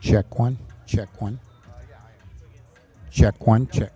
Check one, check one, check one, check.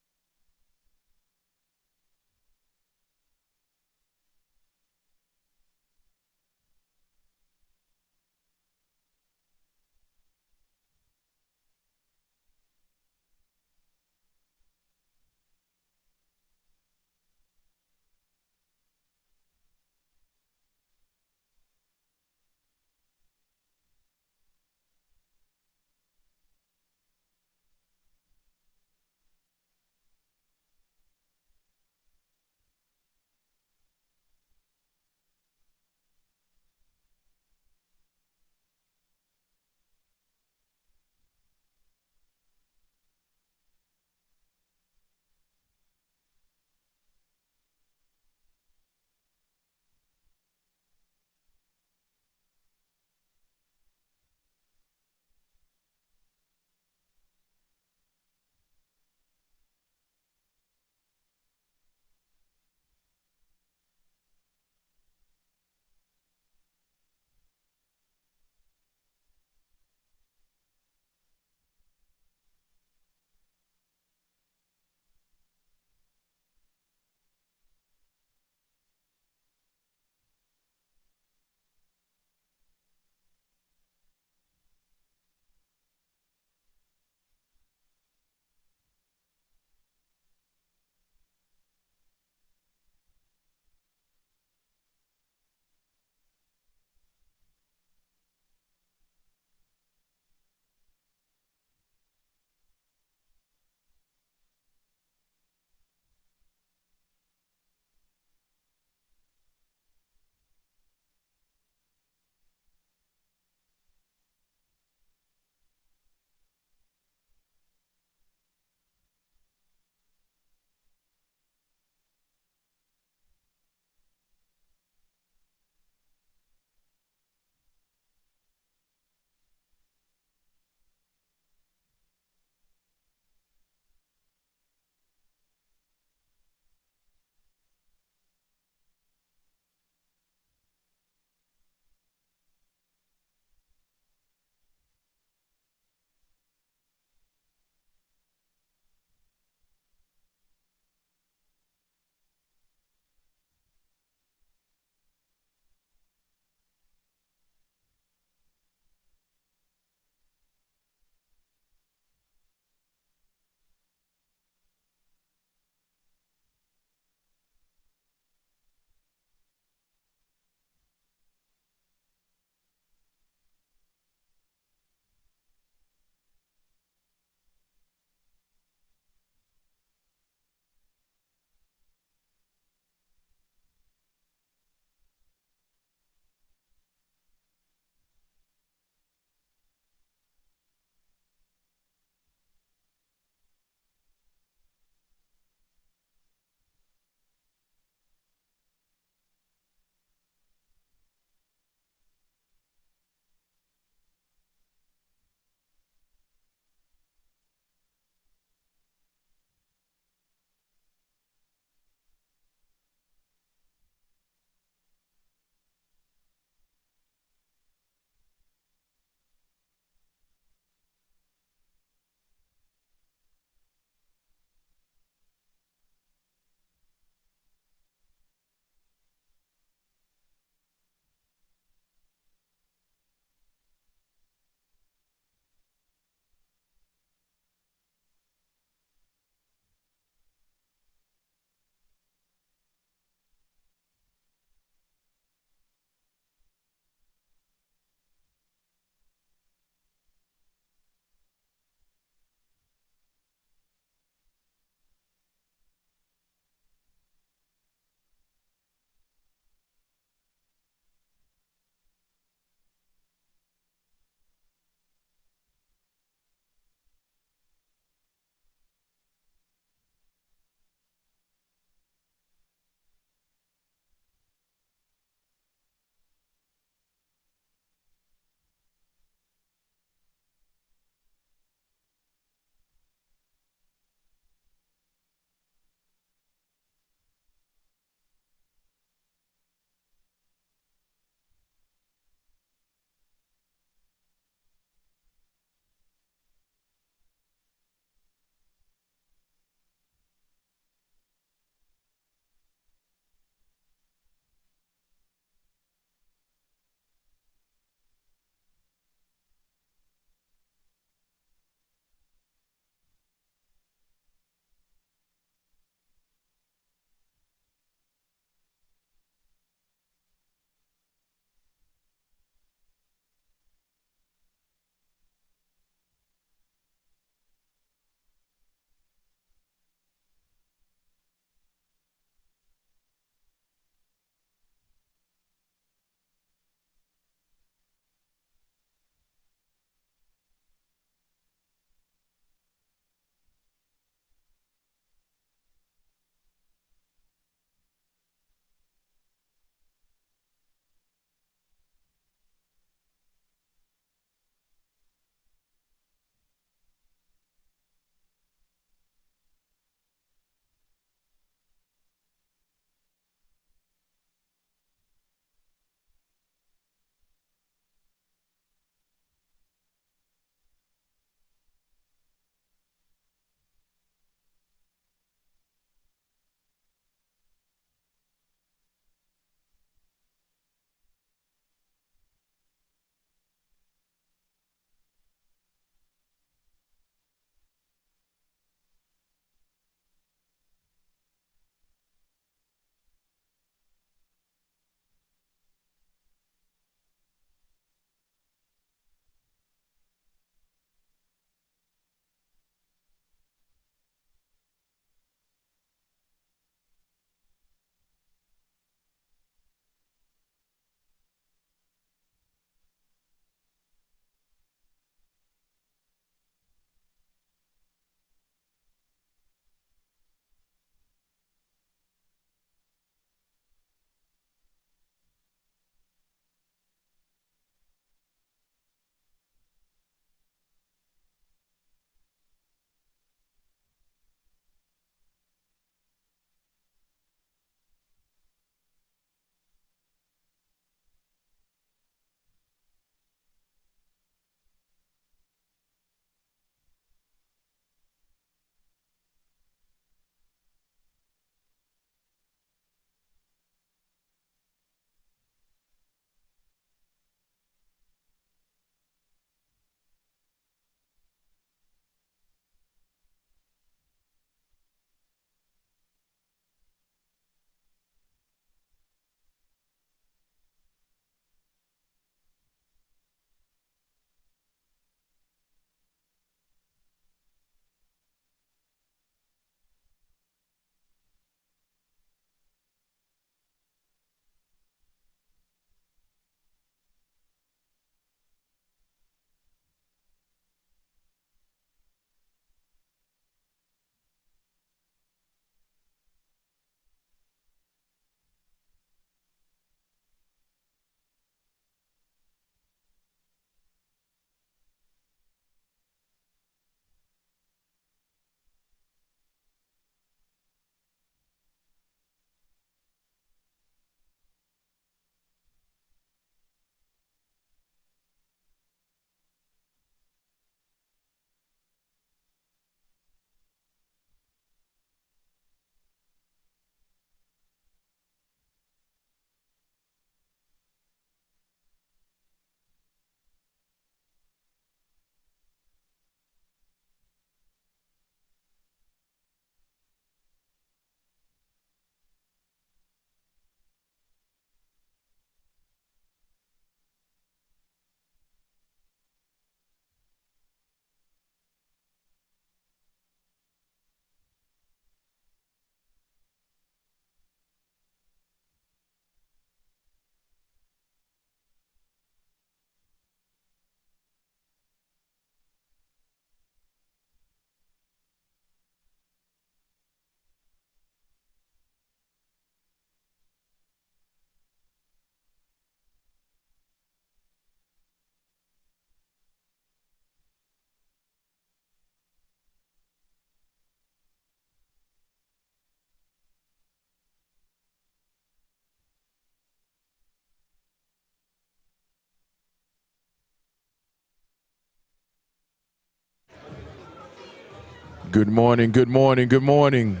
Good morning, good morning, good morning.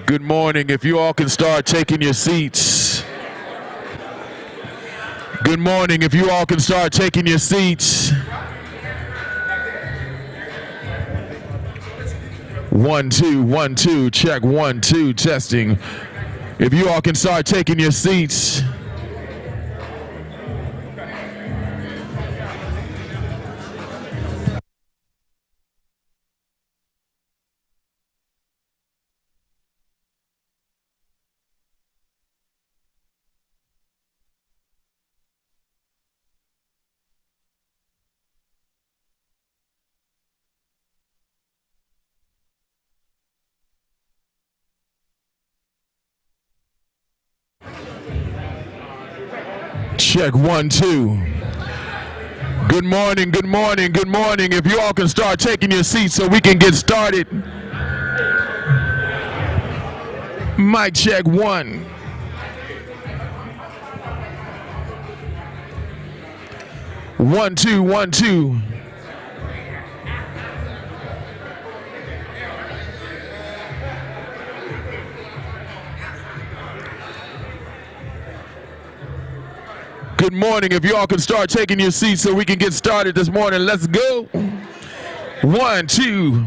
Good morning. If you all can start taking your seats. Good morning. If you all can start taking your seats. 1 2 1 2 check 1 2 testing. If you all can start taking your seats. Check 1 2. Good morning, good morning, good morning. If you all can start taking your seats so we can get started. Mic check 1. One, two, 1 2. Good morning. If you all can start taking your seats so we can get started this morning, let's go. 1 2.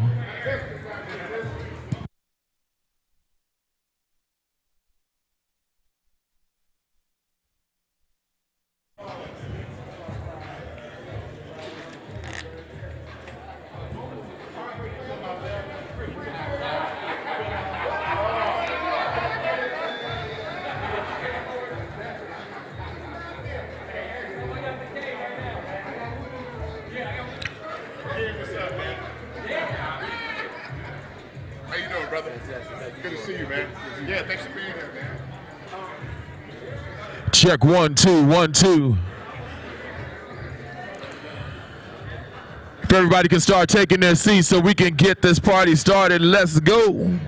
How you doing, brother? Good to see you, man. Yeah, thanks for being here, man. Check 1 2 1 2. If everybody can start taking their seats so we can get this party started, let's go.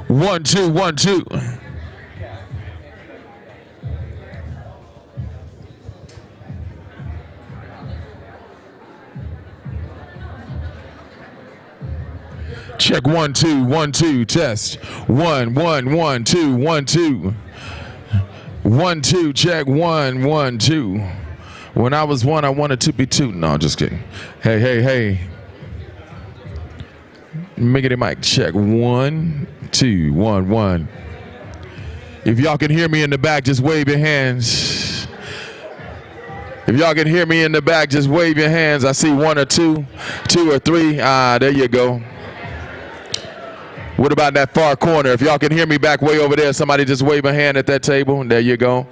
One, two, 1 2. Check 1 2 1 2 test. 1 1 1 2 1 2. 1 2 check 1 1 2. When I was 1, I wanted to be 2. No, just kidding. Hey, hey, hey. Make it mic check 1 2 1 1. If y'all can hear me in the back, just wave your hands. If y'all can hear me in the back, just wave your hands. I see 1 or 2, 2 or 3. There you go. What about that far corner? If y'all can hear me back way over there, somebody just wave a hand at that table. There you go.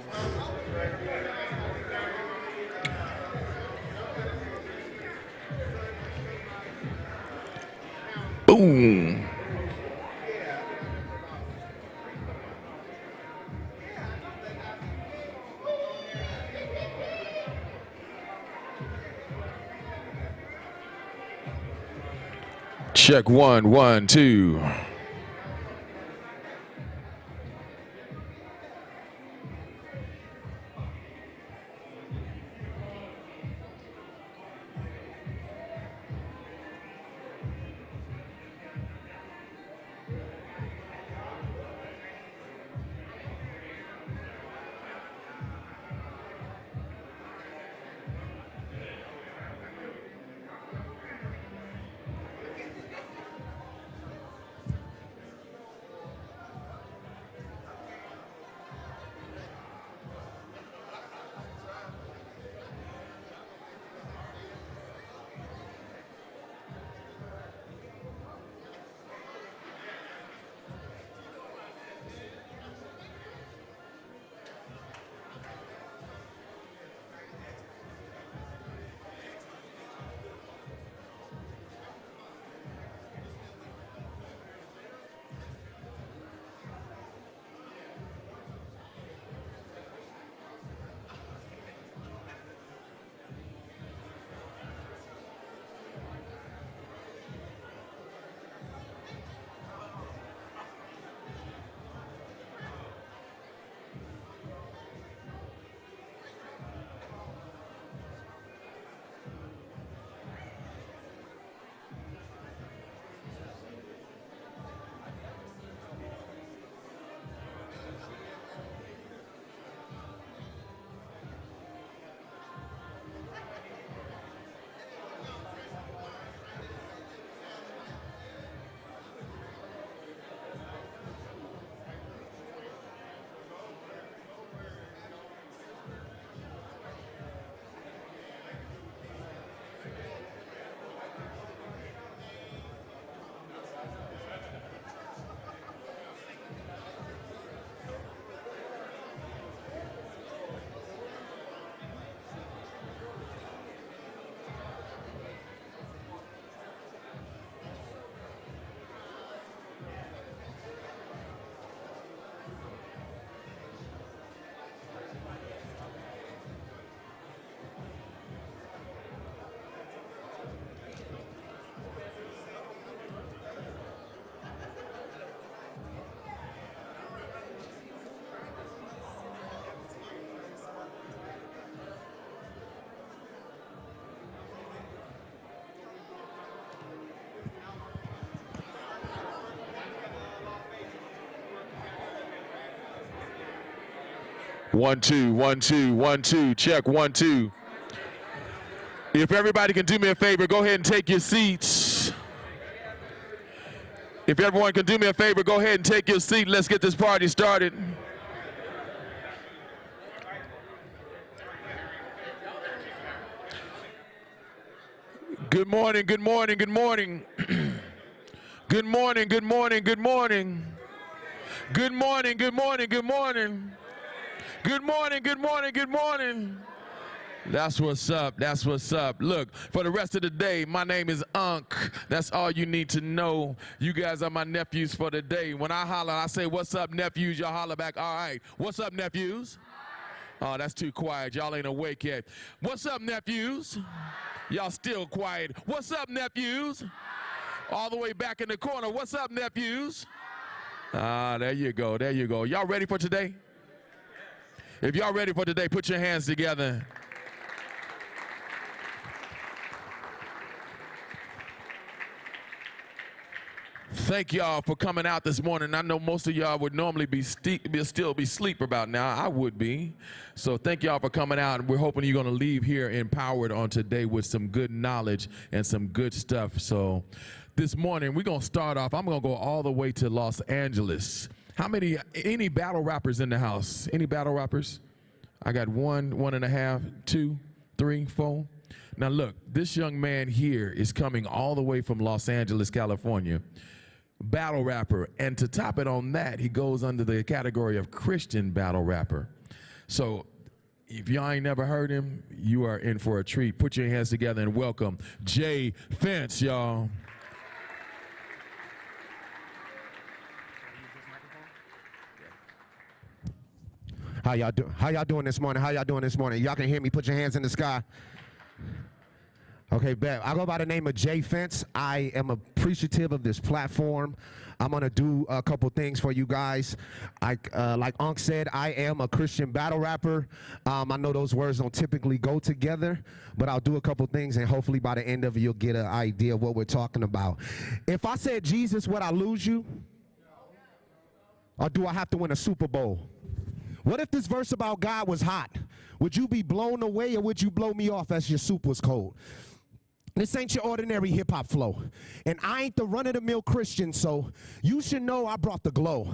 Boom. Check 1 1 2. 1 2 1 2 1 2. Check 1 2. If everybody can do me a favor, go ahead and take your seats. If everyone can do me a favor, go ahead and take your seat. Let's get this party started. Good morning, good morning, good morning. Good morning, good morning, good morning. Good morning, good morning, good morning. Good morning, good morning, good morning. That's what's up, that's what's up. Look, for the rest of the day, my name is Unc. That's all you need to know. You guys are my nephews for the day. When I holler, I say, what's up, nephews? Y'all holler back, all right. What's up, nephews? Oh, that's too quiet. Y'all ain't awake yet. What's up, nephews? Y'all still quiet. What's up, nephews? All the way back in the corner. What's up, nephews? Ah, there you go, there you go. Y'all ready for today? If y'all ready for today, put your hands together. Thank y'all for coming out this morning. I know most of y'all would normally still be asleep about now. I would be. So thank y'all for coming out. We're hoping you're going to leave here empowered on today with some good knowledge and some good stuff. So this morning we're going to start off. I'm going to go all the way to Los Angeles. Any battle rappers in the house? Any battle rappers? I got 1, 1.5, 2, 3, 4. Now look, this young man here is coming all the way from Los Angeles, California. Battle rapper, and to top it on that, he goes under the category of Christian battle rapper. So if y'all ain't never heard him, you are in for a treat. Put your hands together and welcome Jay Fence, y'all. How y'all doing this morning? How y'all doing this morning? Y'all can hear me? Put your hands in the sky. Okay, bet. I go by the name of Jay Fence. I am appreciative of this platform. I'm gonna do a couple things for you guys. Like Unc said, I am a Christian battle rapper. I know those words don't typically go together, but I'll do a couple things, and hopefully by the end of it, you'll get an idea of what we're talking about. If I said Jesus, would I lose you? Or do I have to win a Super Bowl? What if this verse about God was hot? Would you be blown away, or would you blow me off as your soup was cold? This ain't your ordinary hip-hop flow. And I ain't the run-of-the-mill Christian, so you should know I brought the glow.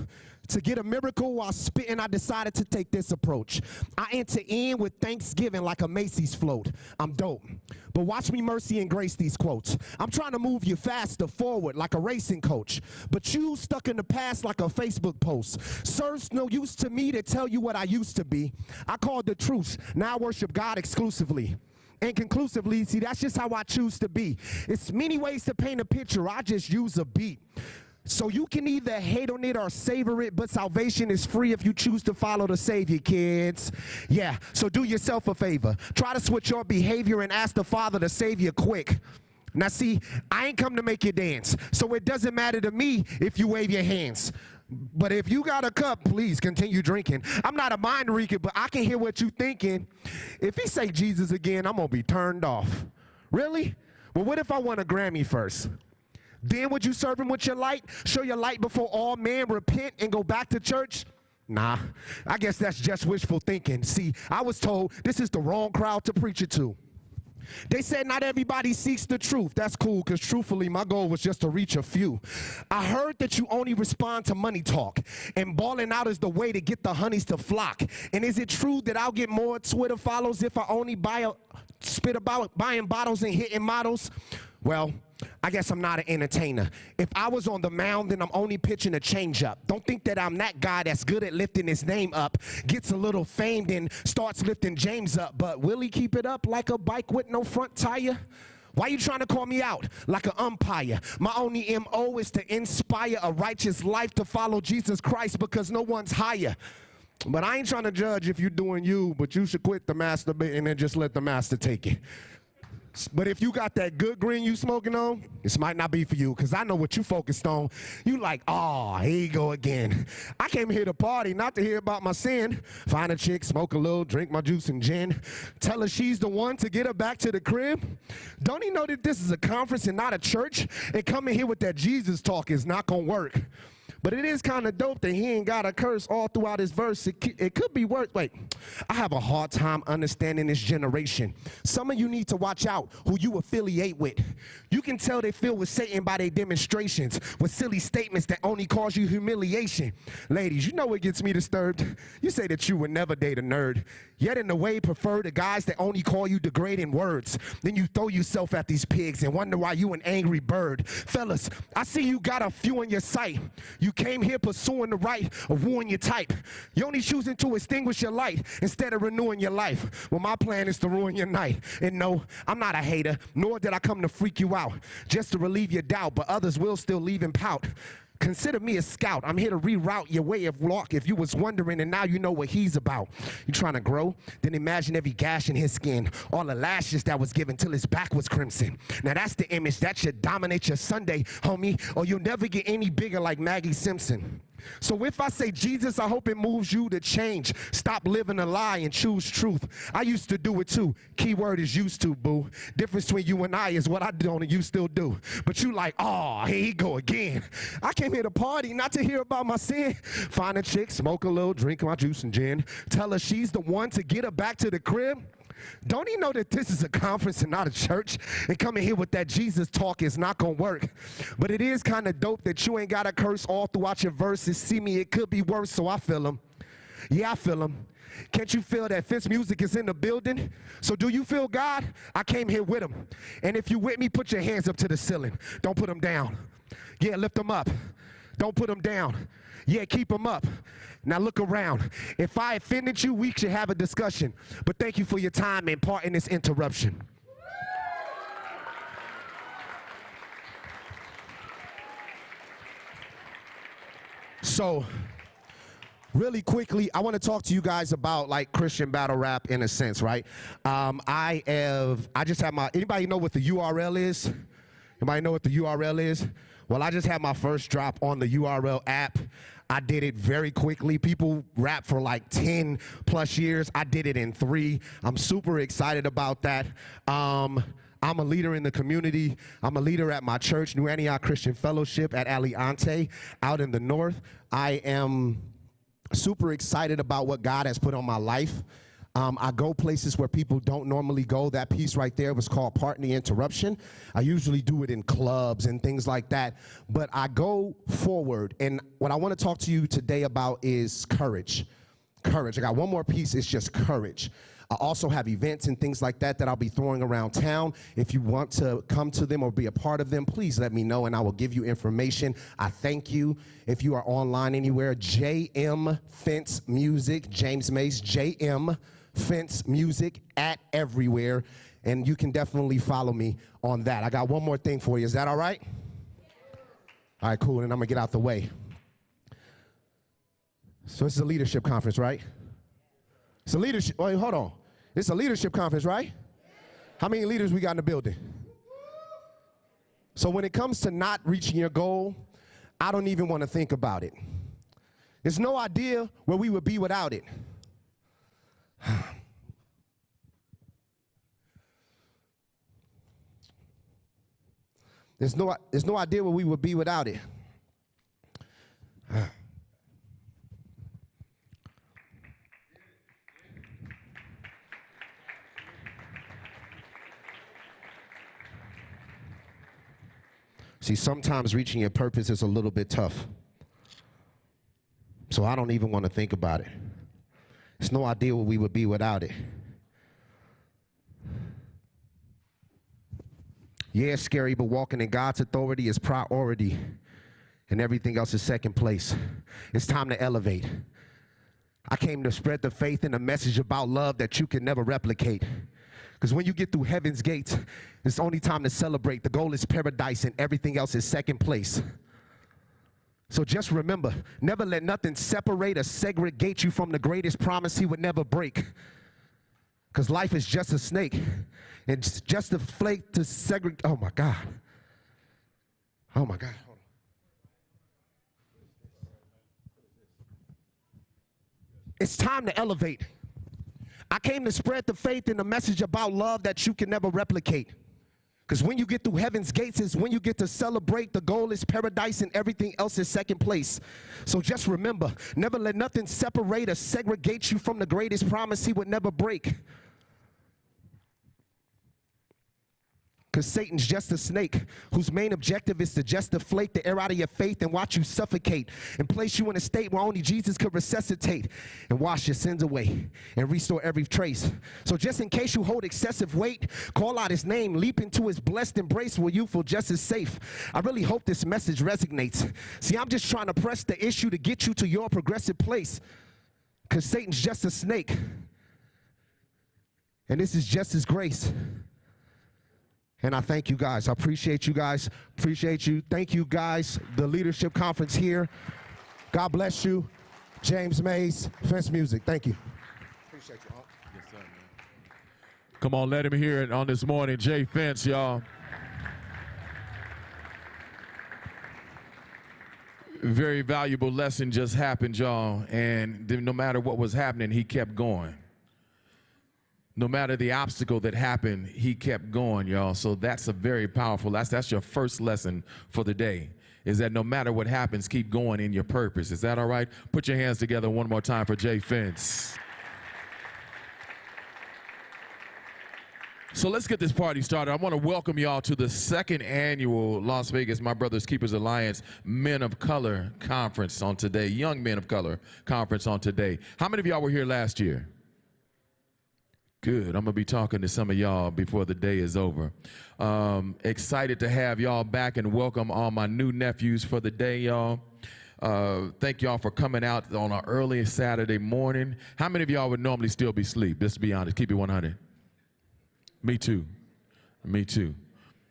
To get a miracle while spitting, I decided to take this approach. I enter in with thanksgiving like a Macy's float. I'm dope. But watch me mercy and grace these quotes. I'm trying to move you faster forward like a racing coach. But you stuck in the past like a Facebook post. Serves no use to me to tell you what I used to be. I called the truth. Now I worship God exclusively. And conclusively, see, that's just how I choose to be. It's many ways to paint a picture. I just use a beat. So you can either hate on it or savor it, but salvation is free if you choose to follow the Savior, kids. Yeah, so do yourself a favor. Try to switch your behavior and ask the Father to save you quick. Now see, I ain't come to make you dance, so it doesn't matter to me if you wave your hands. But if you got a cup, please continue drinking. I'm not a mind reader, but I can hear what you thinking. If he say Jesus again, I'm gonna be turned off. Really? Well, what if I won a Grammy first? Then would you serve him with your light? Show your light before all men, repent and go back to church? Nah, I guess that's just wishful thinking. See, I was told this is the wrong crowd to preach it to. They said not everybody seeks the truth. That's cool, because truthfully, my goal was just to reach a few. I heard that you only respond to money talk, and balling out is the way to get the honeys to flock. And is it true that I'll get more Twitter follows if I only spit about buying bottles and hitting models? Well, I guess I'm not an entertainer. If I was on the mound, then I'm only pitching a changeup. Don't think that I'm that guy that's good at lifting his name up, gets a little famed and starts lifting James up. But will he keep it up like a bike with no front tire? Why you trying to call me out like an umpire? My only M.O. is to inspire a righteous life to follow Jesus Christ, because no one's higher. But I ain't trying to judge if you're doing you, but you should quit the masturbating and just let the master take it. But if you got that good green you smoking on, this might not be for you, because I know what you focused on. You like, oh, here you go again. I came here to party, not to hear about my sin. Find a chick, smoke a little, drink my juice and gin. Tell her she's the one to get her back to the crib. Don't he know that this is a conference and not a church? And coming here with that Jesus talk is not going to work. But it is kind of dope that he ain't got a curse all throughout his verse. It could be worse. Wait, I have a hard time understanding this generation. Some of you need to watch out who you affiliate with. You can tell they filled with Satan by their demonstrations, with silly statements that only cause you humiliation. Ladies, you know what gets me disturbed? You say that you would never date a nerd, yet in a way prefer the guys that only call you degrading words. Then you throw yourself at these pigs and wonder why you an angry bird. Fellas, I see you got a few in your sight. You came here pursuing the right of wooing your type. You only choosing to extinguish your light instead of renewing your life. Well, my plan is to ruin your night. And no, I'm not a hater, nor did I come to freak you out, just to relieve your doubt, but others will still leave and pout. Consider me a scout. I'm here to reroute your way of walk if you was wondering, and now you know what he's about. You trying to grow? Then imagine every gash in his skin, all the lashes that was given till his back was crimson. Now that's the image that should dominate your Sunday, homie, or you'll never get any bigger like Maggie Simpson. So if I say Jesus, I hope it moves you to change. Stop living a lie and choose truth. I used to do it too. Keyword is used to, boo. Difference between you and I is what I don't and you still do. But you like, oh, here he go again. I came here to party, not to hear about my sin. Find a chick, smoke a little, drink my juice and gin. Tell her she's the one to get her back to the crib. Don't he know that this is a conference and not a church? And coming here with that Jesus talk is not gonna work. But it is kind of dope that you ain't got a curse all throughout your verses. See me, it could be worse, so I feel him. Yeah, I feel him. Can't you feel that Fitz Music is in the building? So do you feel God? I came here with him. And if you with me, put your hands up to the ceiling. Don't put them down. Yeah, lift them up. Don't put them down. Yeah, keep them up. Now look around. If I offended you, we should have a discussion. But thank you for your time and part in this interruption. So, really quickly, I want to talk to you guys about like Christian battle rap in a sense, right? I just have my, anybody know what the URL is? Anybody know what the URL is? Well, I just had my first drop on the URL app. I did it very quickly. People rap for like 10 plus years. I did it in 3. I'm super excited about that. I'm a leader in the community. I'm a leader at my church, New Antioch Christian Fellowship at Aliante out in the north. I am super excited about what God has put on my life. I go places where people don't normally go. That piece right there was called Pardon the Interruption. I usually do it in clubs and things like that, but I go forward. And what I want to talk to you today about is courage. Courage. I got one more piece, it's just courage. I also have events and things like that that I'll be throwing around town. If you want to come to them or be a part of them, please let me know and I will give you information. I thank you. If you are online anywhere, JM Fence Music, James Mace, JM Fence Music at everywhere, and you can definitely follow me on that. I got one more thing for you. Is that all right? All right, cool, and I'm gonna get out the way. So this is a leadership conference, right? It's a leadership, wait, hold on. It's a leadership conference, right? How many leaders we got in the building? So when it comes to not reaching your goal, I don't even want to think about it. There's no idea where we would be without it. There's no idea where we would be without it. See, sometimes reaching your purpose is a little bit tough. So I don't even want to think about it. There's no idea where we would be without it. Yeah, it's scary, but walking in God's authority is priority, and everything else is second place. It's time to elevate. I came to spread the faith and a message about love that you can never replicate. Because when you get through heaven's gates, it's only time to celebrate. The goal is paradise, and everything else is second place. So just remember, never let nothing separate or segregate you from the greatest promise he would never break. Because life is just a snake, and it's just a flake to segregate. Oh my God. Oh my God. Hold on. It's time to elevate. I came to spread the faith and the message about love that you can never replicate. Because when you get through heaven's gates is when you get to celebrate. The goal is paradise and everything else is second place. So just remember, never let nothing separate or segregate you from the greatest promise he would never break. Because Satan's just a snake whose main objective is to just deflate the air out of your faith and watch you suffocate and place you in a state where only Jesus could resuscitate and wash your sins away and restore every trace. So just in case you hold excessive weight, call out his name, leap into his blessed embrace where you feel just as safe. I really hope this message resonates. See, I'm just trying to press the issue to get you to your progressive place. Because Satan's just a snake. And this is just his grace. And I thank you guys. I appreciate you guys. Appreciate you. Thank you guys. The leadership conference here. God bless you. James Mays, Fence Music. Thank you. Appreciate you. Yes, sir, man. Come on, let him hear it on this morning. Jay Fence, y'all. Very valuable lesson just happened, y'all. And no matter what was happening, he kept going. No matter the obstacle that happened, he kept going, y'all. So that's a very powerful, that's your first lesson for the day, is that no matter what happens, keep going in your purpose. Is that all right? Put your hands together one more time for Jay Fence. So let's get this party started. I want to welcome y'all to the second annual Las Vegas My Brothers Keepers Alliance Men of Color Conference on today, Young Men of Color Conference on today. How many of y'all were here last year? Good. I'm going to be talking to some of y'all before the day is over. Excited to have y'all back and welcome all my new nephews for the day, y'all. Thank y'all for coming out on an early Saturday morning. How many of y'all would normally still be asleep? Just to be honest, keep it 100. Me too. Me too.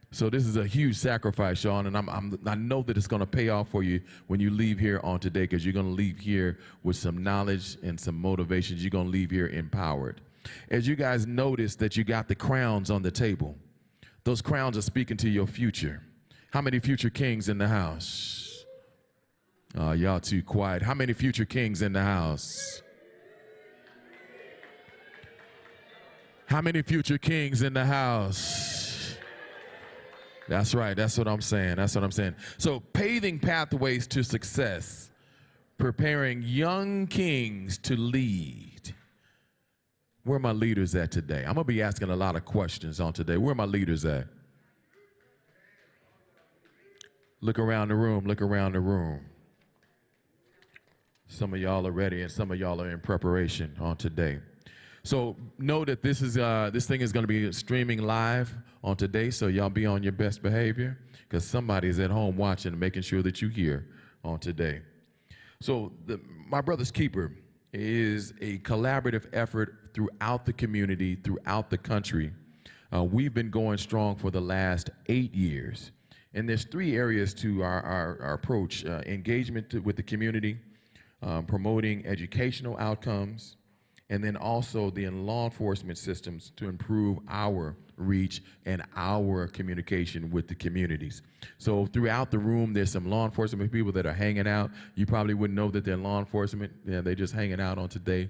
So this is a huge sacrifice, y'all, and I know that it's going to pay off for you when you leave here on today, because you're going to leave here with some knowledge and some motivations. You're going to leave here empowered. As you guys notice that you got the crowns on the table, those crowns are speaking to your future. How many future kings in the house? Y'all too quiet. How many future kings in the house? How many future kings in the house? That's right. That's what I'm saying. That's what I'm saying. So paving pathways to success, preparing young kings to lead. Where are my leaders at today? I'm going to be asking a lot of questions on today. Where are my leaders at? Look around the room. Look around the room. Some of y'all are ready and some of y'all are in preparation on today. So know that this thing is going to be streaming live on today, so y'all be on your best behavior, because somebody's at home watching and making sure that you hear on today. So My Brother's Keeper is a collaborative effort throughout the community, throughout the country. We've been going strong for the last 8 years. And there's 3 areas to our approach: engagement with the community, promoting educational outcomes, and then also the law enforcement systems to improve our reach and our communication with the communities. So throughout the room, there's some law enforcement people that are hanging out. You probably wouldn't know that they're law enforcement. Yeah, they're just hanging out on today.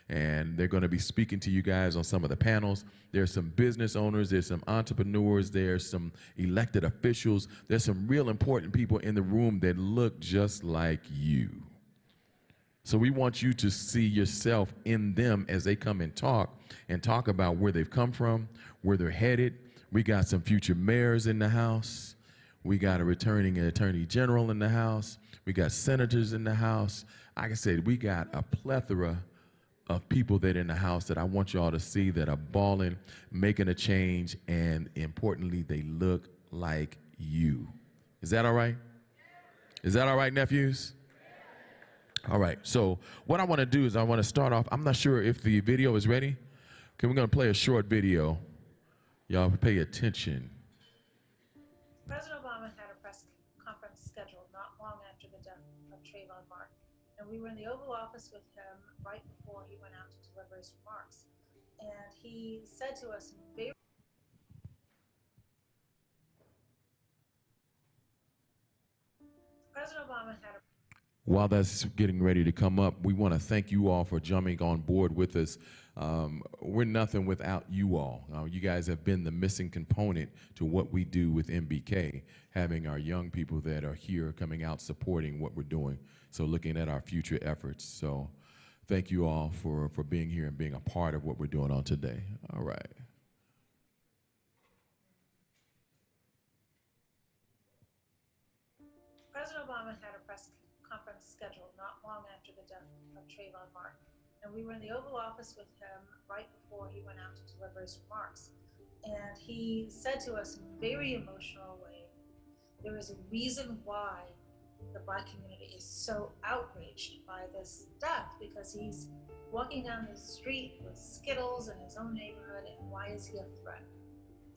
And they're going to be speaking to you guys on some of the panels. There's some business owners, there's some entrepreneurs, there's some elected officials. There's some real important people in the room that look just like you. So we want you to see yourself in them as they come and talk about where they've come from, where they're headed. We got some future mayors in the house. We got a returning attorney general in the house. We got senators in the house. Like I said, we got a plethora of people that are in the house that I want y'all to see that are balling, making a change, and importantly, they look like you. Is that all right? Is that all right, nephews? All right, so what I want to do is I want to start off. I'm not sure if the video is ready. Okay, we're going to play a short video. Y'all pay attention. President Obama had a press conference scheduled not long after the death of Trayvon Martin, and we were in the Oval Office with him right before he went out to deliver his remarks. And he said to us, President Obama had a While that's getting ready to come up, we want to thank you all for jumping on board with us. We're nothing without you all. You guys have been the missing component to what we do with MBK, having our young people that are here coming out supporting what we're doing, so looking at our future efforts. So thank you all for being here and being a part of what we're doing on today. All right. President Obama had a press conference scheduled not long after the death of Trayvon Martin, and we were in the Oval Office with him right before he went out to deliver his remarks. And he said to us in a very emotional way, there is a reason why the Black community is so outraged by this death, because he's walking down the street with Skittles in his own neighborhood, and why is he a threat?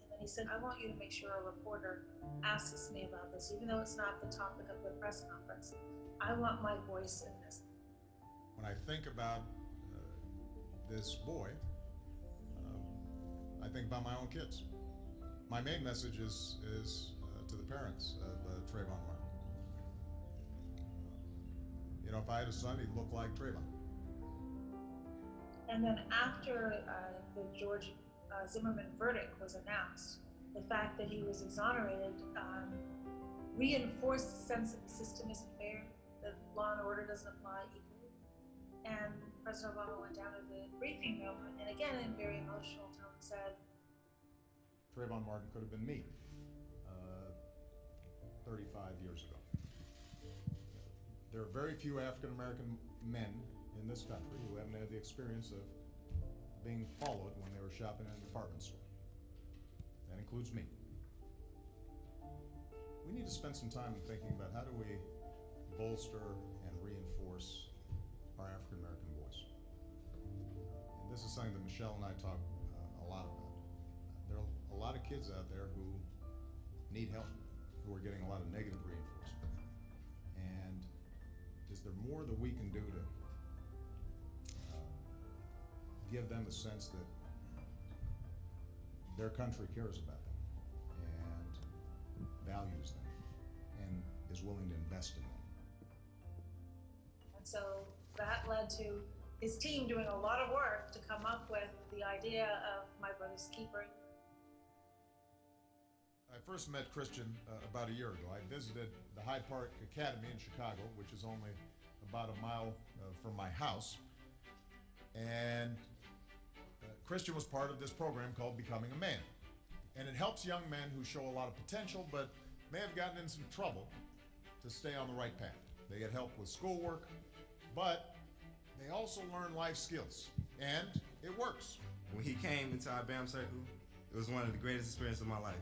And then he said, I want you to make sure a reporter asks me about this, even though it's not the topic of the press conference. I want my voice in this. When I think about this boy, I think about my own kids. My main message is to the parents of Trayvon Martin. You know, if I had a son, he'd look like Trayvon. And then after the George Zimmerman verdict was announced, the fact that he was exonerated reinforced the sense that the system isn't fair, that law and order doesn't apply equally. And President Obama went down to the briefing room, and again in very emotional tone said, Trayvon Martin could have been me 35 years ago. There are very few African American men in this country who haven't had the experience of being followed when they were shopping in a department store. That includes me. We need to spend some time thinking about how do we bolster and reinforce our African American voice. And this is something that Michelle and I talk a lot about. There are a lot of kids out there who need help, who are getting a lot of negative reinforcement. And is there more that we can do to give them a sense that their country cares about them and values them and is willing to invest in them? and so that led to his team doing a lot of work to come up with the idea of My Brother's Keeper. I first met Christian about a year ago. I visited the Hyde Park Academy in Chicago, which is only about a mile from my house. And Christian was part of this program called Becoming a Man. And it helps young men who show a lot of potential but may have gotten in some trouble to stay on the right path. They get help with schoolwork, but they also learn life skills, and it works. When he came into our BAM circle, it was one of the greatest experiences of my life.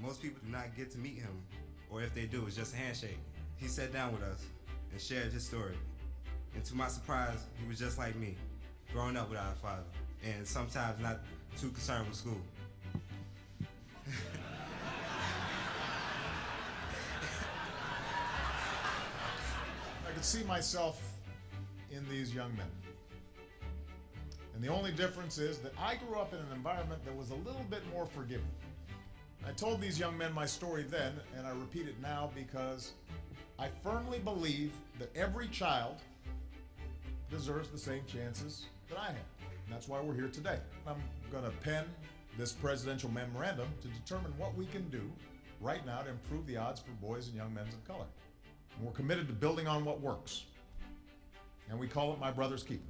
Most people do not get to meet him, or if they do, it's just a handshake. He sat down with us and shared his story. And to my surprise, he was just like me, growing up without a father, and sometimes not too concerned with school. I could see myself in these young men. And the only difference is that I grew up in an environment that was a little bit more forgiving. I told these young men my story then, and I repeat it now because I firmly believe that every child deserves the same chances that I had. And that's why we're here today. I'm going to pen this presidential memorandum to determine what we can do right now to improve the odds for boys and young men of color. And we're committed to building on what works. And we call it My Brother's Keeper.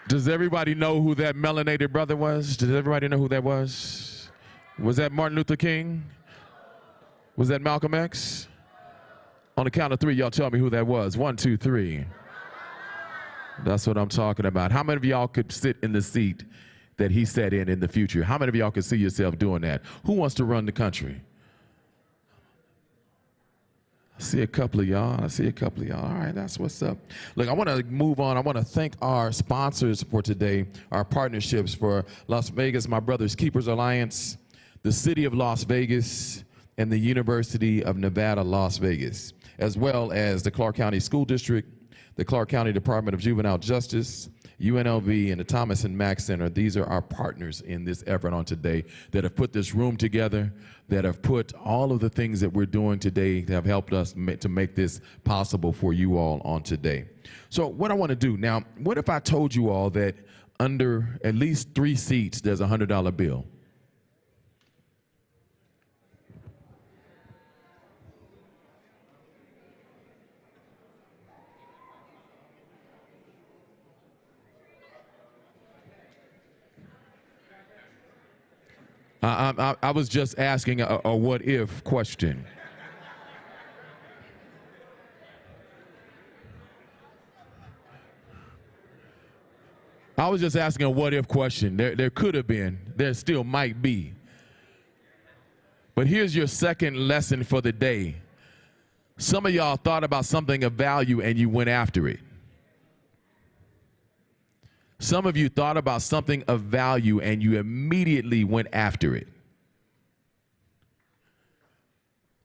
Does everybody know who that melanated brother was? Does everybody know who that was? Was that Martin Luther King? Was that Malcolm X? On the count of three, y'all tell me who that was. 1, 2, 3. That's what I'm talking about. How many of y'all could sit in the seat that he sat in the future? How many of y'all could see yourself doing that? Who wants to run the country? I see a couple of y'all. All right, that's what's up. Look, I want to move on. I want to thank our sponsors for today, our partnerships for Las Vegas, My Brother's Keepers Alliance, the City of Las Vegas, and the University of Nevada, Las Vegas, as well as the Clark County School District, the Clark County Department of Juvenile Justice, UNLV and the Thomas and Mack Center, these are our partners in this effort on today that have put this room together, that have put all of the things that we're doing today that have helped us to make this possible for you all on today. So what I want to do now, what if I told you all that under at least 3 seats, there's a $100 bill? I was just asking a what if question. I was just asking a what if question. There could have been, there still might be. But here's your second lesson for the day. Some of y'all thought about something of value and you went after it. Some of you thought about something of value and you immediately went after it.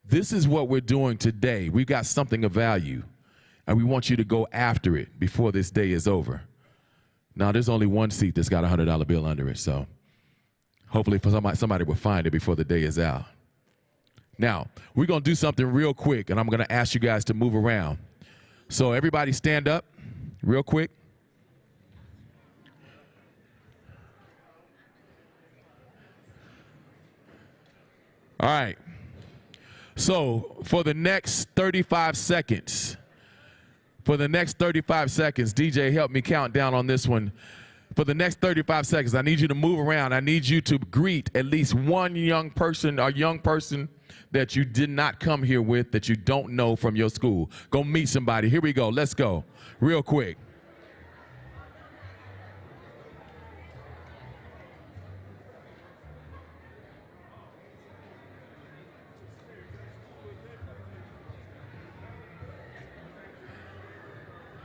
This is what we're doing today. We've got something of value, and we want you to go after it before this day is over. Now, there's only one seat that's got a $100 bill under it, so hopefully somebody will find it before the day is out. Now, we're going to do something real quick, and I'm going to ask you guys to move around. So everybody stand up real quick. All right. So for the next 35 seconds, DJ, help me count down on this one. For the next 35 seconds, I need you to move around. I need you to greet at least one young person that you did not come here with, that you don't know from your school. Go meet somebody. Here we go. Let's go. Real quick.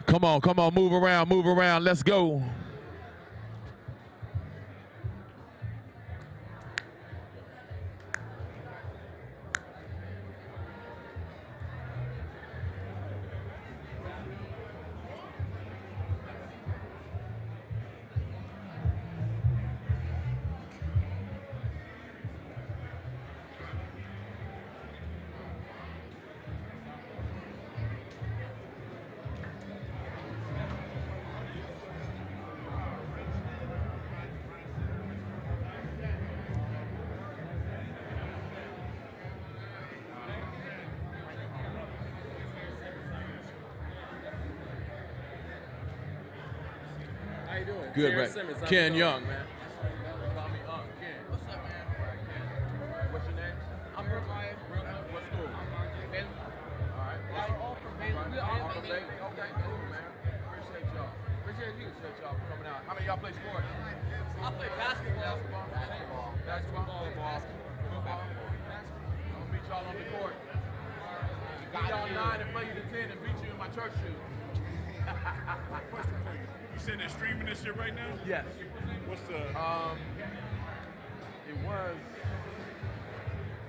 Come on, move around, let's go. Good, right? Ken Young, man. Call me Ken. What's up, man? Ken. What's your name? I'm Jeremiah. What school? Baylor. All right. All from Baylor. We all from Baylor. Okay, cool, man. Appreciate y'all. Appreciate y'all for coming out. How many of y'all play sports? I play basketball. Basketball. Football. I'm gonna meet y'all on the court. Beat y'all 9 and play you to 10 and beat you in my church shoes. Question for you. You saying they're streaming this shit right now? Yes. What's the?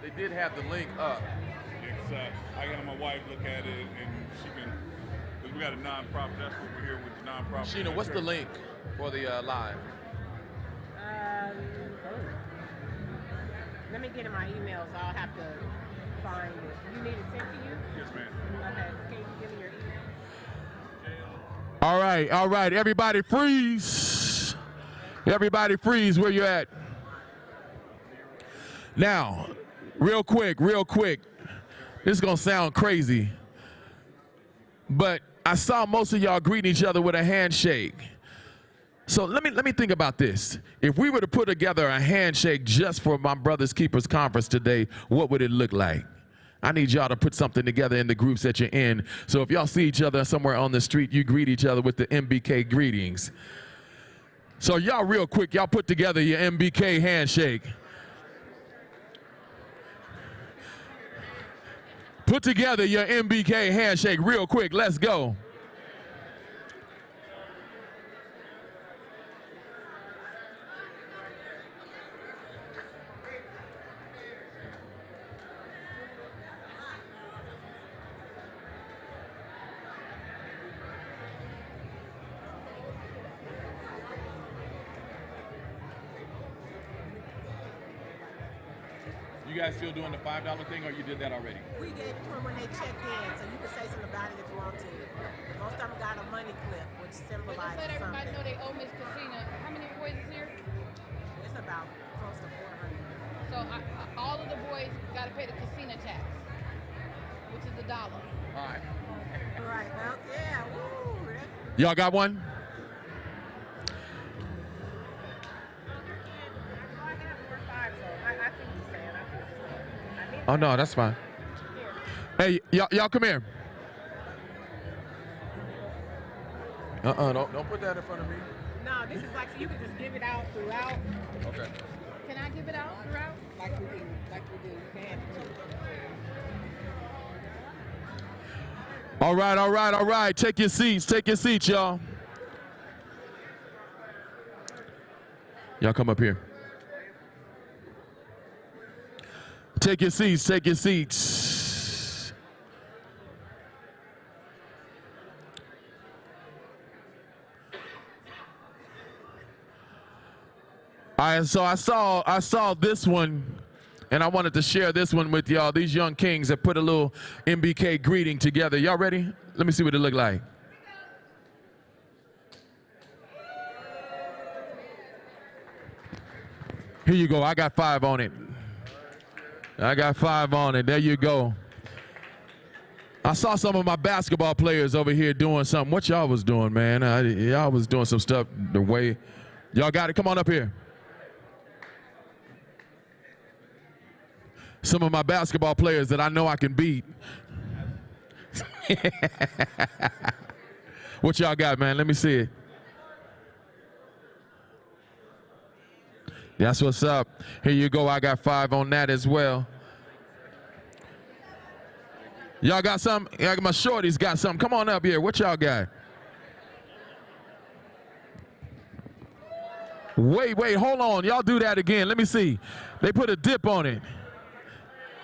They did have the link up. Yeah, 'cause I got my wife look at it and she can. Cause we got a nonprofit. That's what we're here with, the nonprofit. Sheena, what's the link for the live? Let me get in my emails. I'll have to find it. You need it sent to you? Yes, ma'am. Okay. Can you give me your email? All right, everybody freeze. Everybody freeze where you at. Now, real quick. This is gonna sound crazy, but I saw most of y'all greeting each other with a handshake. So let me think about this. If we were to put together a handshake just for my Brothers Keepers Conference today, what would it look like? I need y'all to put something together in the groups that you're in. So if y'all see each other somewhere on the street, you greet each other with the MBK greetings. So y'all real quick, y'all put together your MBK handshake. Put together your MBK handshake real quick. Let's go. you guys still doing the $5 thing, or you did that already? We gave it to them when they checked in, so you can say something about it if you want to. Most of them got a money clip, which But just symbolizes let everybody something. know they owe Miss Casina. How many boys is here? It's about close to 400. So all of the boys got to pay the casino tax, which is $1. All right. Right, well, yeah, woo. Y'all got one? Oh, no, that's fine. Hey, y'all come here. Don't put that in front of me. No, this is like, so you can just give it out throughout, Okay. Can I give it out throughout? like we do. You can hand it to them. All right. Take your seats, y'all. Y'all come up here. Take your seats. All right, so I saw this one, and I wanted to share this one with y'all. These young kings have put a little MBK greeting together. Y'all ready? Let me see what it look like. Here you go. I got 5 on it. There you go. I saw some of my basketball players over here doing something. What y'all was doing, man? Y'all was doing some stuff the way. Y'all got it? Come on up here. Some of my basketball players that I know I can beat. What y'all got, man? Let me see it. That's what's up. Here you go. I got 5 on that as well. Y'all got some? Yeah, my shorties got something. Come on up here. What y'all got? Wait, hold on. Y'all do that again. Let me see. They put a dip on it.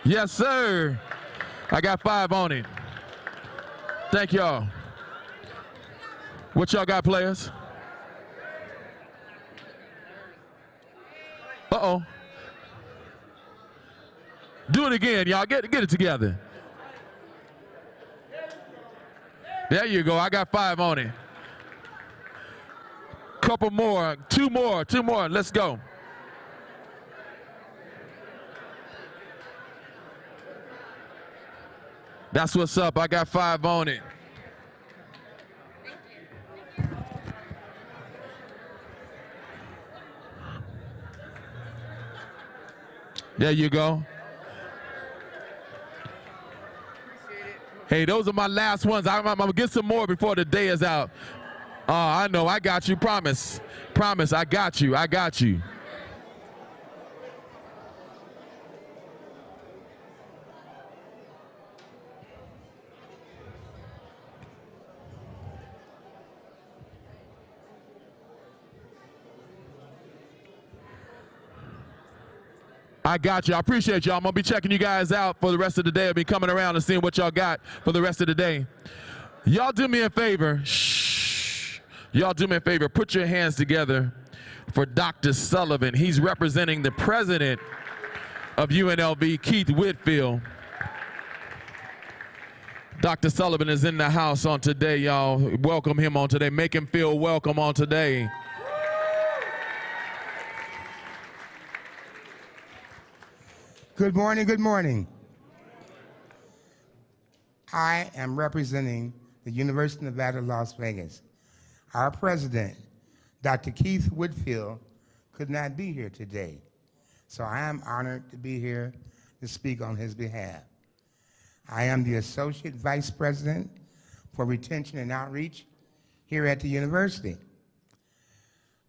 Yes, sir. I got 5 on it. Thank y'all. What y'all got, players? Uh-oh. Do it again, y'all. Get it together. There you go. I got 5 on it. Couple more. 2 more. Let's go. That's what's up. I got 5 on it. There you go. Hey, those are my last ones. I'm gonna get some more before the day is out. I know. I got you. Promise. I got you. I appreciate y'all. I'm going to be checking you guys out for the rest of the day. I'll be coming around and seeing what y'all got for the rest of the day. Y'all do me a favor. Shh. Y'all do me a favor. Put your hands together for Dr. Sullivan. He's representing the president of UNLV, Keith Whitfield. Dr. Sullivan is in the house on today, y'all. Welcome him on today. Make him feel welcome on today. Good morning. I am representing the University of Nevada, Las Vegas. Our president, Dr. Keith Whitfield, could not be here today, so I am honored to be here to speak on his behalf. I am the Associate Vice President for Retention and Outreach here at the university.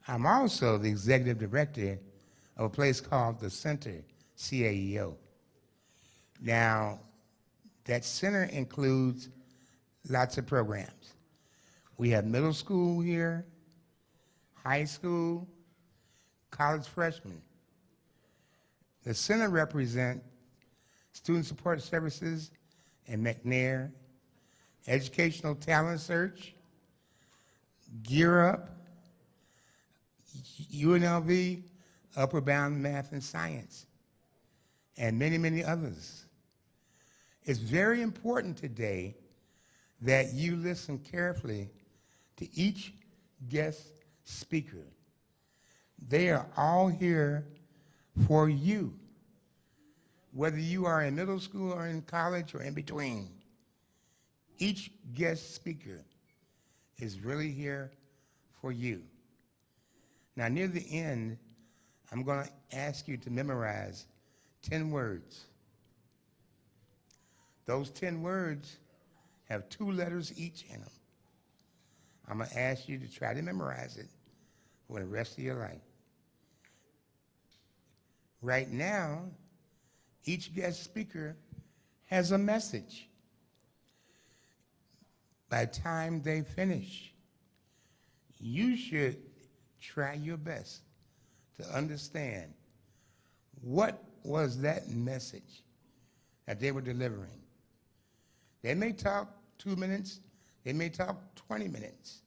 I'm also the Executive Director of a place called the Center, CAEO. Now, that center includes lots of programs. We have middle school here, high school, college freshmen. The center represents Student Support Services in McNair, Educational Talent Search, Gear Up, UNLV, Upper Bound Math and Science, and many, many others. It's very important today that you listen carefully to each guest speaker. They are all here for you, whether you are in middle school or in college or in between. Each guest speaker is really here for you. Now, near the end, I'm going to ask you to memorize 10 words. Those 10 words have 2 letters each in them. I'm going to ask you to try to memorize it for the rest of your life. Right now, each guest speaker has a message. By the time they finish, you should try your best to understand what was that message that they were delivering. They may talk 2 minutes, they may talk 20 minutes,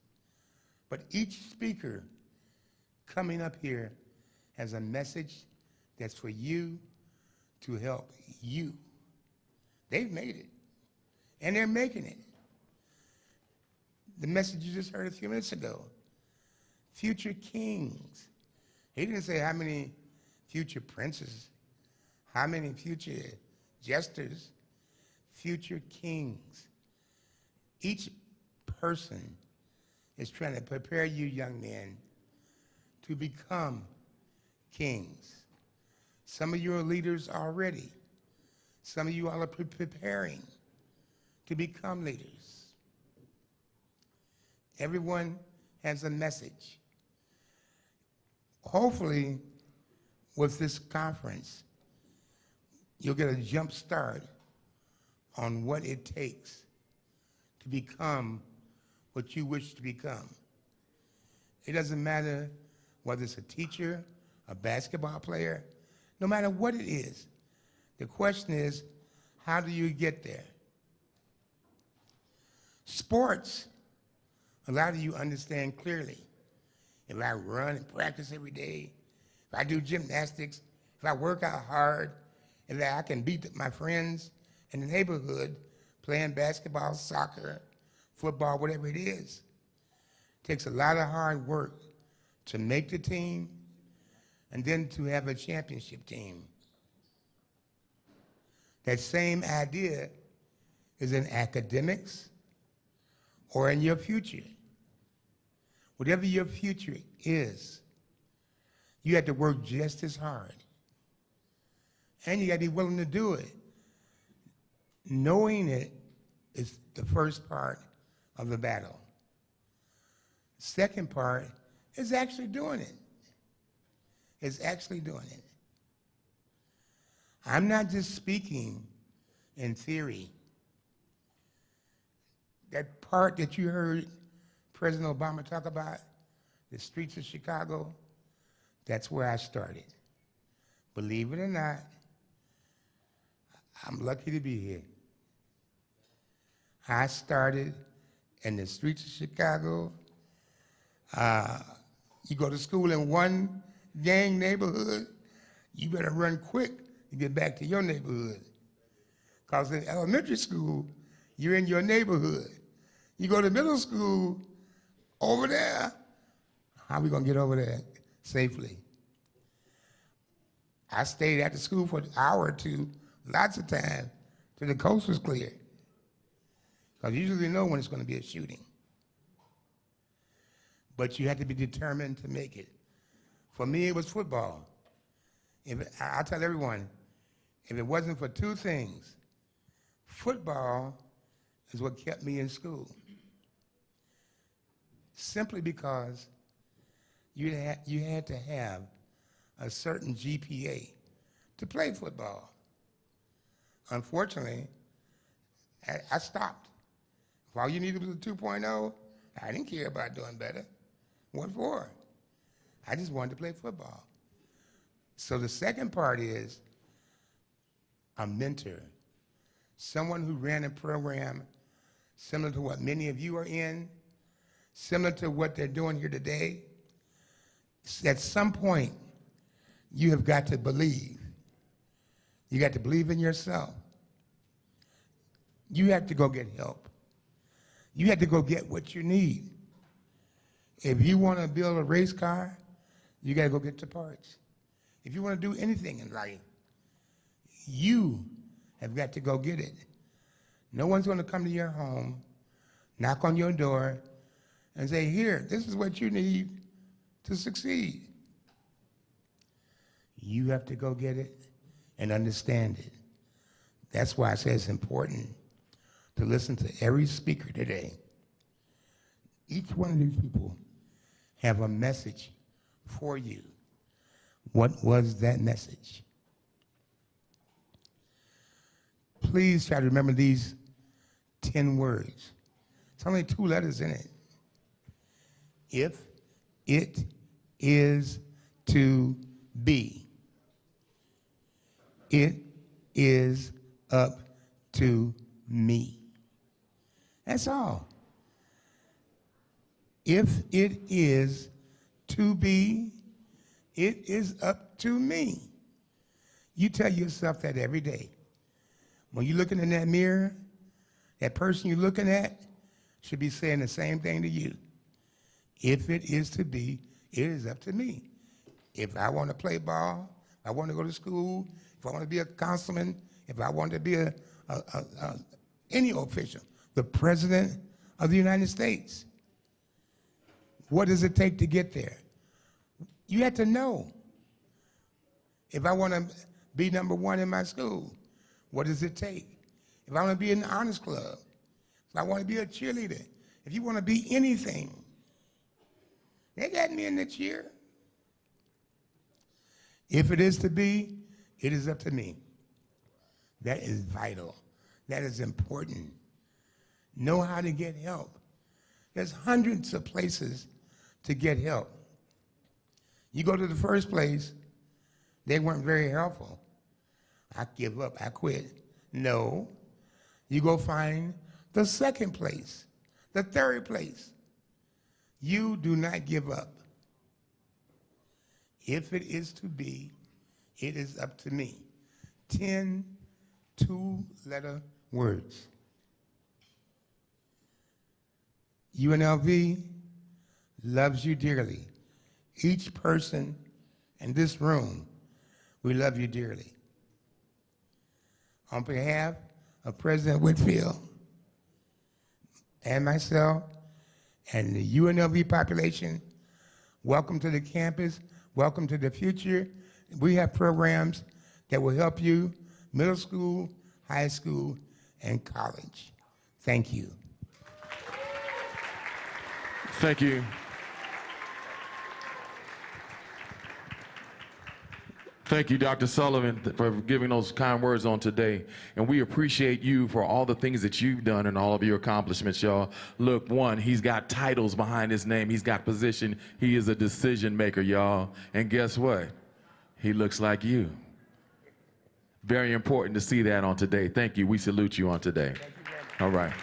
but each speaker coming up here has a message that's for you to help you. They've made it, and they're making it. The message you just heard a few minutes ago, future kings. He didn't say how many future princes, how many future jesters, future kings. Each person is trying to prepare you young men to become kings. Some of you are leaders already. Some of you all are preparing to become leaders. Everyone has a message. Hopefully, with this conference, you'll get a jump start on what it takes to become what you wish to become. It doesn't matter whether it's a teacher, a basketball player, no matter what it is. The question is, how do you get there? Sports, a lot of you understand clearly. If I run and practice every day, if I do gymnastics, if I work out hard, if I can beat my friends in the neighborhood playing basketball, soccer, football, whatever it is, it takes a lot of hard work to make the team and then to have a championship team. That same idea is in academics or in your future. Whatever your future is, you have to work just as hard. And you got to be willing to do it. Knowing it is the first part of the battle. Second part is actually doing it. It's actually doing it. I'm not just speaking in theory. That part that you heard President Obama talk about, the streets of Chicago, that's where I started. Believe it or not, I'm lucky to be here. I started in the streets of Chicago. You go to school in one gang neighborhood, you better run quick to get back to your neighborhood. Because in elementary school, you're in your neighborhood. You go to middle school, over there, how are we going to get over there safely? I stayed after school for an hour or two, lots of time, till the coast was clear. Because you usually know when it's going to be a shooting. But you have to be determined to make it. For me, it was football. I tell everyone, if it wasn't for 2 things, football is what kept me in school. Simply because you had to have a certain GPA to play football. Unfortunately, I stopped. If all you needed was a 2.0, I didn't care about doing better. What for? I just wanted to play football. So the second part is a mentor, someone who ran a program similar to what many of you are in, similar to what they're doing here today. At some point, you have got to believe. You got to believe in yourself. You have to go get help. You have to go get what you need. If you want to build a race car, you got to go get the parts. If you want to do anything in life, you have got to go get it. No one's going to come to your home, knock on your door, and say, here, this is what you need to succeed. You have to go get it and understand it. That's why I say it's important to listen to every speaker today. Each one of these people have a message for you. What was that message? Please try to remember these 10 words. It's only 2 letters in it. If it is to be, it is up to me. That's all. If it is to be, it is up to me. You tell yourself that every day. When you're looking in that mirror, that person you're looking at should be saying the same thing to you. If it is to be, it is up to me. If I want to play ball, if I want to go to school, if I want to be a councilman, if I want to be any official, the president of the United States, what does it take to get there? You have to know. If I want to be number 1 in my school, what does it take? If I want to be in the honors club, if I want to be a cheerleader, if you want to be anything, they got me in the cheer. If it is to be, it is up to me. That is vital. That is important. Know how to get help. There's hundreds of places to get help. You go to the first place, they weren't very helpful. I give up, I quit. No. You go find the second place, the third place. You do not give up. If it is to be, it is up to me. 10 2-letter words. UNLV loves you dearly. Each person in this room, we love you dearly. On behalf of President Whitfield and myself and the UNLV population, welcome to the campus, welcome to the future. We have programs that will help you, middle school, high school, and college. Thank you. Thank you. Thank you, Dr. Sullivan, for giving those kind words on today. And we appreciate you for all the things that you've done and all of your accomplishments, y'all. Look, one, he's got titles behind his name. He's got position. He is a decision maker, y'all. And guess what? He looks like you. Very important to see that on today. Thank you. We salute you on today. All right.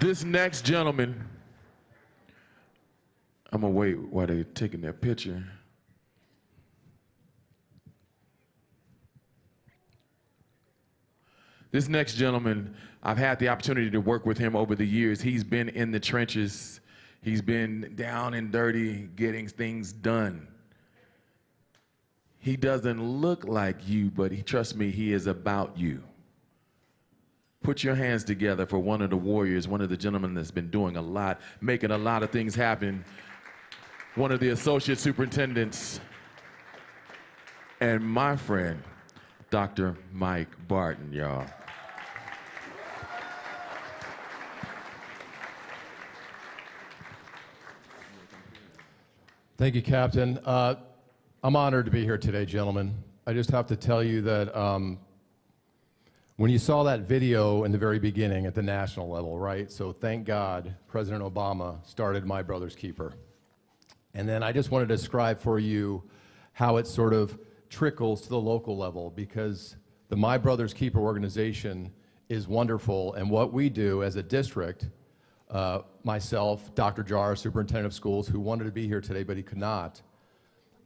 This next gentleman, I'm gonna wait while they're taking their picture. This next gentleman, I've had the opportunity to work with him over the years. He's been in the trenches. He's been down and dirty getting things done. He doesn't look like you, but trust me, he is about you. Put your hands together for one of the warriors, one of the gentlemen that's been doing a lot, making a lot of things happen. One of the associate superintendents, and my friend, Dr. Mike Barton, y'all. Thank you, Captain. I'm honored to be here today, gentlemen. I just have to tell you that when you saw that video in the very beginning at the national level, right? So thank God President Obama started My Brother's Keeper. And then I just want to describe for you how it sort of trickles to the local level, because the My Brother's Keeper organization is wonderful, and what we do as a district, myself, Dr. Jar, superintendent of schools, who wanted to be here today but he could not,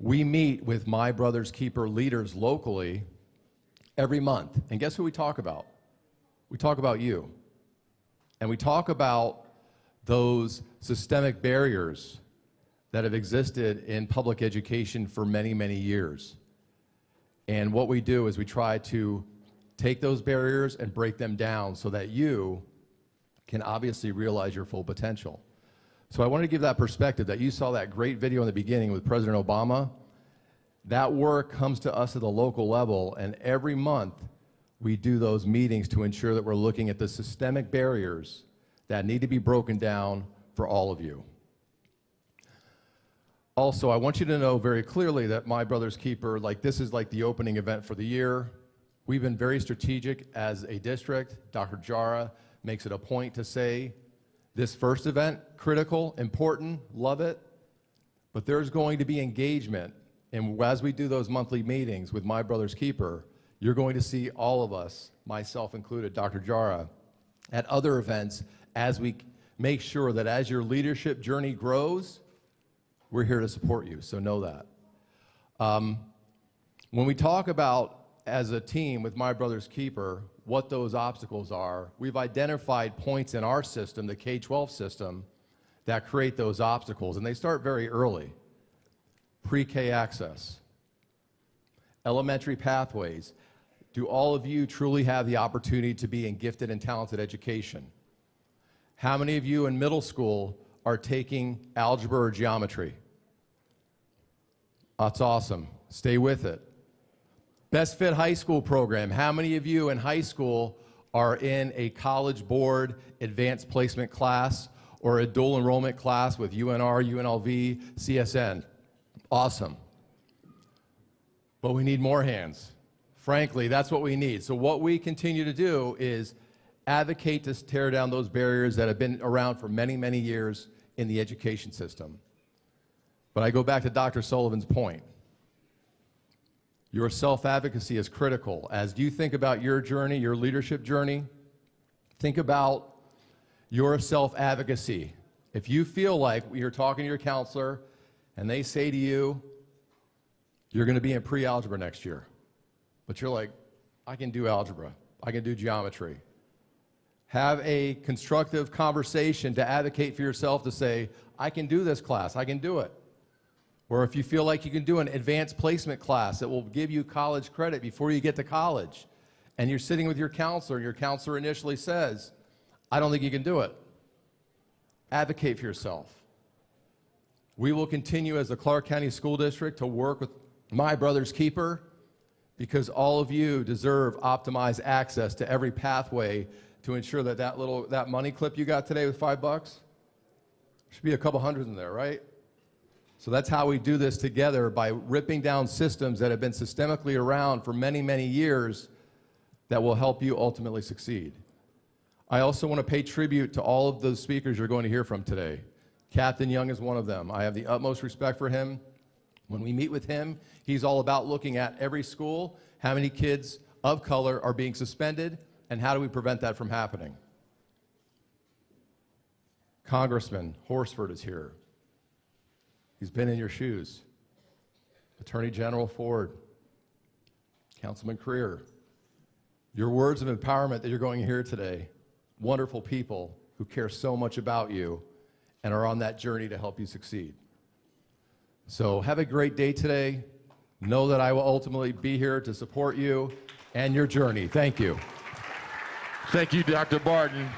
we meet with My Brother's Keeper leaders locally every month. And guess who we talk about? We talk about you. And we talk about those systemic barriers that have existed in public education for many, many years. And what we do is we try to take those barriers and break them down so that you can obviously realize your full potential. So I wanted to give that perspective that you saw that great video in the beginning with President Obama. That work comes to us at the local level, and every month we do those meetings to ensure that we're looking at the systemic barriers that need to be broken down for all of you. Also, I want you to know very clearly that My Brother's Keeper, this is like the opening event for the year. We've been very strategic as a district. Dr. Jara makes it a point to say, this first event, critical, important, love it, but there's going to be engagement. And as we do those monthly meetings with My Brother's Keeper, you're going to see all of us, myself included, Dr. Jara, at other events as we make sure that as your leadership journey grows, we're here to support you, so know that. When we talk about, as a team with My Brother's Keeper, what those obstacles are, we've identified points in our system, the K-12 system, that create those obstacles, and they start very early. Pre-K access, elementary pathways. Do all of you truly have the opportunity to be in gifted and talented education? How many of you in middle school are taking algebra or geometry? That's awesome. Stay with it. Best Fit High School program. How many of you in high school are in a College Board advanced placement class or a dual enrollment class with UNR, UNLV, CSN? Awesome. But we need more hands. Frankly, that's what we need. So what we continue to do is advocate to tear down those barriers that have been around for many, many years in the education system. But I go back to Dr. Sullivan's point. Your self-advocacy is critical. As you think about your journey, your leadership journey, think about your self-advocacy. If you feel like you're talking to your counselor and they say to you, you're going to be in pre-algebra next year, but you're like, I can do algebra, I can do geometry. Have a constructive conversation to advocate for yourself to say, I can do this class, I can do it. Or if you feel like you can do an advanced placement class that will give you college credit before you get to college, and you're sitting with your counselor, and your counselor initially says, I don't think you can do it. Advocate for yourself. We will continue as the Clark County School District to work with My Brother's Keeper because all of you deserve optimized access to every pathway to ensure that that money clip you got today with $5, should be a couple hundred in there, right? So that's how we do this together, by ripping down systems that have been systemically around for many, many years that will help you ultimately succeed. I also want to pay tribute to all of those speakers you're going to hear from today. Captain Young is one of them. I have the utmost respect for him. When we meet with him, he's all about looking at every school, how many kids of color are being suspended, and how do we prevent that from happening. Congressman Horsford is here. He's been in your shoes. Attorney General Ford, Councilman Creer, your words of empowerment that you're going to hear today, wonderful people who care so much about you and are on that journey to help you succeed. So have a great day today. Know that I will ultimately be here to support you and your journey. Thank you. Thank you, Dr. Barton.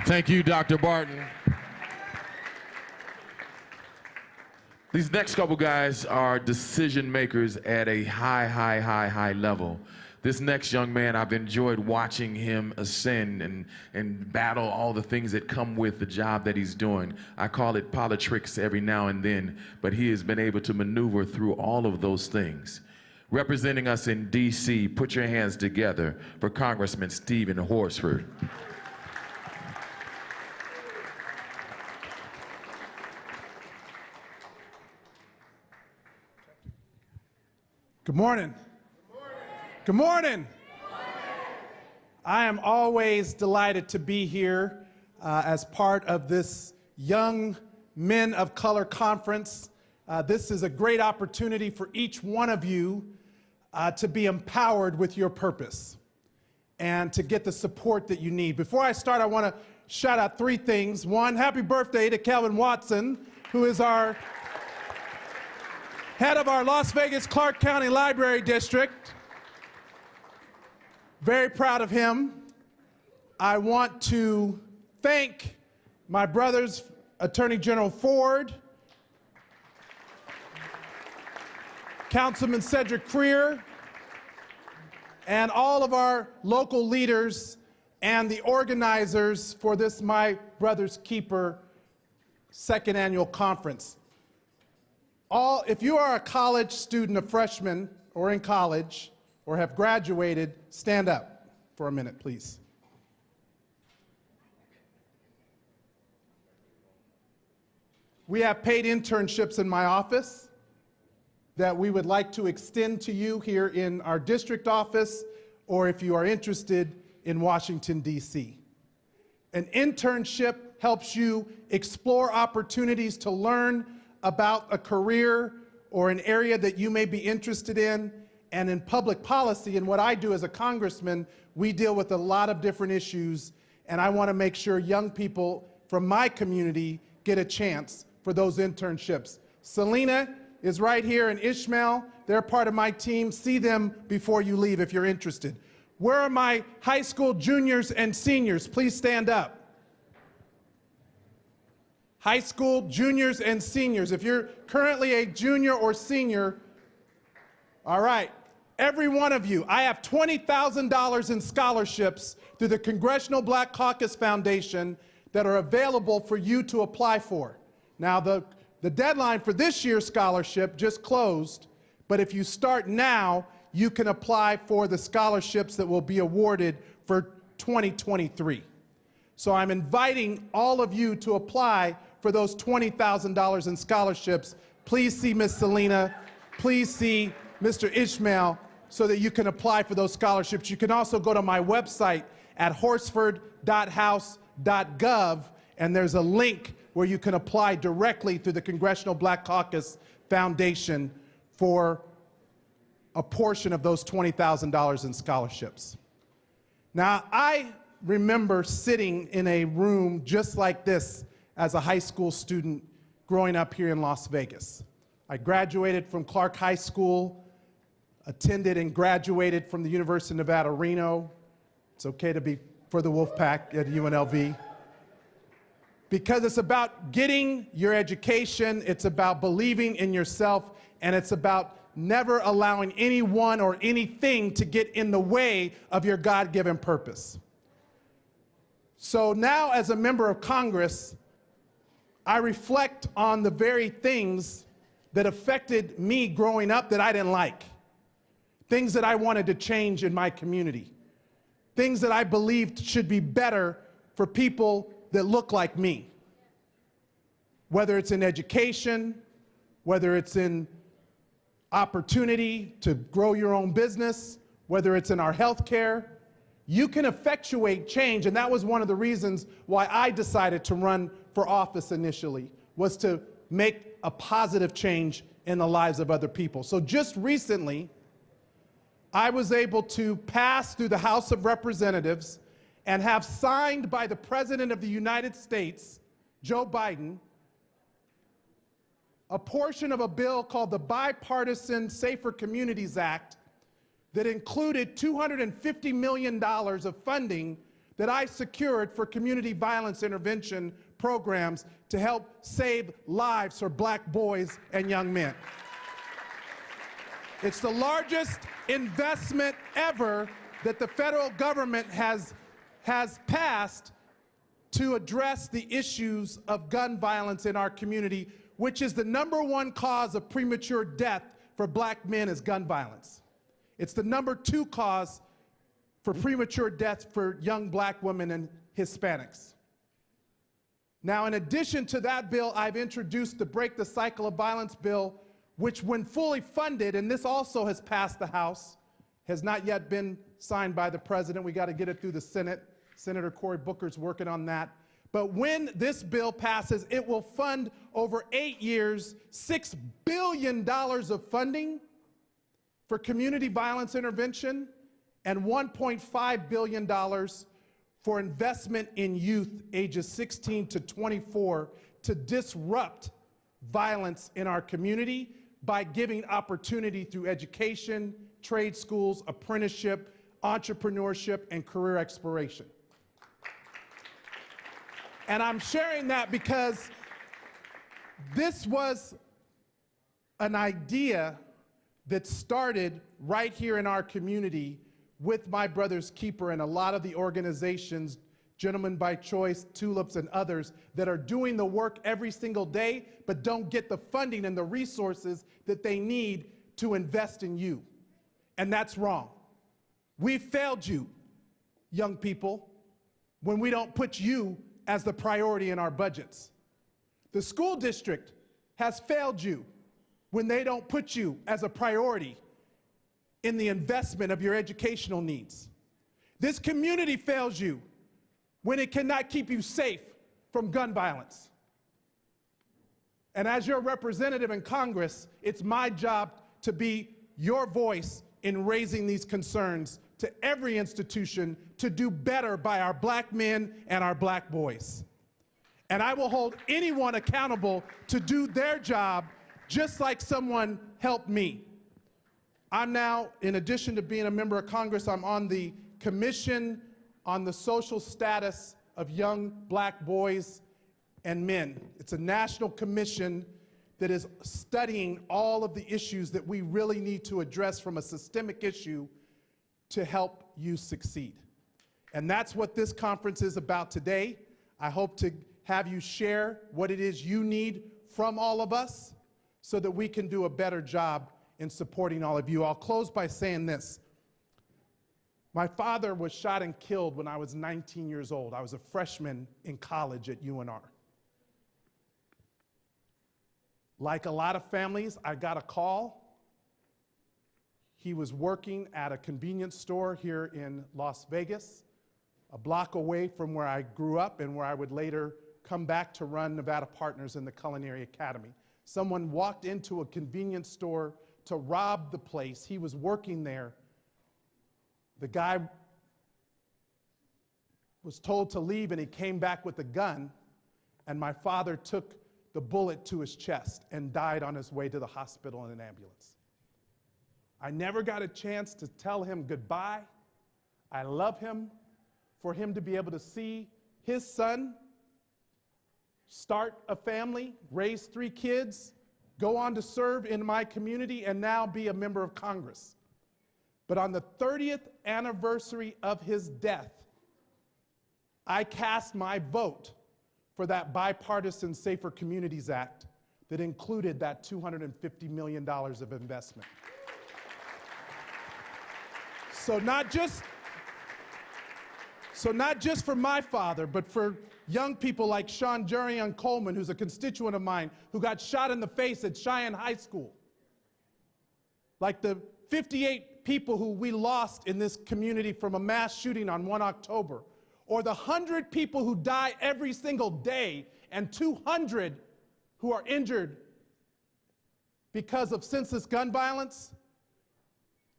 Thank you, Dr. Barton. These next couple guys are decision makers at a high level. This next young man, I've enjoyed watching him ascend and battle all the things that come with the job that he's doing. I call it politricks every now and then, but he has been able to maneuver through all of those things. Representing us in D.C., put your hands together for Congressman Stephen Horsford. Good morning. Good morning. I am always delighted to be here as part of this Young Men of Color Conference This is a great opportunity for each one of you to be empowered with your purpose and to get the support that you need. Before I start, I want to shout out 3 things. One, happy birthday to Kelvin Watson, who is our head of our Las Vegas Clark County Library District. Very proud of him. I want to thank my brothers, Attorney General Ford, Councilman Cedric Creer, and all of our local leaders and the organizers for this My Brother's Keeper second annual conference. If you are a college student, a freshman, or in college, or have graduated, stand up for a minute, please. We have paid internships in my office that we would like to extend to you here in our district office, or if you are interested in Washington, D.C. An internship helps you explore opportunities to learn about a career or an area that you may be interested in. And in public policy, and what I do as a congressman, we deal with a lot of different issues, and I want to make sure young people from my community get a chance for those internships. Selena is right here, and Ishmael, they're part of my team. See them before you leave if you're interested. Where are my high school juniors and seniors? Please stand up. High school juniors and seniors. If you're currently a junior or senior, all right, every one of you, I have $20,000 in scholarships through the Congressional Black Caucus Foundation that are available for you to apply for. Now, the deadline for this year's scholarship just closed, but if you start now, you can apply for the scholarships that will be awarded for 2023. So I'm inviting all of you to apply for those $20,000 in scholarships. Please see Ms. Selena, please see Mr. Ishmael, so that you can apply for those scholarships. You can also go to my website at horsford.house.gov, and there's a link where you can apply directly through the Congressional Black Caucus Foundation for a portion of those $20,000 in scholarships. Now, I remember sitting in a room just like this as a high school student growing up here in Las Vegas. I graduated from Clark High School, attended and graduated from the University of Nevada, Reno. It's okay to be for the Wolfpack at UNLV. Because it's about getting your education, it's about believing in yourself, and it's about never allowing anyone or anything to get in the way of your God-given purpose. So now, as a member of Congress, I reflect on the very things that affected me growing up that I didn't like. Things that I wanted to change in my community. Things that I believed should be better for people that look like me. Whether it's in education, whether it's in opportunity to grow your own business, whether it's in our healthcare, you can effectuate change. And that was one of the reasons why I decided to run for office initially, was to make a positive change in the lives of other people. So just recently, I was able to pass through the House of Representatives and have signed by the President of the United States, Joe Biden, a portion of a bill called the Bipartisan Safer Communities Act that included $250 million of funding that I secured for community violence intervention programs to help save lives for black boys and young men. It's the largest investment ever that the federal government has passed to address the issues of gun violence in our community, which is the #1 cause of premature death for black men is gun violence. It's the #2 cause for premature death for young black women and Hispanics. Now, in addition to that bill, I've introduced the Break the Cycle of Violence bill, which when fully funded, and this also has passed the House, has not yet been signed by the President. We got to get it through the Senate. Senator Cory Booker's working on that. But when this bill passes, it will fund over 8 years, $6 billion of funding for community violence intervention and $1.5 billion for investment in youth ages 16 to 24 to disrupt violence in our community by giving opportunity through education, trade schools, apprenticeship, entrepreneurship, and career exploration. And I'm sharing that because this was an idea that started right here in our community with My Brother's Keeper and a lot of the organizations, Gentlemen by Choice, Tulips, and others that are doing the work every single day but don't get the funding and the resources that they need to invest in you. And that's wrong. We failed you, young people, when we don't put you as the priority in our budgets. The school district has failed you when they don't put you as a priority in the investment of your educational needs. This community fails you when it cannot keep you safe from gun violence. And as your representative in Congress, it's my job to be your voice in raising these concerns to every institution to do better by our black men and our black boys. And I will hold anyone accountable to do their job just like someone helped me. I'm now, in addition to being a member of Congress, I'm on the Commission on the Social Status of Young Black Boys and Men. It's a national commission that is studying all of the issues that we really need to address from a systemic issue to help you succeed. And that's what this conference is about today. I hope to have you share what it is you need from all of us so that we can do a better job in supporting all of you. I'll close by saying this. My father was shot and killed when I was 19 years old. I was a freshman in college at UNR. Like a lot of families, I got a call. He was working at a convenience store here in Las Vegas, a block away from where I grew up and where I would later come back to run Nevada Partners in the Culinary Academy. Someone walked into a convenience store to rob the place. He was working there. The guy was told to leave and he came back with a gun, and my father took the bullet to his chest and died on his way to the hospital in an ambulance. I never got a chance to tell him goodbye. I love him. For him to be able to see his son start a family, raise 3 kids, go on to serve in my community, and now be a member of Congress. But on the 30th anniversary of his death, I cast my vote for that bipartisan Safer Communities Act that included that $250 million of investment. So not just for my father, but for young people like Sean Jurion Coleman, who's a constituent of mine, who got shot in the face at Cheyenne High School. Like the 58 people who we lost in this community from a mass shooting on 1 October. Or the 100 people who die every single day and 200 who are injured because of senseless gun violence.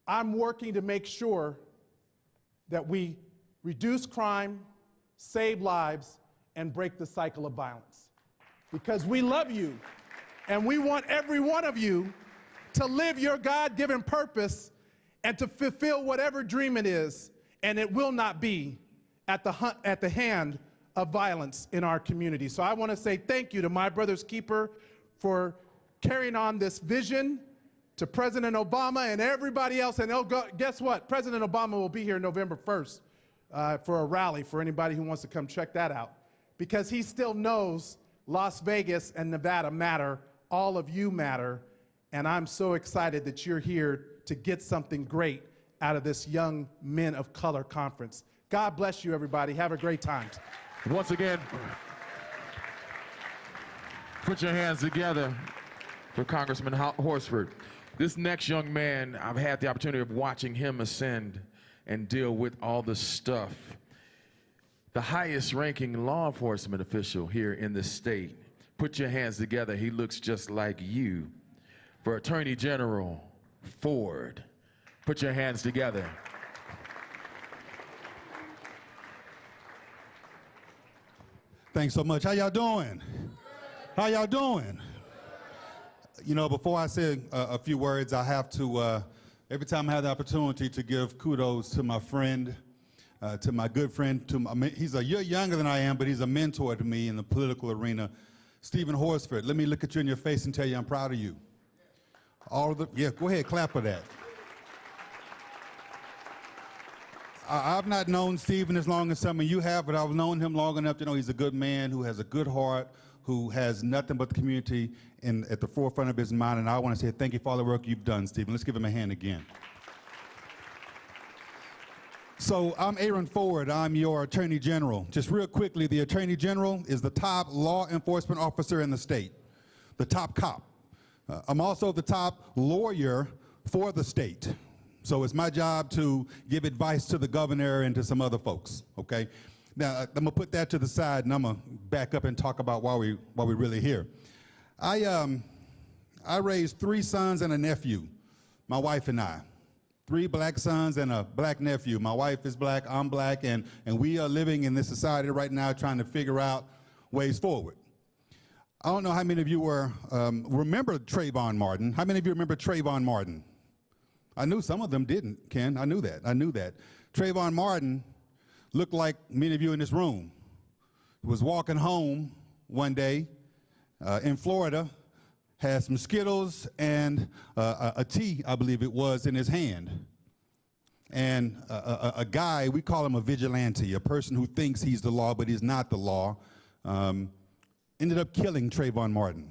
I'm working to make sure that we reduce crime, save lives, and break the cycle of violence. Because we love you, and we want every one of you to live your God-given purpose and to fulfill whatever dream it is, and it will not be at the hand of violence in our community. So I want to say thank you to My Brother's Keeper for carrying on this vision, to President Obama and everybody else. And guess what? President Obama will be here November 1st for a rally for anybody who wants to come check that out. Because he still knows Las Vegas and Nevada matter. All of you matter. And I'm so excited that you're here to get something great out of this Young Men of Color Conference. God bless you, everybody. Have a great time. Once again, put your hands together for Congressman Horsford. This next young man, I've had the opportunity of watching him ascend and deal with all the stuff the highest ranking law enforcement official here in the state. Put your hands together. He looks just like you. For Attorney General Ford. Put your hands together. Thanks so much. How y'all doing? How y'all doing? You know, before I say a few words, I have to, every time I have the opportunity to give kudos to my friend, to my good friend, he's a year younger than I am, but he's a mentor to me in the political arena, Stephen Horsford. Let me look at you in your face and tell you I'm proud of you. Yeah, go ahead, clap for that. I've not known Stephen as long as some of you have, but I've known him long enough to know he's a good man who has a good heart, who has nothing but the community at the forefront of his mind, and I want to say thank you for all the work you've done, Stephen. Let's give him a hand again. So I'm Aaron Ford. I'm your Attorney General. Just real quickly, the Attorney General is the top law enforcement officer in the state, the top cop. I'm also the top lawyer for the state. So it's my job to give advice to the governor and to some other folks, okay? Now, I'm gonna put that to the side and I'm gonna back up and talk about why we're really here. I raised 3 sons and a nephew, my wife and I. 3 black sons and a black nephew. My wife is black, I'm black, and we are living in this society right now trying to figure out ways forward. I don't know how many of you remember Trayvon Martin. How many of you remember Trayvon Martin? I knew some of them didn't, Ken. I knew that. Trayvon Martin looked like many of you in this room. He was walking home one day in Florida, had some Skittles and a tea, I believe it was, in his hand. And a guy, we call him a vigilante, a person who thinks he's the law but he's not the law, ended up killing Trayvon Martin.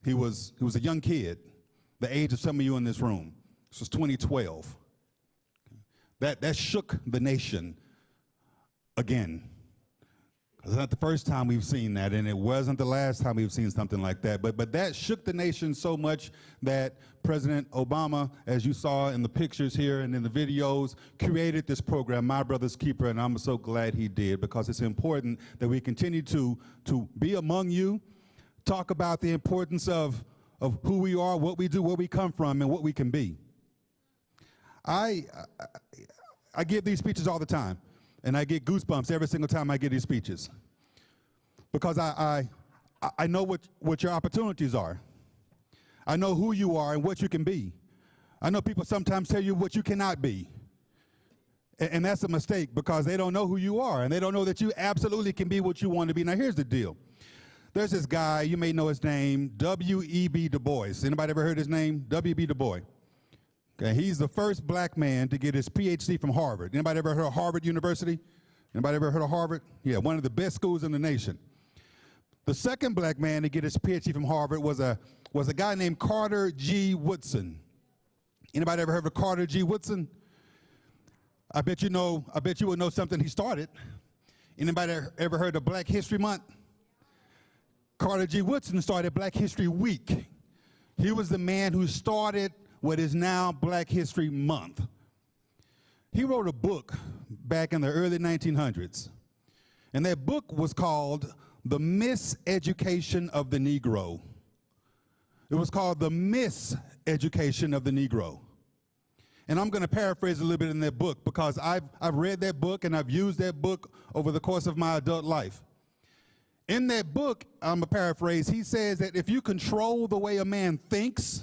He was a young kid, the age of some of you in this room. This was 2012. That shook the nation again. It's not the first time we've seen that, and it wasn't the last time we've seen something like that. But that shook the nation so much that President Obama, as you saw in the pictures here and in the videos, created this program, My Brother's Keeper, and I'm so glad he did, because it's important that we continue to be among you, talk about the importance of who we are, what we do, where we come from, and what we can be. I give these speeches all the time, and I get goosebumps every single time I give these speeches, because I know what your opportunities are. I know who you are and what you can be. I know people sometimes tell you what you cannot be, and that's a mistake, because they don't know who you are, and they don't know that you absolutely can be what you want to be. Now here's the deal. There's this guy, you may know his name, W.E.B. Du Bois. Anybody ever heard his name? W.E.B. Du Bois. Okay, he's the first black man to get his PhD from Harvard. Anybody ever heard of Harvard University? Anybody ever heard of Harvard? Yeah, one of the best schools in the nation. The second black man to get his PhD from Harvard was a guy named Carter G. Woodson. Anybody ever heard of Carter G. Woodson? I bet you would know something he started. Anybody ever heard of Black History Month? Carter G. Woodson started Black History Week. He was the man who started what is now Black History Month. He wrote a book back in the early 1900s, and that book was called The Miseducation of the Negro. It was called The Miseducation of the Negro. And I'm going to paraphrase a little bit in that book, because I've read that book and I've used that book over the course of my adult life. In that book, I'm going to paraphrase, he says that if you control the way a man thinks,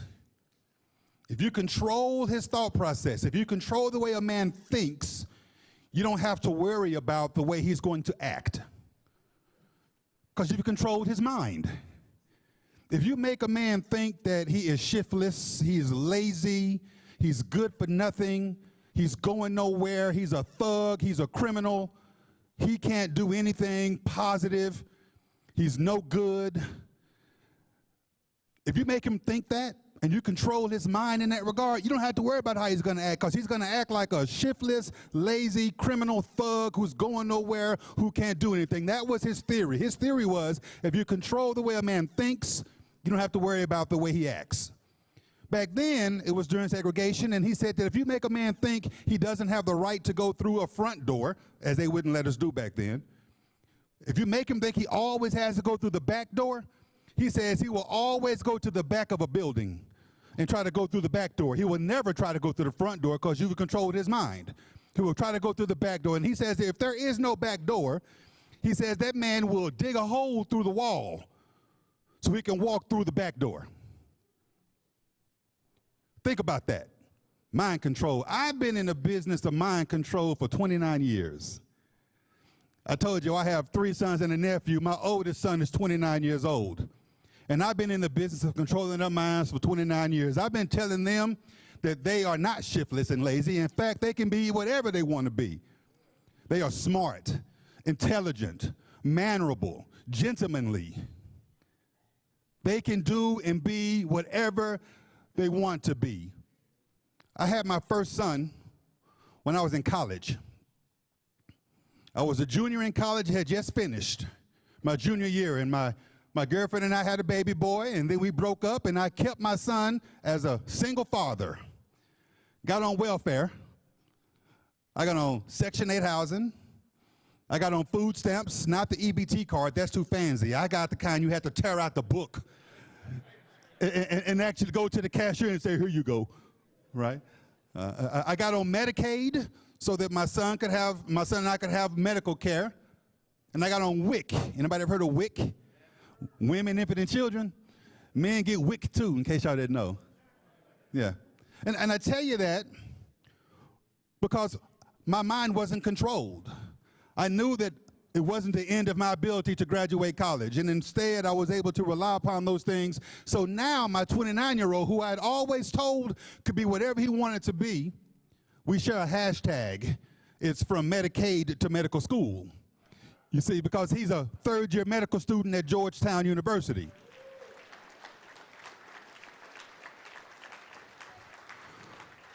if you control his thought process, if you control the way a man thinks, you don't have to worry about the way he's going to act, because you've controlled his mind. If you make a man think that he is shiftless, he's lazy, he's good for nothing, he's going nowhere, he's a thug, he's a criminal, he can't do anything positive, he's no good. If you make him think that, and you control his mind in that regard, you don't have to worry about how he's going to act, because he's going to act like a shiftless, lazy, criminal thug who's going nowhere, who can't do anything. That was his theory. His theory was, if you control the way a man thinks, you don't have to worry about the way he acts. Back then, it was during segregation, and he said that if you make a man think he doesn't have the right to go through a front door, as they wouldn't let us do back then, if you make him think he always has to go through the back door, he says he will always go to the back of a building and try to go through the back door. He will never try to go through the front door because you've controlled his mind. He will try to go through the back door. And he says that if there is no back door, he says that man will dig a hole through the wall so he can walk through the back door. Think about that. Mind control. I've been in the business of mind control for 29 years. I told you I have 3 sons and a nephew. My oldest son is 29 years old. And I've been in the business of controlling their minds for 29 years. I've been telling them that they are not shiftless and lazy. In fact, they can be whatever they want to be. They are smart, intelligent, mannerable, gentlemanly. They can do and be whatever they want to be. I had my first son when I was in college. I was a junior in college, had just finished my junior year, and my girlfriend and I had a baby boy, and then we broke up, and I kept my son as a single father. Got on welfare. I got on Section 8 housing. I got on food stamps, not the EBT card. That's too fancy. I got the kind you had to tear out the book and actually go to the cashier and say, here you go, right? I got on Medicaid so that my son and I could have medical care. And I got on WIC. Anybody ever heard of WIC? Women, infant, and children. Men get WIC too, in case y'all didn't know. Yeah. And I tell you that because my mind wasn't controlled. I knew that it wasn't the end of my ability to graduate college, and instead I was able to rely upon those things. So now my 29-year-old, who I had always told could be whatever he wanted to be, we share a hashtag. It's from Medicaid to medical school. You see, because he's a third-year medical student at Georgetown University.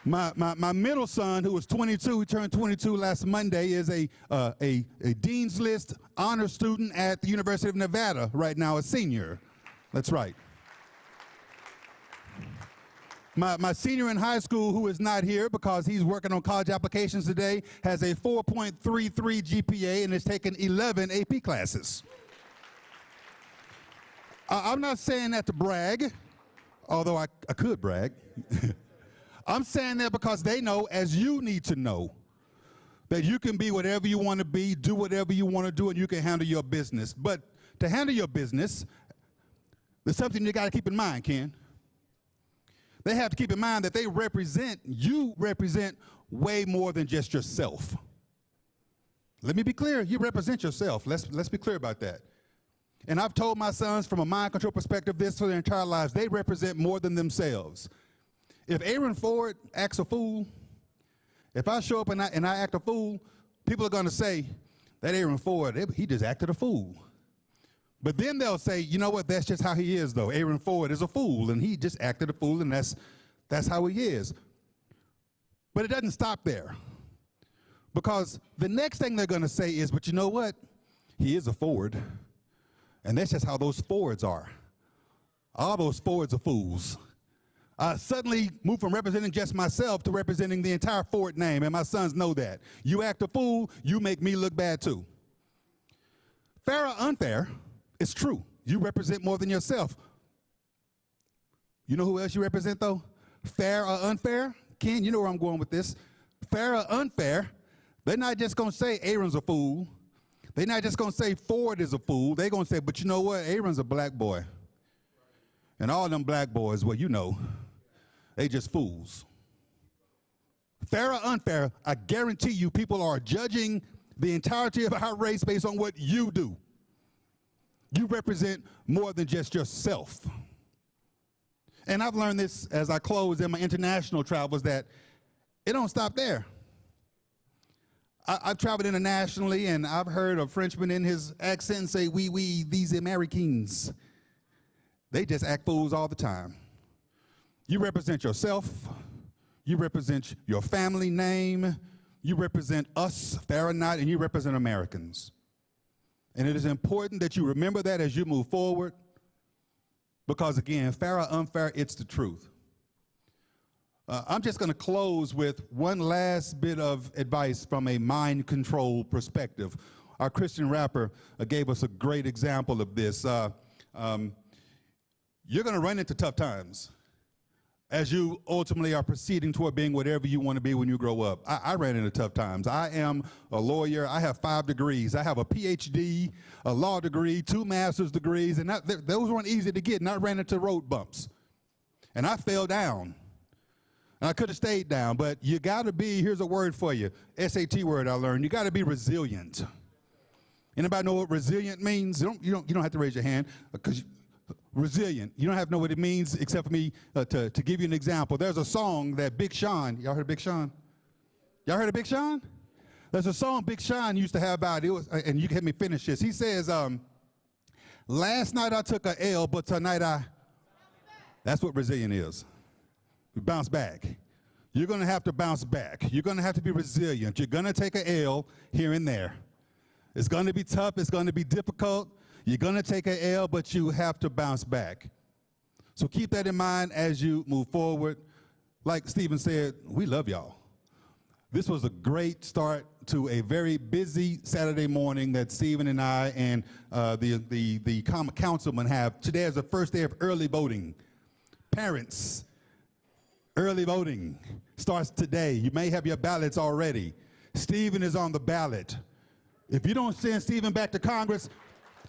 My middle son, who was 22, he turned 22 last Monday, is a Dean's List honor student at the University of Nevada right now, a senior. That's right. My senior in high school, who is not here because he's working on college applications today, has a 4.33 GPA and has taken 11 AP classes. I'm not saying that to brag, although I could brag. I'm saying that because they know, as you need to know, that you can be whatever you want to be, do whatever you want to do, and you can handle your business. But to handle your business, there's something you got to keep in mind, Ken. They have to keep in mind that you represent way more than just yourself. Let me be clear, you represent yourself. Let's be clear about that. And I've told my sons from a mind control perspective this for their entire lives, they represent more than themselves. If Aaron Ford acts a fool, if I show up and I act a fool, people are gonna say, that Aaron Ford, he just acted a fool. But then they'll say, you know what, that's just how he is though. Aaron Ford is a fool and he just acted a fool and that's how he is. But it doesn't stop there. Because the next thing they're gonna say is, but you know what, he is a Ford. And that's just how those Fords are. All those Fords are fools. I suddenly moved from representing just myself to representing the entire Ford name, and my sons know that. You act a fool, you make me look bad too. Fair or unfair, it's true. You represent more than yourself. You know who else you represent though? Fair or unfair? Ken, you know where I'm going with this. Fair or unfair, they're not just gonna say Aaron's a fool. They're not just gonna say Ford is a fool. They're gonna say, but you know what, Aaron's a black boy. And all them black boys, well, you know, they just fools. Fair or unfair, I guarantee you people are judging the entirety of our race based on what you do. You represent more than just yourself. And I've learned this as I close in my international travels that it don't stop there. I've traveled internationally and I've heard a Frenchman in his accent say, oui, these Americans. They just act fools all the time. You represent yourself, you represent your family name, you represent us, fair or not, and you represent Americans. And it is important that you remember that as you move forward, because again, fair or unfair, it's the truth. I'm just going to close with one last bit of advice from a mind control perspective. Our Christian rapper gave us a great example of this. You're going to run into tough times as you ultimately are proceeding toward being whatever you want to be when you grow up. I ran into tough times. I am a lawyer. I have 5 degrees. I have a PhD, a law degree, 2 master's degrees, and those weren't easy to get, and I ran into road bumps. And I fell down. And I could have stayed down, but you got to be, here's a word for you, SAT word I learned, you got to be resilient. Anybody know what resilient means? You don't have to raise your hand, because resilient, you don't have to know what it means except for me to give you an example. There's a song that Big Sean, y'all heard of Big Sean? Y'all heard of Big Sean? There's a song Big Sean used to have about it, and you can help me finish this. He says, last night I took a L, but tonight that's what resilient is. We bounce back. You're going to have to bounce back. You're going to have to be resilient. You're going to take an L here and there. It's going to be tough. It's going to be difficult. You're going to take an L, but you have to bounce back. So keep that in mind as you move forward. Like Stephen said, we love y'all. This was a great start to a very busy Saturday morning that Stephen and I and the councilman have. Today is the first day of early voting. Parents, early voting starts today. You may have your ballots already. Stephen is on the ballot. If you don't send Stephen back to Congress,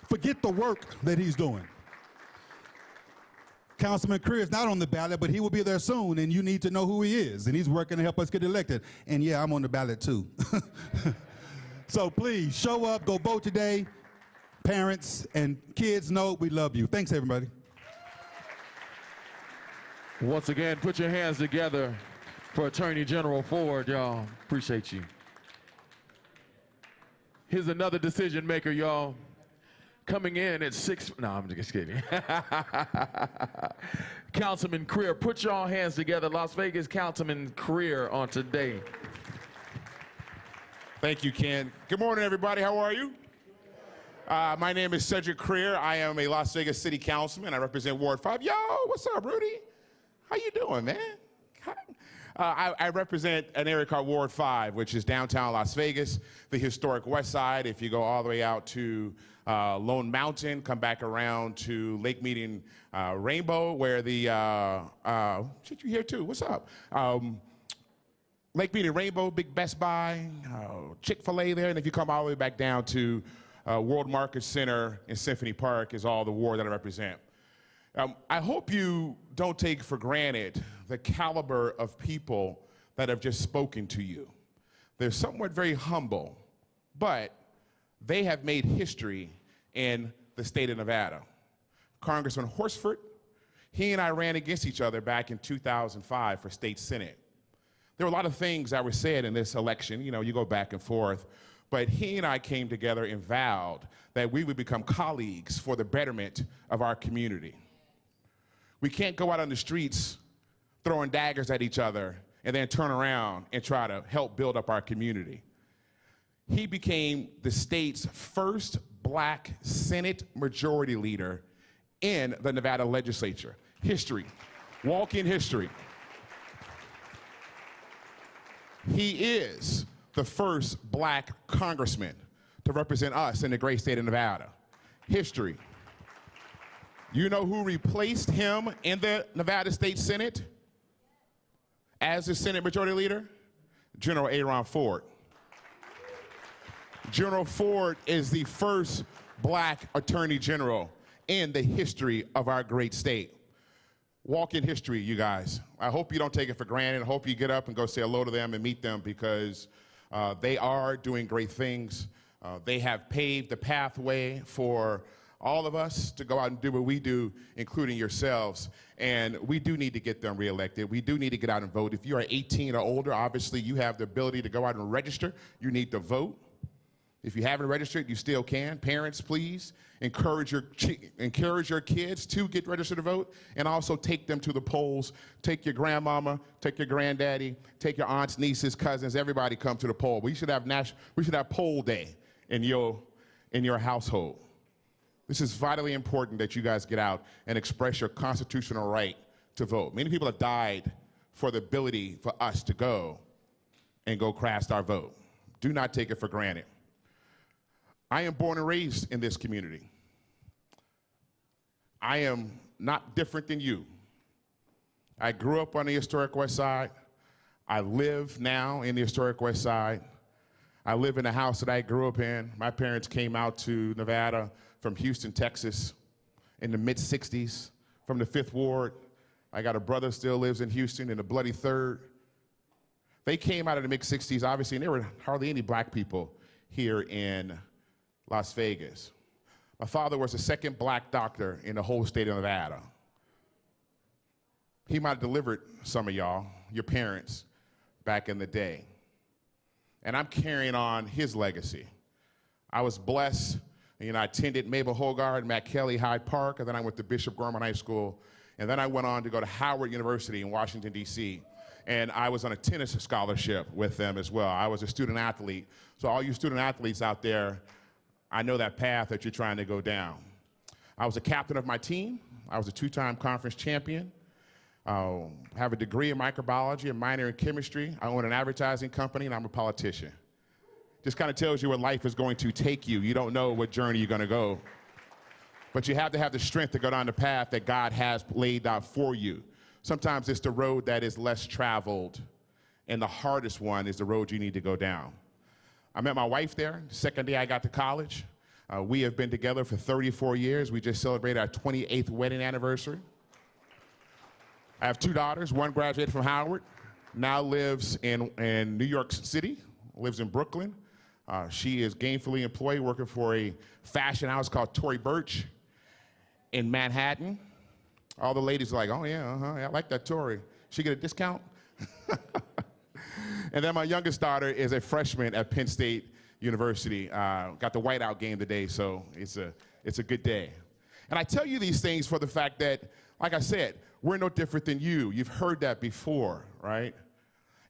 forget the work that he's doing. Councilman Creer is not on the ballot, but he will be there soon, and you need to know who he is, and he's working to help us get elected. And yeah, I'm on the ballot too. So please, show up, go vote today. Parents and kids know we love you. Thanks, everybody. Once again, put your hands together for Attorney General Ford, y'all. Appreciate you. Here's another decision maker, y'all. Coming in at 6, no, I'm just kidding. Councilman Creer, put your hands together. Las Vegas Councilman Creer on today. Thank you, Ken. Good morning, everybody. How are you? My name is Cedric Creer. I am a Las Vegas City Councilman. I represent Ward 5. Yo, what's up, Rudy? How you doing, man? I represent an area called Ward 5, which is downtown Las Vegas, the historic West Side. If you go all the way out to Lone Mountain, come back around to Lake Meeting Rainbow, where the, shit, you here too, what's up? Lake Meeting Rainbow, big Best Buy, Chick-fil-A there, and if you come all the way back down to World Market Center in Symphony Park is all the ward that I represent. I hope you don't take for granted the caliber of people that have just spoken to you. They're somewhat very humble, but they have made history in the state of Nevada. Congressman Horsford, he and I ran against each other back in 2005 for state senate. There were a lot of things that were said in this election, you know, you go back and forth, but he and I came together and vowed that we would become colleagues for the betterment of our community. We can't go out on the streets throwing daggers at each other and then turn around and try to help build up our community. He became the state's first black Senate majority leader in the Nevada legislature. History, walk-in history. He is the first black congressman to represent us in the great state of Nevada. History. You know who replaced him in the Nevada State Senate as the Senate Majority Leader? General Aaron Ford. General Ford is the first black Attorney General in the history of our great state. Walk in history, you guys. I hope you don't take it for granted. I hope you get up and go say hello to them and meet them, because they are doing great things. They have paved the pathway for all of us to go out and do what we do, including yourselves. And we do need to get them reelected. We do need to get out and vote. If you are 18 or older, obviously you have the ability to go out and register. You need to vote. If you haven't registered, you still can. Parents, please encourage your kids to get registered to vote, and also take them to the polls. Take your grandmama, take your granddaddy, take your aunts, nieces, cousins, everybody come to the poll. We should have poll day in your household. This is vitally important that you guys get out and express your constitutional right to vote. Many people have died for the ability for us to go and go cast our vote. Do not take it for granted. I am born and raised in this community. I am not different than you. I grew up on the historic West Side. I live now in the historic West Side. I live in the house that I grew up in. My parents came out to Nevada from Houston, Texas in the mid-'60s from the 5th Ward. I got a brother still lives in Houston in the Bloody 3rd. They came out of the mid-'60s, obviously, and there were hardly any black people here in Las Vegas. My father was the second black doctor in the whole state of Nevada. He might have delivered some of y'all, your parents, back in the day. And I'm carrying on his legacy. I was blessed, I attended Mabel Hogard, Matt Kelly, Hyde Park, and then I went to Bishop Gorman High School, and then I went on to go to Howard University in Washington, D.C., and I was on a tennis scholarship with them as well. I was a student athlete. So all you student athletes out there, I know that path that you're trying to go down. I was a captain of my team. I was a 2-time conference champion. I have a degree in microbiology, a minor in chemistry. I own an advertising company, and I'm a politician. Just kind of tells you where life is going to take you. You don't know what journey you're going to go. But you have to have the strength to go down the path that God has laid out for you. Sometimes it's the road that is less traveled, and the hardest one is the road you need to go down. I met my wife there the second day I got to college. We have been together for 34 years. We just celebrated our 28th wedding anniversary. I have 2 daughters. One graduated from Howard, now lives in New York City, lives in Brooklyn. She is gainfully employed working for a fashion house called Tory Burch in Manhattan. All the ladies are like, oh yeah, I like that Tory. She get a discount? And then my youngest daughter is a freshman at Penn State University. Got the whiteout game today, so it's a good day. And I tell you these things for the fact that, like I said, we're no different than you. You've heard that before, right?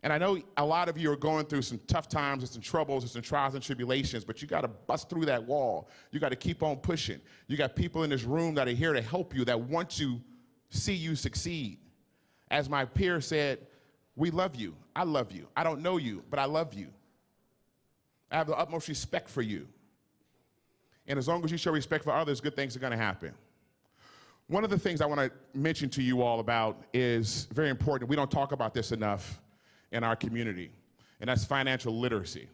And I know a lot of you are going through some tough times and some troubles and some trials and tribulations, but you got to bust through that wall. You got to keep on pushing. You got people in this room that are here to help you, that want to see you succeed. As my peer said, we love you. I love you. I don't know you, but I love you. I have the utmost respect for you. And as long as you show respect for others, good things are going to happen. One of the things I want to mention to you all about is very important. We don't talk about this enough in our community, and that's financial literacy.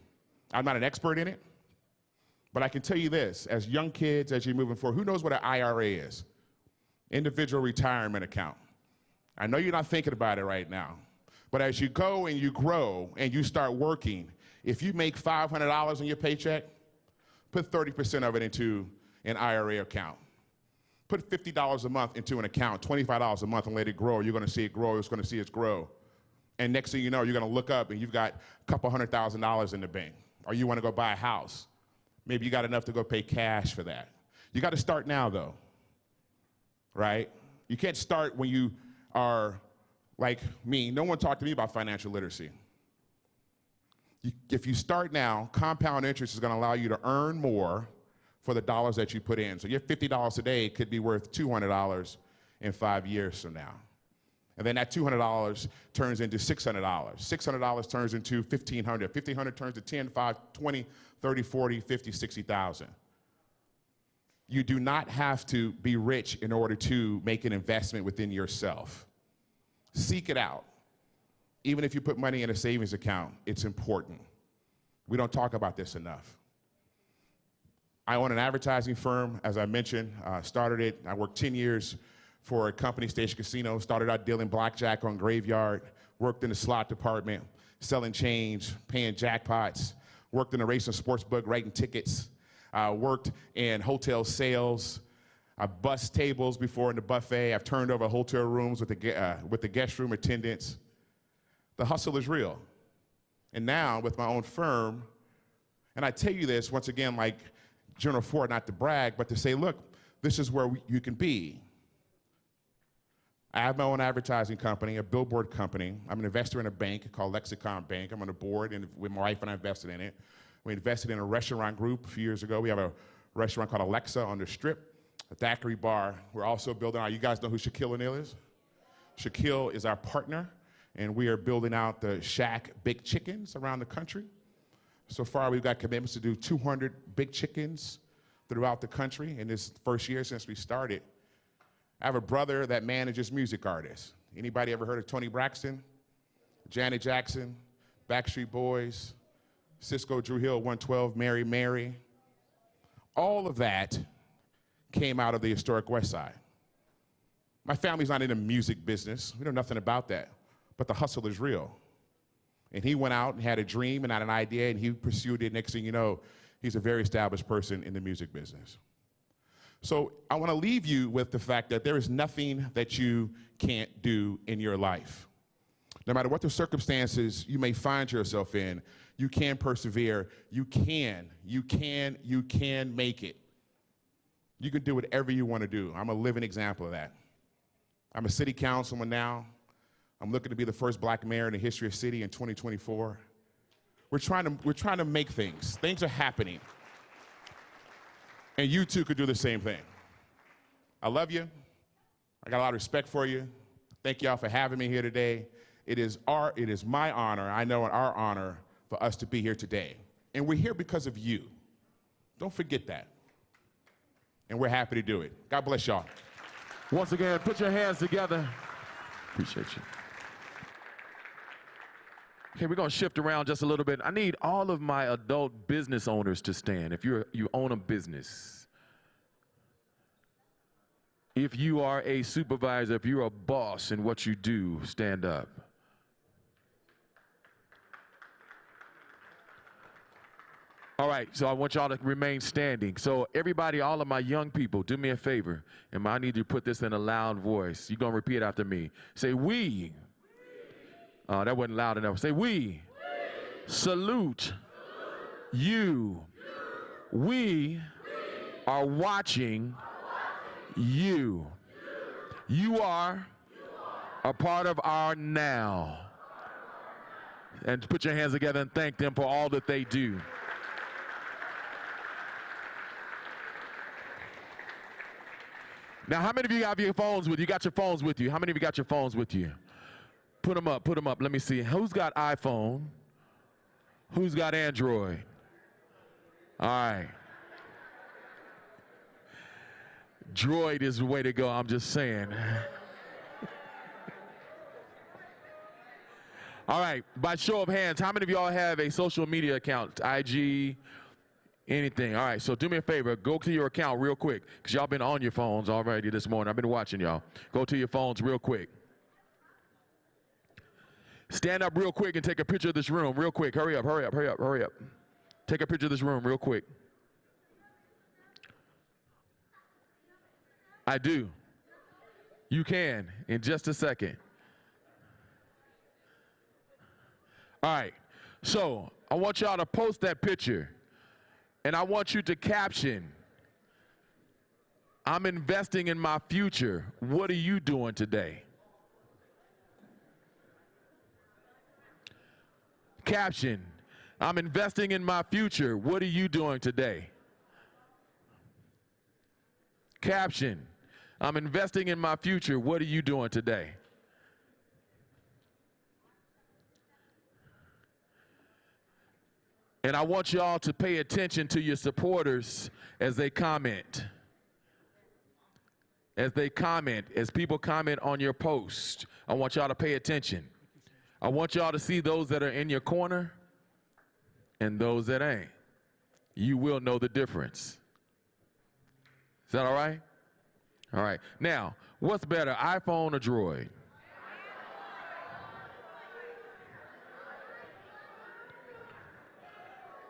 I'm not an expert in it, but I can tell you this, as young kids, as you're moving forward, who knows what an IRA is? Individual retirement account. I know you're not thinking about it right now, but as you go and you grow and you start working, if you make $500 in your paycheck, put 30% of it into an IRA account. Put $50 a month into an account, $25 a month, and let it grow. You're going to see it grow. It's going to see it grow. And next thing you know, you're going to look up and you've got a couple $100,000 in the bank. Or you want to go buy a house. Maybe you got enough to go pay cash for that. You got to start now, though, right? You can't start when you are like me. No one talked to me about financial literacy. If you start now, compound interest is going to allow you to earn more for the dollars that you put in. So your $50 today could be worth $200 in 5 years from now. And then that $200 turns into $600. $600 turns into $1,500. $1,500 turns to 10, 5, 20, 30, 40, 50, 60,000. You do not have to be rich in order to make an investment within yourself. Seek it out. Even if you put money in a savings account, it's important. We don't talk about this enough. I own an advertising firm, as I mentioned, started it. I worked 10 years for a company, Station Casino, started out dealing blackjack on Graveyard, worked in the slot department, selling change, paying jackpots, worked in a race and sports book, writing tickets, worked in hotel sales. I bussed tables before in the buffet. I've turned over hotel rooms with the guest room attendants. The hustle is real. And now with my own firm, and I tell you this once again, like General Ford, not to brag, but to say, look, this is where you can be. I have my own advertising company, a billboard company. I'm an investor in a bank called Lexicon Bank. I'm on the board, and with my wife and I invested in it. We invested in a restaurant group a few years ago. We have a restaurant called Alexa on the Strip, a Thackeray bar. We're also building out, you guys know who Shaquille O'Neal is? Shaquille is our partner and we are building out the Shack Big Chickens around the country. So far, we've got commitments to do 200 big chickens throughout the country in this first year since we started. I have a brother that manages music artists. Anybody ever heard of Tony Braxton, Janet Jackson, Backstreet Boys, Cisco Drew Hill, 112, Mary Mary? All of that came out of the historic West Side. My family's not in the music business. We know nothing about that, but the hustle is real. And he went out and had a dream and had an idea, and he pursued it. Next thing you know, he's a very established person in the music business. So I want to leave you with the fact that there is nothing that you can't do in your life. No matter what the circumstances you may find yourself in, you can persevere. You can make it. You can do whatever you want to do. I'm a living example of that. I'm a city councilman now. I'm looking to be the first black mayor in the history of the city in 2024. We're trying to make things. Things are happening. And you too could do the same thing. I love you. I got a lot of respect for you. Thank y'all for having me here today. It is my honor, I know our honor, for us to be here today. And we're here because of you. Don't forget that. And we're happy to do it. God bless y'all. Once again, put your hands together. Appreciate you. Okay, we're going to shift around just a little bit. I need all of my adult business owners to stand. If you own a business, if you are a supervisor, if you're a boss in what you do, stand up. All right, so I want y'all to remain standing. So everybody, all of my young people, do me a favor, and I need you to put this in a loud voice. You're going to repeat after me. Say, we. That wasn't loud enough. Say, we. Salute you. We are watching you. You are a part of our now. And put your hands together and thank them for all that they do. Now, how many of you have your phones with you? You got your phones with you? How many of you got your phones with you? Put them up, put them up. Let me see. Who's got iPhone? Who's got Android? All right. Droid is the way to go, I'm just saying. All right, by show of hands, how many of y'all have a social media account? IG, anything? All right, so do me a favor. Go to your account real quick, because y'all been on your phones already this morning. I've been watching y'all. Go to your phones real quick. Stand up real quick and take a picture of this room real quick. Hurry up, hurry up, hurry up, hurry up. Take a picture of this room real quick. I do. You can in just a second. All right, so I want y'all to post that picture, and I want you to caption, I'm investing in my future. What are you doing today? Caption, I'm investing in my future. What are you doing today? Caption, I'm investing in my future. What are you doing today? And I want y'all to pay attention to your supporters as they comment. As people comment on your post, I want y'all to pay attention. I want y'all to see those that are in your corner and those that ain't. You will know the difference. Is that all right? All right. Now, what's better, iPhone or Droid?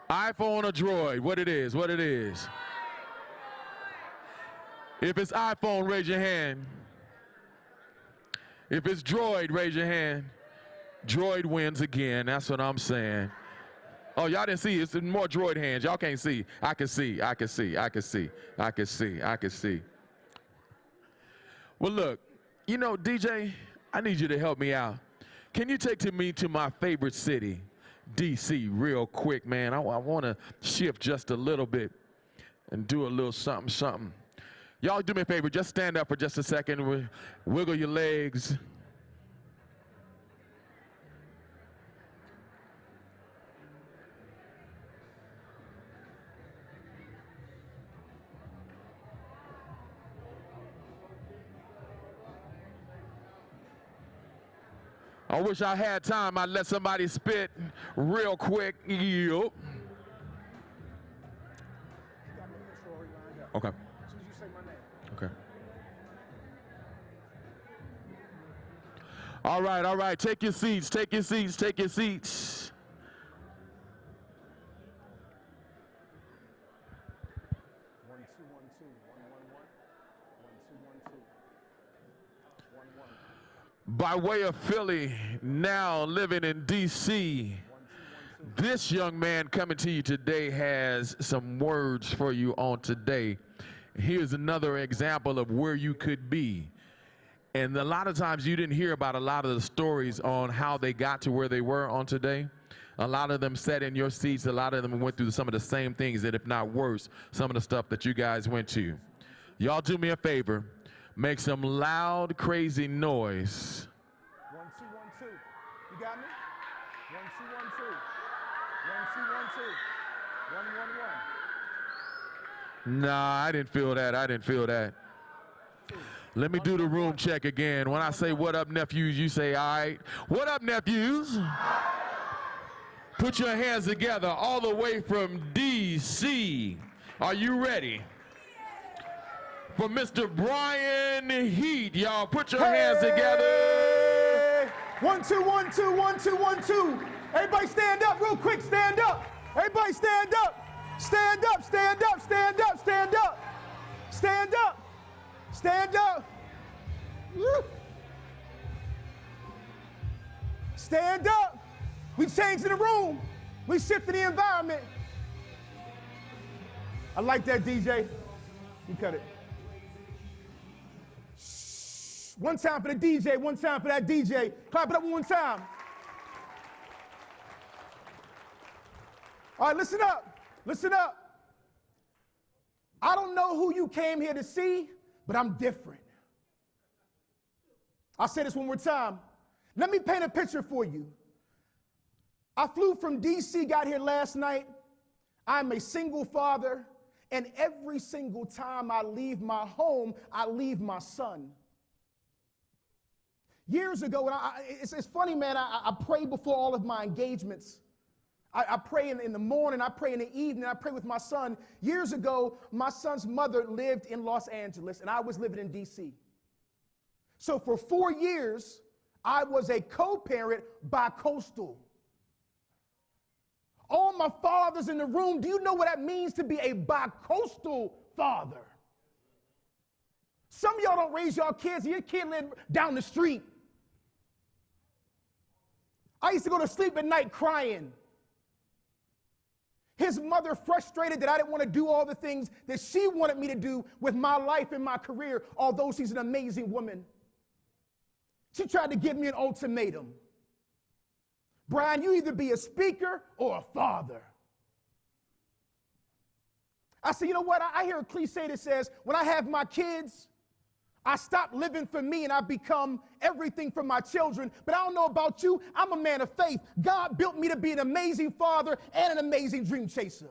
iPhone or Droid? What it is, what it is. If it's iPhone, raise your hand. If it's Droid, raise your hand. Droid wins again, that's what I'm saying. Oh, y'all didn't see, it's more Droid hands. Y'all can't see. I can see, I can see, I can see, I can see, I can see. Well, look, you know, DJ, I need you to help me out. Can you take me to my favorite city, D.C., real quick, man? I want to shift just a little bit and do a little something, something. Y'all do me a favor, just stand up for just a second, wiggle your legs. I wish I had time. I'd let somebody spit real quick. Yup. Okay. Okay. All right. Take your seats. Take your seats. By way of Philly, now living in D.C., this young man coming to you today has some words for you on today. Here's another example of where you could be. And a lot of times you didn't hear about a lot of the stories on how they got to where they were on today. A lot of them sat in your seats. A lot of them went through some of the same things, that if not worse, some of the stuff that you guys went to. Y'all do me a favor. Make some loud, crazy noise. 1, 2, 1, 2. You got me? 1, 2, 1, 2. 1, 2, 1, 2. 1, 1, 1. Nah, I didn't feel that. Let me do the room check again. When I say what up, nephews, you say all right. What up, nephews? Put your hands together all the way from D.C. Are you ready? For Mr. Brian Heat, y'all put your hands together. 1, 2, 1, 2, 1, 2, 1, 2. Everybody stand up real quick, stand up. Everybody stand up. Stand up, stand up, stand up, stand up. Stand up. Stand up. Woo. Stand up. We changing the room. We shifting the environment. I like that, DJ. You cut it. One time for the DJ, one time for that DJ. Clap it up one time. All right, listen up. Listen up. I don't know who you came here to see, but I'm different. I'll say this one more time. Let me paint a picture for you. I flew from D.C., got here last night. I'm a single father, and every single time I leave my home, I leave my son. Years ago, and it's funny, man, I pray before all of my engagements. I pray in the morning, I pray in the evening, I pray with my son. Years ago, my son's mother lived in Los Angeles, and I was living in D.C. So for 4 years, I was a co-parent bi-coastal. All my fathers in the room, do you know what that means to be a bi-coastal father? Some of y'all don't raise y'all kids, your kid live down the street. I used to go to sleep at night crying. His mother frustrated that I didn't want to do all the things that she wanted me to do with my life and my career, although she's an amazing woman. She tried to give me an ultimatum. Brian, you either be a speaker or a father. I said, you know what? I hear a cliche that says, when I have my kids, I stop living for me and I become everything for my children. But I don't know about you. I'm a man of faith. God built me to be an amazing father and an amazing dream chaser.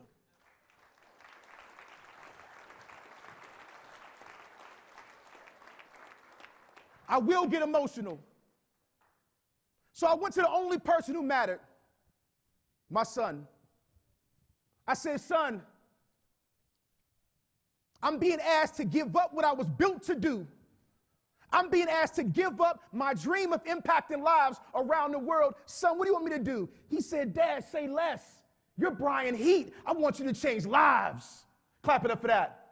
I will get emotional. So I went to the only person who mattered, my son. I said, son, I'm being asked to give up what I was built to do. I'm being asked to give up my dream of impacting lives around the world. Son, what do you want me to do? He said, Dad, say less. You're Brian Heat. I want you to change lives. Clap it up for that.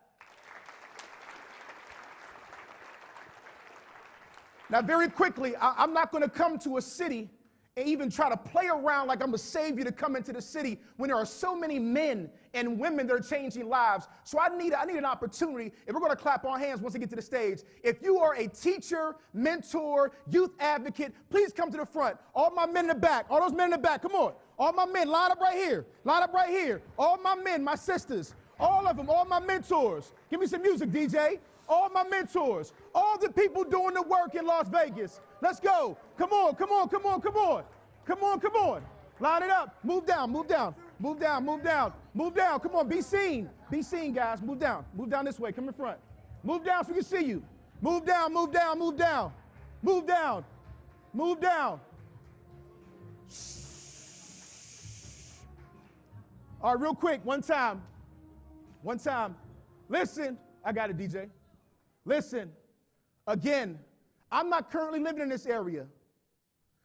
Now, very quickly, I'm not going to come to a city and even try to play around like I'm a savior to come into the city when there are so many men and women that are changing lives. So I need an opportunity. If we're going to clap our hands once we get to the stage, if you are a teacher, mentor, youth advocate, please come to the front. All my men in the back, all those men in the back, come on. All my men, line up right here. Line up right here. All my men, my sisters, all of them, all my mentors. Give me some music, DJ. All my mentors, all the people doing the work in Las Vegas. Let's go. Come on, come on, come on, come on. Come on, come on. Line it up. Move down, move down. Move down, move down. Move down. Come on, be seen. Be seen, guys. Move down. Move down this way. Come in front. Move down so we can see you. Move down, move down, move down. Move down. Move down. All right, real quick, one time. Listen, I got it, DJ. Listen, again, I'm not currently living in this area.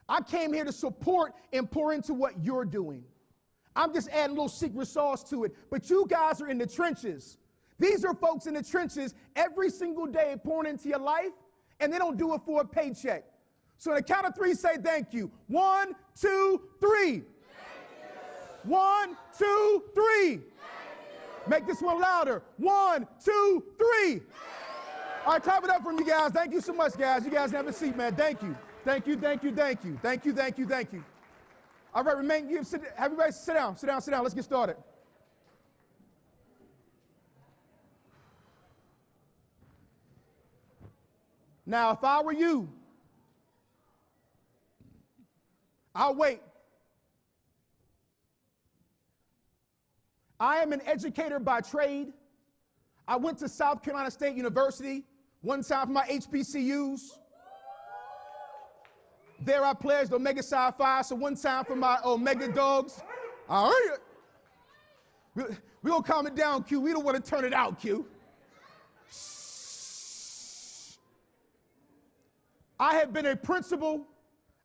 I came here to support and pour into what you're doing. I'm just adding a little secret sauce to it. But you guys are in the trenches. These are folks in the trenches every single day pouring into your life, and they don't do it for a paycheck. So on the count of three, say thank you. 1, 2, 3. 1, 2, 3. Make this one louder. 1, 2, 3. All right, clap it up for me, guys. Thank you so much, guys. You guys have a seat, man. Thank you. Thank you, thank you, thank you. Thank you, thank you, thank you. All right, everybody sit down, sit down, sit down. Let's get started. Now, if I were you, I'll wait. I am an educator by trade. I went to South Carolina State University one time for my HBCUs. There I pledged Omega Psi Phi, so one time for my Omega Dogs. All right. We're going to calm it down, Q. We don't want to turn it out, Q. I have been a principal.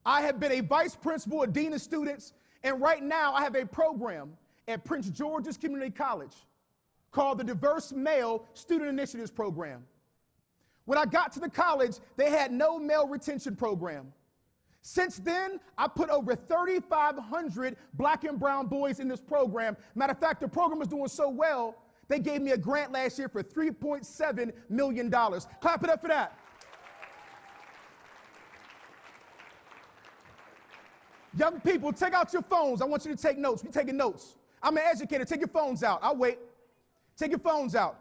I have been a vice principal, a dean of students, and right now I have a program at Prince George's Community College called the Diverse Male Student Initiatives Program. When I got to the college, they had no male retention program. Since then, I put over 3,500 black and brown boys in this program. Matter of fact, the program is doing so well, they gave me a grant last year for $3.7 million. Clap it up for that. Young people, take out your phones. I want you to take notes. Be taking notes. I'm an educator. Take your phones out. I'll wait. Take your phones out.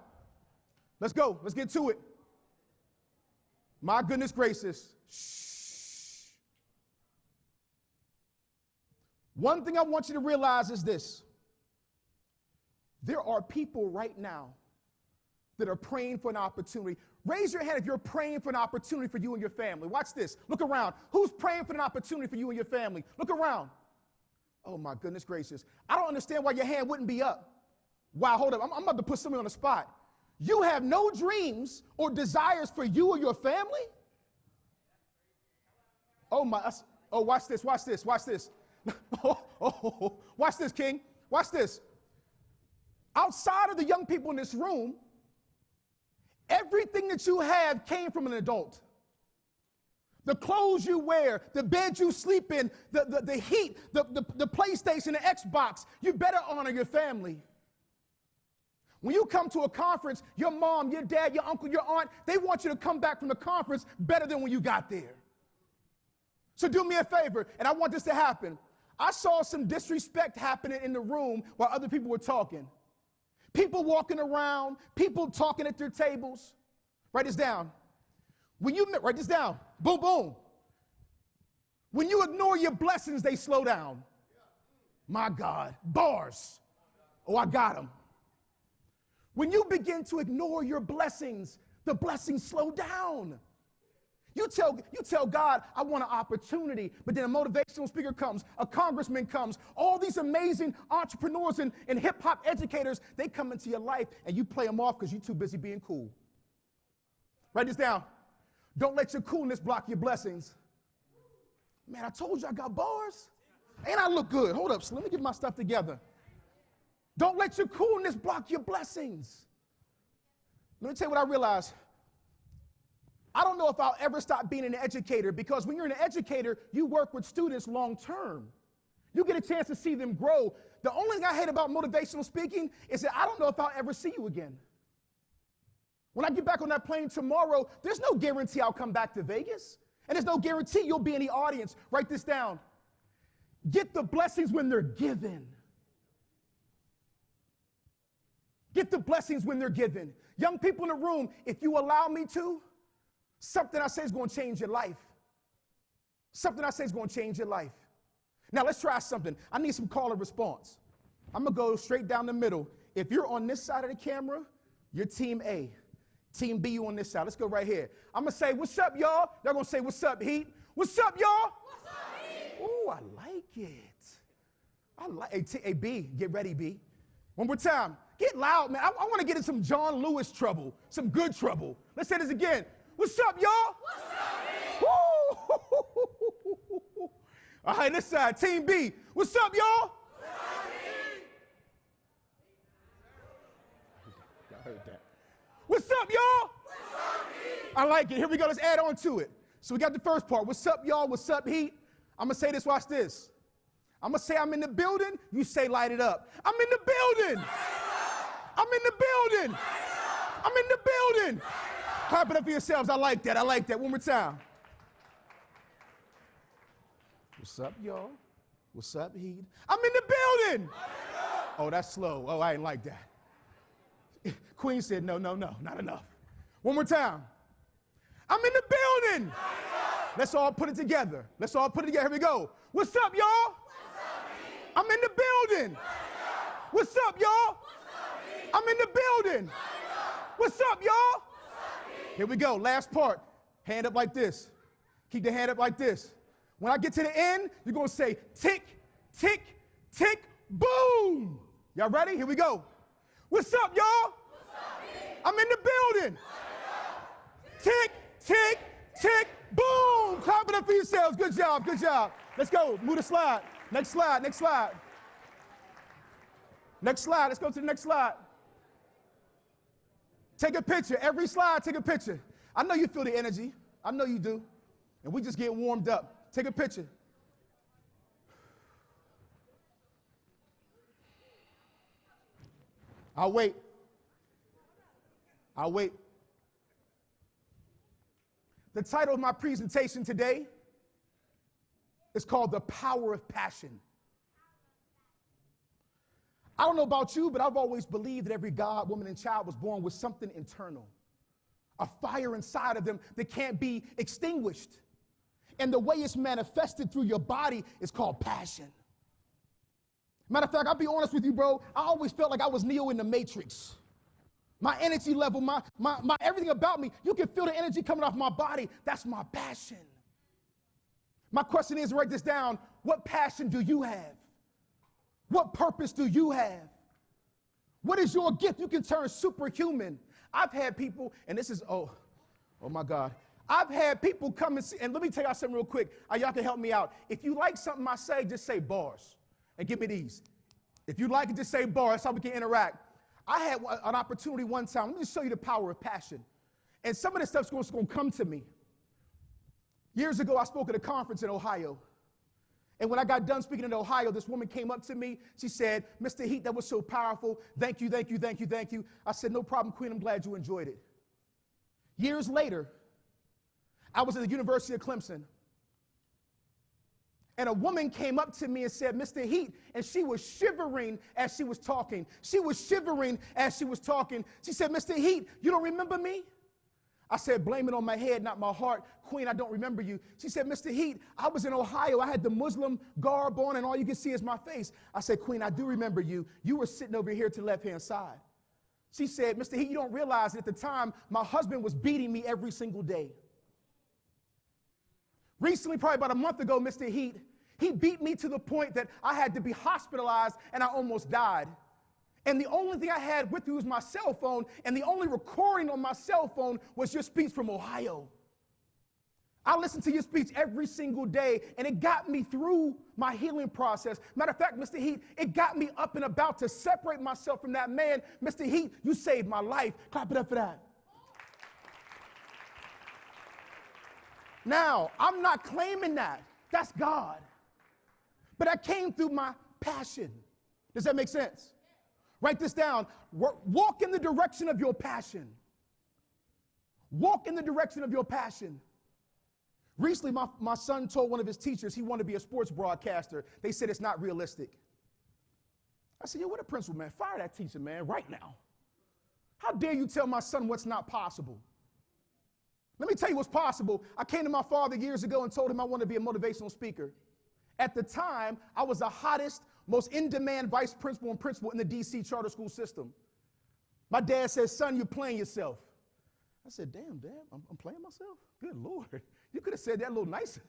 Let's go. Let's get to it. My goodness gracious. Shh. One thing I want you to realize is this. There are people right now that are praying for an opportunity. Raise your hand if you're praying for an opportunity for you and your family. Watch this. Look around. Who's praying for an opportunity for you and your family? Look around. Oh, my goodness gracious. I don't understand why your hand wouldn't be up. Wow, hold up. I'm about to put somebody on the spot. You have no dreams or desires for you or your family? Oh, my. Oh, watch this. Watch this. Watch this. Watch this, King. Watch this. Outside of the young people in this room, everything that you have came from an adult. The clothes you wear, the bed you sleep in, the heat, the PlayStation, the Xbox, you better honor your family. When you come to a conference, your mom, your dad, your uncle, your aunt, they want you to come back from the conference better than when you got there. So do me a favor, and I want this to happen. I saw some disrespect happening in the room while other people were talking. People walking around, people talking at their tables. Write this down. Write this down. Boom, boom. When you ignore your blessings, they slow down. My God. Bars. Oh, I got them. When you begin to ignore your blessings, the blessings slow down. You tell God, I want an opportunity, but then a motivational speaker comes, a congressman comes, all these amazing entrepreneurs and hip-hop educators, they come into your life, and you play them off because you're too busy being cool. Write this down. Don't let your coolness block your blessings. Man, I told you I got bars. And I look good. Hold up, so let me get my stuff together. Don't let your coolness block your blessings. Let me tell you what I realized. I don't know if I'll ever stop being an educator, because when you're an educator, you work with students long term. You get a chance to see them grow. The only thing I hate about motivational speaking is that I don't know if I'll ever see you again. When I get back on that plane tomorrow, there's no guarantee I'll come back to Vegas. And there's no guarantee you'll be in the audience. Write this down. Get the blessings when they're given. Get the blessings when they're given. Young people in the room, if you allow me to, something I say is going to change your life. Something I say is going to change your life. Now, let's try something. I need some call and response. I'm going to go straight down the middle. If you're on this side of the camera, you're team A. Team B, you on this side. Let's go right here. I'm going to say, what's up, y'all? They're going to say, what's up, Heat? What's up, y'all? What's up, Heat? Ooh, I like it. Hey, B, get ready, B. One more time. Get loud, man. I want to get in some John Lewis trouble, some good trouble. Let's say this again. What's up, y'all? What's up, Woo! All right, this side, Team B. What's up, y'all? Y'all heard that. What's up, y'all? I like it. Here we go. Let's add on to it. So we got the first part. What's up, y'all? What's up, Heat? I'm going to say this. Watch this. I'm going to say I'm in the building. You say light it up. I'm in the building. I'm in the building. I'm in the building. Clap it up for yourselves. I like that. I like that. One more time. What's up, y'all? What's up, Heat? I'm in the building. Oh, that's slow. Oh, I didn't like that. Queen said, no, not enough. One more time. I'm in the building. Let's all put it together. Let's all put it together. Here we go. What's up, y'all? I'm in the building. What's up, y'all? I'm in the building. What's up, y'all? Here we go. Last part. Hand up like this. Keep the hand up like this. When I get to the end, you're going to say tick, tick, tick, boom. Y'all ready? Here we go. What's up, y'all? I'm in the building. Tick, tick, tick, boom. Clap it up for yourselves. Good job, good job. Let's go. Move the slide. Next slide, next slide. Next slide. Let's go to the next slide. Take a picture. Every slide, take a picture. I know you feel the energy. I know you do. And we just get warmed up. Take a picture. I'll wait. I'll wait. The title of my presentation today is called The Power of Passion. I don't know about you, but I've always believed that every God, woman, and child was born with something internal, a fire inside of them that can't be extinguished. And the way it's manifested through your body is called passion. Matter of fact, I'll be honest with you, bro. I always felt like I was Neo in the Matrix. My energy level, my everything about me, you can feel the energy coming off my body. That's my passion. My question is, write this down. What passion do you have? What purpose do you have? What is your gift? You can turn superhuman. I've had people, and this is, oh my God. I've had people come and see, and let me tell y'all something real quick. Y'all can help me out. If you like something I say, just say bars and give me these. If you like it, just say bars. That's how we can interact. I had an opportunity one time. Let me just show you the power of passion. And some of this stuff's going to come to me. Years ago, I spoke at a conference in Ohio. And when I got done speaking in Ohio, this woman came up to me. She said, Mr. Heat, that was so powerful. Thank you, thank you, thank you, thank you. I said, no problem, Queen. I'm glad you enjoyed it. Years later, I was at the University of Clemson. And a woman came up to me and said, Mr. Heat, and she was shivering as she was talking. She was shivering as she was talking. She said, Mr. Heat, you don't remember me? I said, blame it on my head, not my heart. Queen, I don't remember you. She said, Mr. Heat, I was in Ohio. I had the Muslim garb on, and all you can see is my face. I said, Queen, I do remember you. You were sitting over here to the left-hand side. She said, Mr. Heat, you don't realize that at the time, my husband was beating me every single day. Recently, probably about a month ago, Mr. Heat, he beat me to the point that I had to be hospitalized and I almost died. And the only thing I had with you was my cell phone, and the only recording on my cell phone was your speech from Ohio. I listened to your speech every single day, and it got me through my healing process. Matter of fact, Mr. Heat, it got me up and about to separate myself from that man. Mr. Heat, you saved my life. Clap it up for that. Now, I'm not claiming that. That's God. But that came through my passion. Does that make sense? Write this down. Walk in the direction of your passion. Walk in the direction of your passion. Recently, my son told one of his teachers he wanted to be a sports broadcaster. They said it's not realistic. I said, yo, what a principal, man. Fire that teacher, man, right now. How dare you tell my son what's not possible? Let me tell you what's possible. I came to my father years ago and told him I wanted to be a motivational speaker. At the time, I was the hottest, most in-demand vice principal and principal in the D.C. charter school system. My dad said, son, you're playing yourself. I said, damn, Dad, I'm playing myself? Good Lord. You could have said that a little nicer.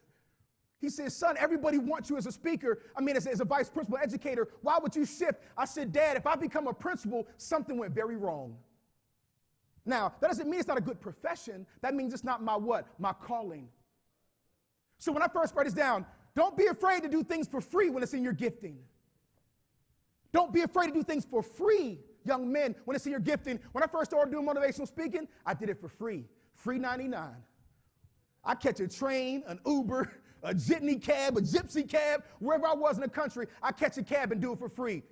He said, son, everybody wants you as a speaker. I mean, as a vice principal educator. Why would you shift? I said, Dad, if I become a principal, something went very wrong. Now, that doesn't mean it's not a good profession. That means it's not my what? My calling. So when I first write this down, don't be afraid to do things for free when it's in your gifting. Don't be afraid to do things for free, young men, when it's in your gifting. When I first started doing motivational speaking, I did it for free. Free 99. I catch a train, an Uber, a jitney cab, a gypsy cab, wherever I was in the country, I catch a cab and do it for free.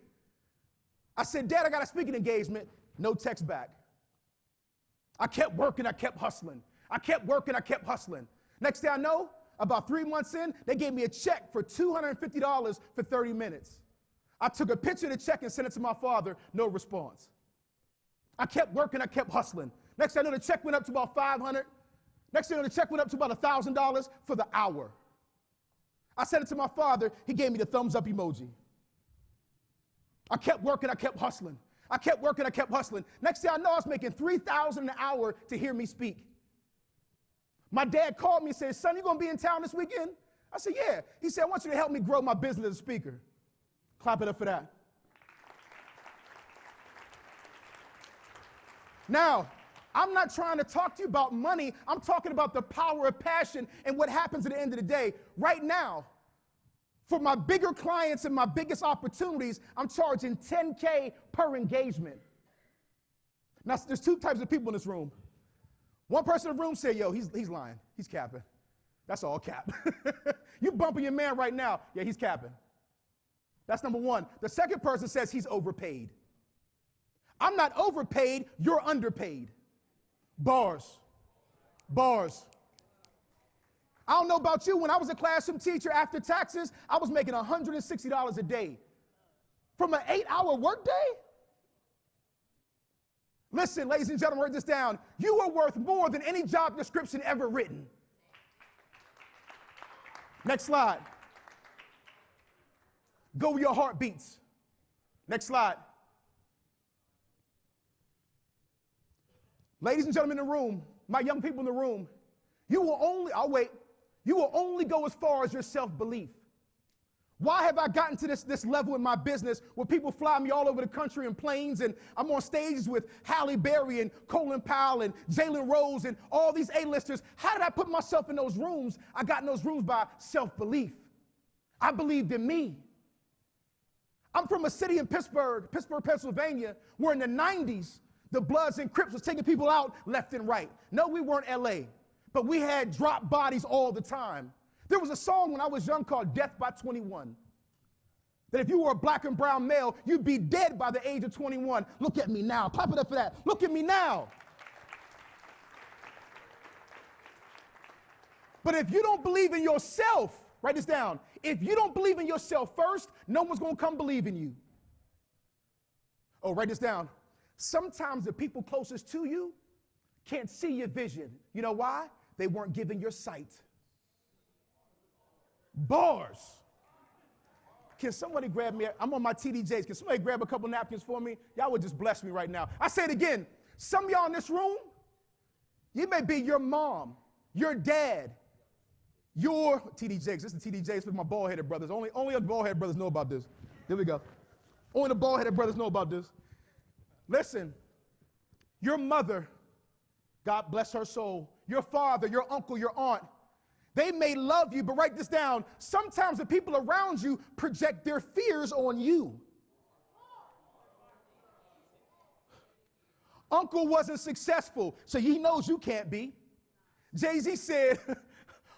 I said, Dad, I got a speaking engagement. No text back. I kept working, I kept hustling. I kept working, I kept hustling. Next thing I know, about 3 months in, they gave me a check for $250 for 30 minutes. I took a picture of the check and sent it to my father, no response. I kept working, I kept hustling. Next thing I know, the check went up to about $500. Next thing I know, the check went up to about $1,000 for the hour. I sent it to my father, he gave me the thumbs up emoji. I kept working, I kept hustling. I kept working, I kept hustling. Next thing I know, I was making $3,000 an hour to hear me speak. My dad called me and said, son, you gonna be in town this weekend? I said, yeah. He said, I want you to help me grow my business as a speaker. Clap it up for that. Now, I'm not trying to talk to you about money. I'm talking about the power of passion and what happens at the end of the day. Right now, for my bigger clients and my biggest opportunities, I'm charging $10K per engagement. Now, there's two types of people in this room. One person in the room said, yo, he's lying. He's capping. That's all cap. You bumping your man right now. Yeah, he's capping. That's number one. The second person says he's overpaid. I'm not overpaid, you're underpaid. Bars. Bars. I don't know about you, when I was a classroom teacher after taxes, I was making $160 a day. From an 8-hour workday? Listen, ladies and gentlemen, write this down. You are worth more than any job description ever written. Next slide. Go where your heart beats. Next slide. Ladies and gentlemen in the room, my young people in the room, you will only go as far as your self-belief. Why have I gotten to this level in my business where people fly me all over the country in planes and I'm on stages with Halle Berry and Colin Powell and Jalen Rose and all these A-listers? How did I put myself in those rooms? I got in those rooms by self-belief. I believed in me. I'm from a city in Pittsburgh, Pennsylvania, where in the 90s, the Bloods and Crips was taking people out left and right. No, we weren't LA, but we had drop bodies all the time. There was a song when I was young called Death by 21. That if you were a black and brown male, you'd be dead by the age of 21. Look at me now. Clap it up for that. Look at me now. But if you don't believe in yourself, write this down. If you don't believe in yourself first, no one's going to come believe in you. Oh, write this down. Sometimes the people closest to you can't see your vision. You know why? They weren't given your sight. Bars. Can somebody grab me? I'm on my TDJs. Can somebody grab a couple napkins for me? Y'all would just bless me right now. I say it again. Some of y'all in this room, you may be your mom, your dad, your TDJs. This is the TDJs for my bald-headed brothers. Only the bald-headed brothers know about this. Here we go. Only the bald-headed brothers know about this. Listen, your mother, God bless her soul, your father, your uncle, your aunt, they may love you, but write this down. Sometimes the people around you project their fears on you. Uncle wasn't successful, so he knows you can't be. Jay-Z said,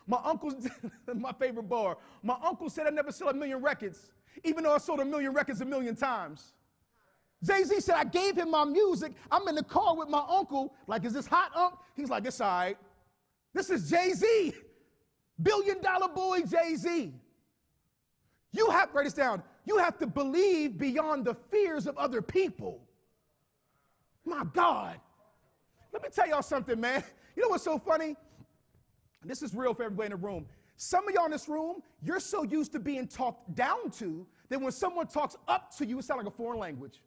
my uncle's, my favorite bar, my uncle said I never sold 1 million records, even though I sold 1 million records 1 million times. Jay-Z said, I gave him my music. I'm in the car with my uncle. Like, is this hot, Unc? He's like, it's all right. This is Jay-Z. $1 billion boy Jay-Z. You have, write this down, you have to believe beyond the fears of other people. My God. Let me tell y'all something, man. You know what's so funny? This is real for everybody in the room. Some of y'all in this room, you're so used to being talked down to that when someone talks up to you, it sounds like a foreign language.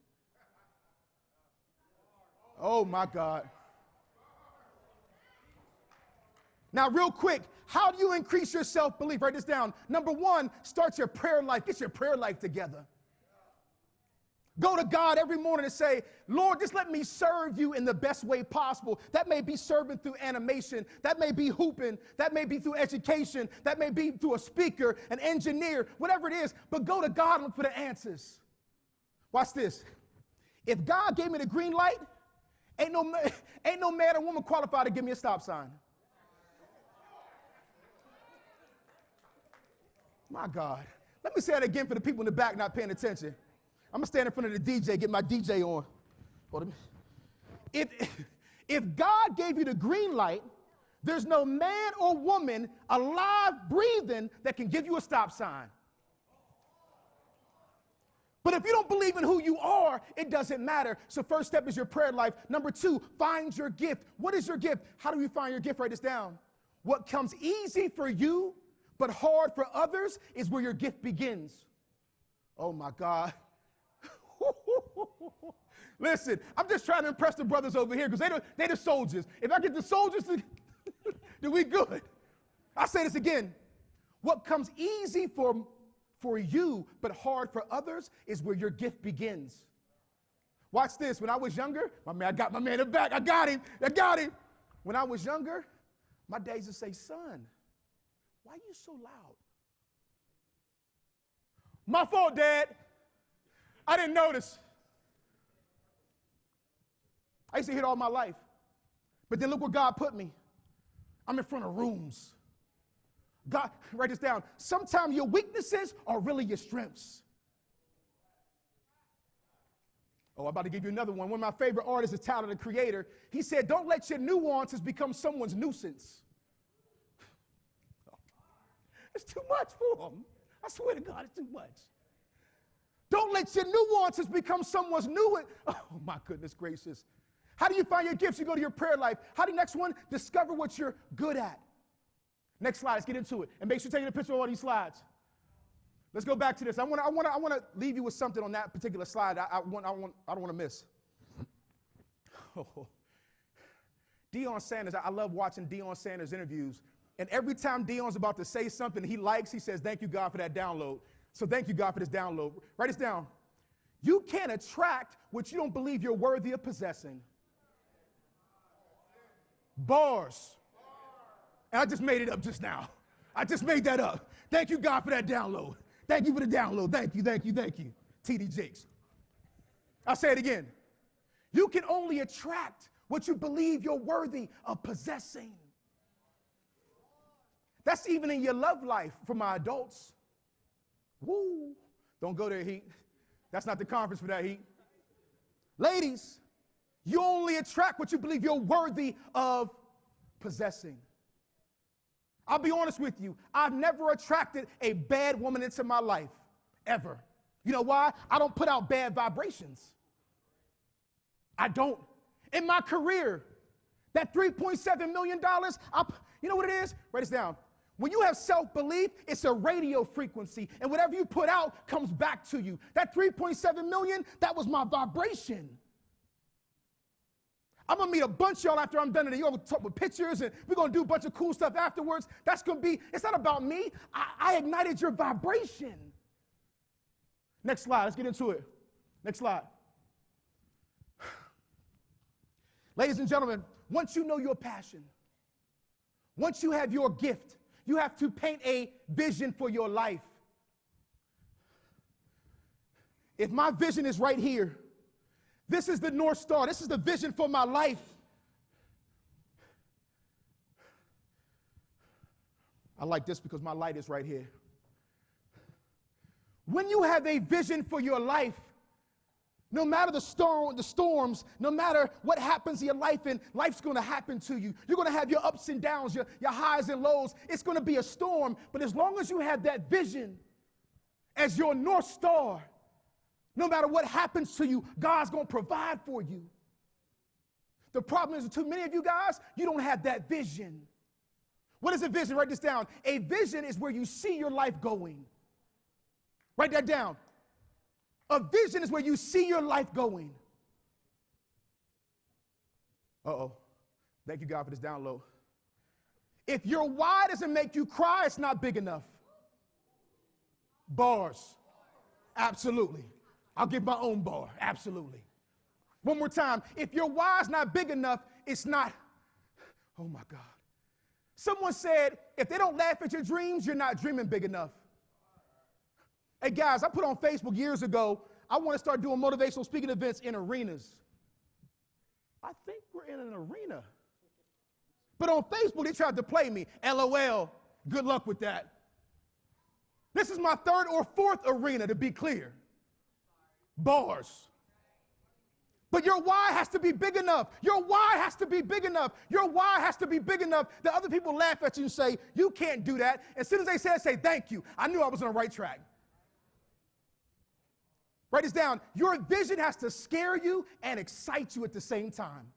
Oh, my God. Now, real quick, how do you increase your self-belief? Write this down. Number one, start your prayer life. Get your prayer life together. Go to God every morning and say, Lord, just let me serve you in the best way possible. That may be serving through animation. That may be hooping. That may be through education. That may be through a speaker, an engineer, whatever it is. But go to God and look for the answers. Watch this. If God gave me the green light, ain't no man or woman qualified to give me a stop sign. My God. Let me say that again for the people in the back not paying attention. I'm going to stand in front of the DJ, get my DJ on. Hold on. If God gave you the green light, there's no man or woman alive, breathing, that can give you a stop sign. But if you don't believe in who you are, it doesn't matter. So first step is your prayer life. Number two, find your gift. What is your gift? How do you find your gift? Write this down. What comes easy for you but hard for others is where your gift begins. Oh my God. Listen, I'm just trying to impress the brothers over here because they're the soldiers. If I get the soldiers, then we good. I'll say this again. What comes easy for you but hard for others is where your gift begins. Watch this. When I was younger, I got my man in the back. I got him. When I was younger, my dad used to say, son, why are you so loud? My fault, Dad. I didn't notice. I used to hear it all my life. But then look where God put me. I'm in front of rooms. God, write this down. Sometimes your weaknesses are really your strengths. Oh, I'm about to give you another one. One of my favorite artists is Tyler, the Creator. He said, don't let your nuances become someone's nuisance. It's too much for him. I swear to God, it's too much. Don't let your nuances become someone's nuisance. Oh, my goodness gracious. How do you find your gifts? You go to your prayer life. How do you, next one? Discover what you're good at. Next slide, let's get into it. And make sure you're taking a picture of all these slides. Let's go back to this. I want to leave you with something on that particular slide I don't want to miss. Oh. Deion Sanders, I love watching Deion Sanders interviews. And every time Deion's about to say something he likes, he says, thank you, God, for that download. So thank you, God, for this download. Write this down. You can't attract what you don't believe you're worthy of possessing. Bars. And I just made it up just now. I just made that up. Thank you, God, for that download. Thank you for the download. Thank you, thank you, thank you. T.D. Jakes. I'll say it again. You can only attract what you believe you're worthy of possessing. That's even in your love life for my adults. Woo. Don't go there, Heat. That's not the conference for that, Heat. Ladies, you only attract what you believe you're worthy of possessing. I'll be honest with you. I've never attracted a bad woman into my life, ever. You know why? I don't put out bad vibrations. I don't. In my career, that $3.7 million, you know what it is? Write this down. When you have self-belief, it's a radio frequency, and whatever you put out comes back to you. That $3.7 million, that was my vibration. I'm going to meet a bunch of y'all after I'm done today. You're going to talk with pictures, and we're going to do a bunch of cool stuff afterwards. That's going to be, it's not about me. I ignited your vibration. Next slide. Let's get into it. Next slide. Ladies and gentlemen, once you know your passion, once you have your gift, you have to paint a vision for your life. If my vision is right here, this is the North Star. This is the vision for my life. I like this because my light is right here. When you have a vision for your life, no matter the storms, no matter what happens in your life, and life's going to happen to you. You're going to have your ups and downs, your highs and lows. It's going to be a storm. But as long as you have that vision as your North Star, no matter what happens to you, God's going to provide for you. The problem is, too many of you guys, you don't have that vision. What is a vision? Write this down. A vision is where you see your life going. Write that down. A vision is where you see your life going. Uh-oh. Thank you, God, for this download. If your why doesn't make you cry, it's not big enough. Bars. Absolutely. I'll give my own bar. Absolutely. One more time. If your why is not big enough, it's not. Oh my God. Someone said, if they don't laugh at your dreams, you're not dreaming big enough. Hey guys, I put on Facebook years ago, I want to start doing motivational speaking events in arenas. I think we're in an arena. But on Facebook, they tried to play me. LOL. Good luck with that. This is my third or fourth arena, to be clear. Bars. But your why has to be big enough. Your why has to be big enough. Your why has to be big enough that other people laugh at you and say, you can't do that. As soon as they say thank you. I knew I was on the right track. Write this down. Your vision has to scare you and excite you at the same time.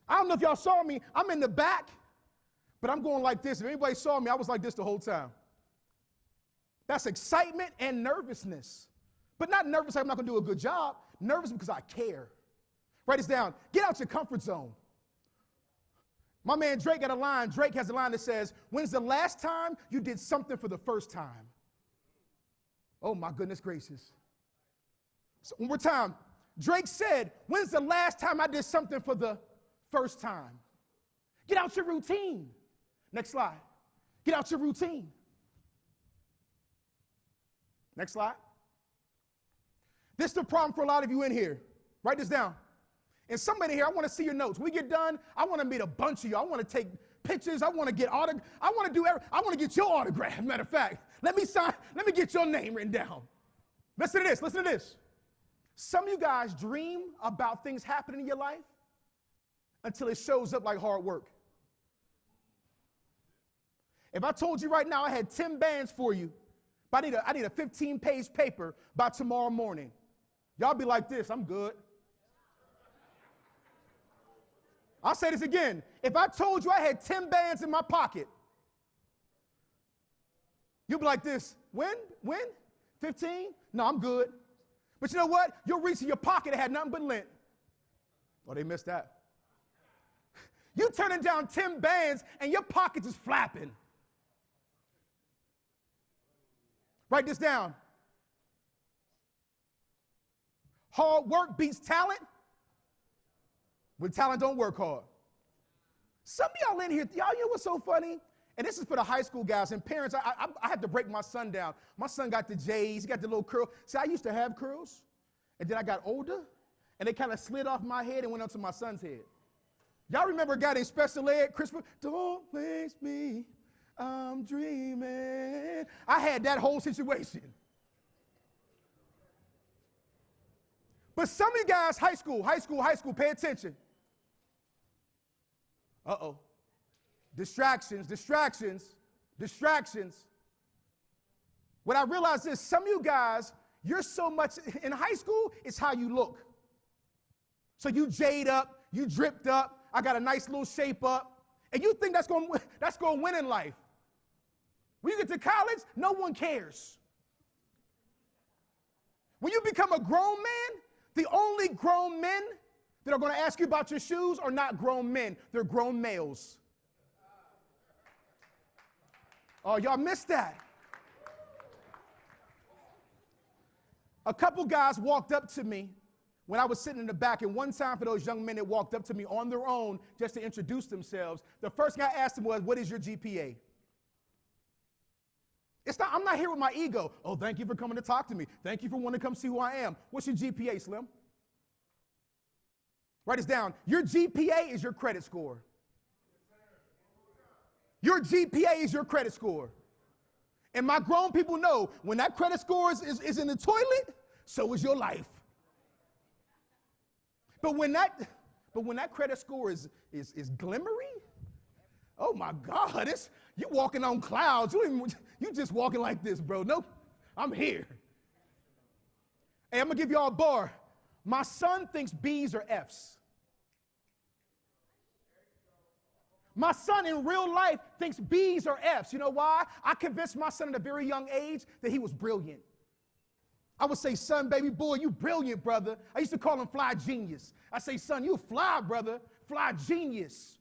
I don't know if y'all saw me. I'm in the back, but I'm going like this. If anybody saw me, I was like this the whole time. That's excitement and nervousness. But not nervous like I'm not going to do a good job. Nervous because I care. Write this down. Get out your comfort zone. My man Drake got a line. Drake has a line that says, when's the last time you did something for the first time? Oh my goodness gracious. So one more time. Drake said, when's the last time I did something for the first time? Get out your routine. Next slide. Get out your routine. Next slide. This is the problem for a lot of you in here. Write this down. And somebody here, I want to see your notes. When we get done, I want to meet a bunch of you. I want to take pictures. I want to get I want to get your autograph. Matter of fact, let me get your name written down. Listen to this. Some of you guys dream about things happening in your life until it shows up like hard work. If I told you right now I had 10 bands for you, but I need a 15-page paper by tomorrow morning, y'all be like this, I'm good. I'll say this again. If I told you I had 10 bands in my pocket, you'll be like this, when? 15? No, I'm good. But you know what? You'll reach in your pocket and had nothing but lint. Oh, they missed that. You turning down 10 bands and your pockets is flapping. Write this down. Hard work beats talent when talent don't work hard. Some of y'all in here, y'all know what's so funny? And this is for the high school guys and parents. I had to break my son down. My son got the J's, he got the little curl. See, I used to have curls, and then I got older, and they kind of slid off my head and went onto my son's head. Y'all remember a guy named Special Ed, Christopher? Don't waste me, I'm dreaming. I had that whole situation. But some of you guys, high school, pay attention. Uh-oh. Distractions. What I realized is some of you guys, you're so much, in high school, it's how you look. So you jade up, you dripped up, I got a nice little shape up, and you think that's going to win in life. When you get to college, no one cares. When you become a grown man, the only grown men that are going to ask you about your shoes are not grown men, they're grown males. Oh, y'all missed that. A couple guys walked up to me when I was sitting in the back, and one time for those young men that walked up to me on their own just to introduce themselves, the first thing I asked them was, what is your GPA? I'm not here with my ego. Oh, thank you for coming to talk to me. Thank you for wanting to come see who I am. What's your GPA, Slim? Write this down. Your GPA is your credit score. Your GPA is your credit score. And my grown people know when that credit score is in the toilet, so is your life. But when that credit score is glimmering, oh my God, you're walking on clouds. You just walking like this, bro. No, I'm here. Hey, I'm gonna give y'all a bar. My son thinks B's are F's. My son in real life thinks B's are F's. You know why? I convinced my son at a very young age that he was brilliant. I would say, son, baby boy, you brilliant, brother. I used to call him fly genius. I say, son, you fly, brother, fly genius.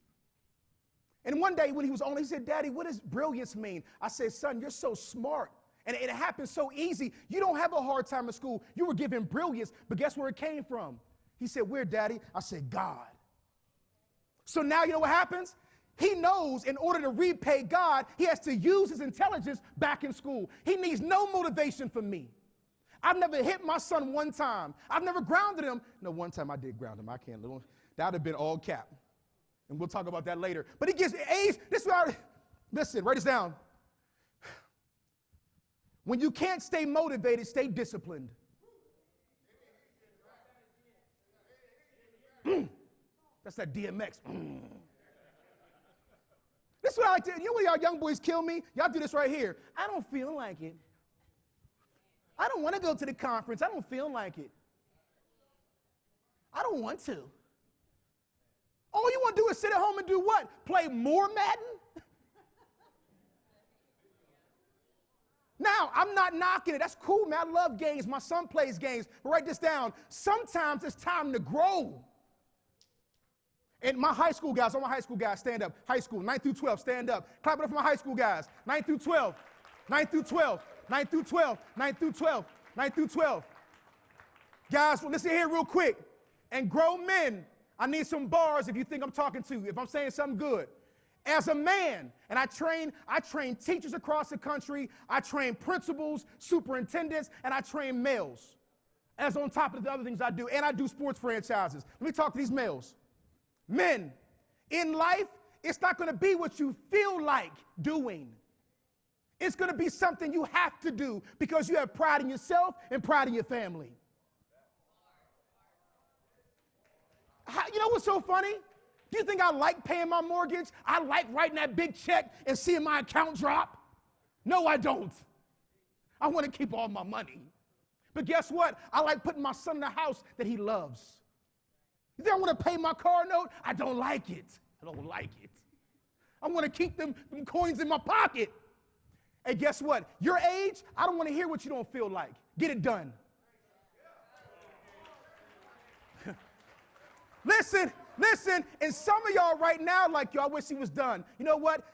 And one day when he was on, he said, Daddy, what does brilliance mean? I said, son, you're so smart. And it happens so easy. You don't have a hard time in school. You were given brilliance, but guess where it came from? He said, where, Daddy? I said, God. So now you know what happens? He knows in order to repay God, he has to use his intelligence back in school. He needs no motivation from me. I've never hit my son one time. I've never grounded him. No, one time I did ground him. I can't. That would have been all cap. And we'll talk about that later. But he gets A's. This is what listen, write this down. When you can't stay motivated, stay disciplined. That's that DMX. This is what I like to, you know when y'all young boys kill me? Y'all do this right here. I don't feel like it. I don't want to go to the conference. I don't feel like it. I don't want to. All you want to do is sit at home and do what? Play more Madden? Now, I'm not knocking it. That's cool, man. I love games. My son plays games. But write this down. Sometimes it's time to grow. And my high school guys, all my high school guys, stand up. High school, 9 through 12, stand up. Clap it up for my high school guys. 9 through 12, 9 through 12, 9 through 12, 9 through 12, 9 through 12. Guys, well, listen here real quick. And grown men, I need some bars if you think I'm talking to you, if I'm saying something good. As a man, and I train teachers across the country, I train principals, superintendents, and I train males. As on top of the other things I do, and I do sports franchises. Let me talk to these males. Men, in life, it's not going to be what you feel like doing. It's going to be something you have to do because you have pride in yourself and pride in your family. You know what's so funny? Do you think I like paying my mortgage? I like writing that big check and seeing my account drop? No, I don't. I want to keep all my money. But guess what? I like putting my son in a house that he loves. You think I want to pay my car note? I don't like it. I don't like it. I want to keep them coins in my pocket. And guess what? Your age, I don't want to hear what you don't feel like. Get it done. Listen, and some of y'all right now, like y'all wish he was done. You know what?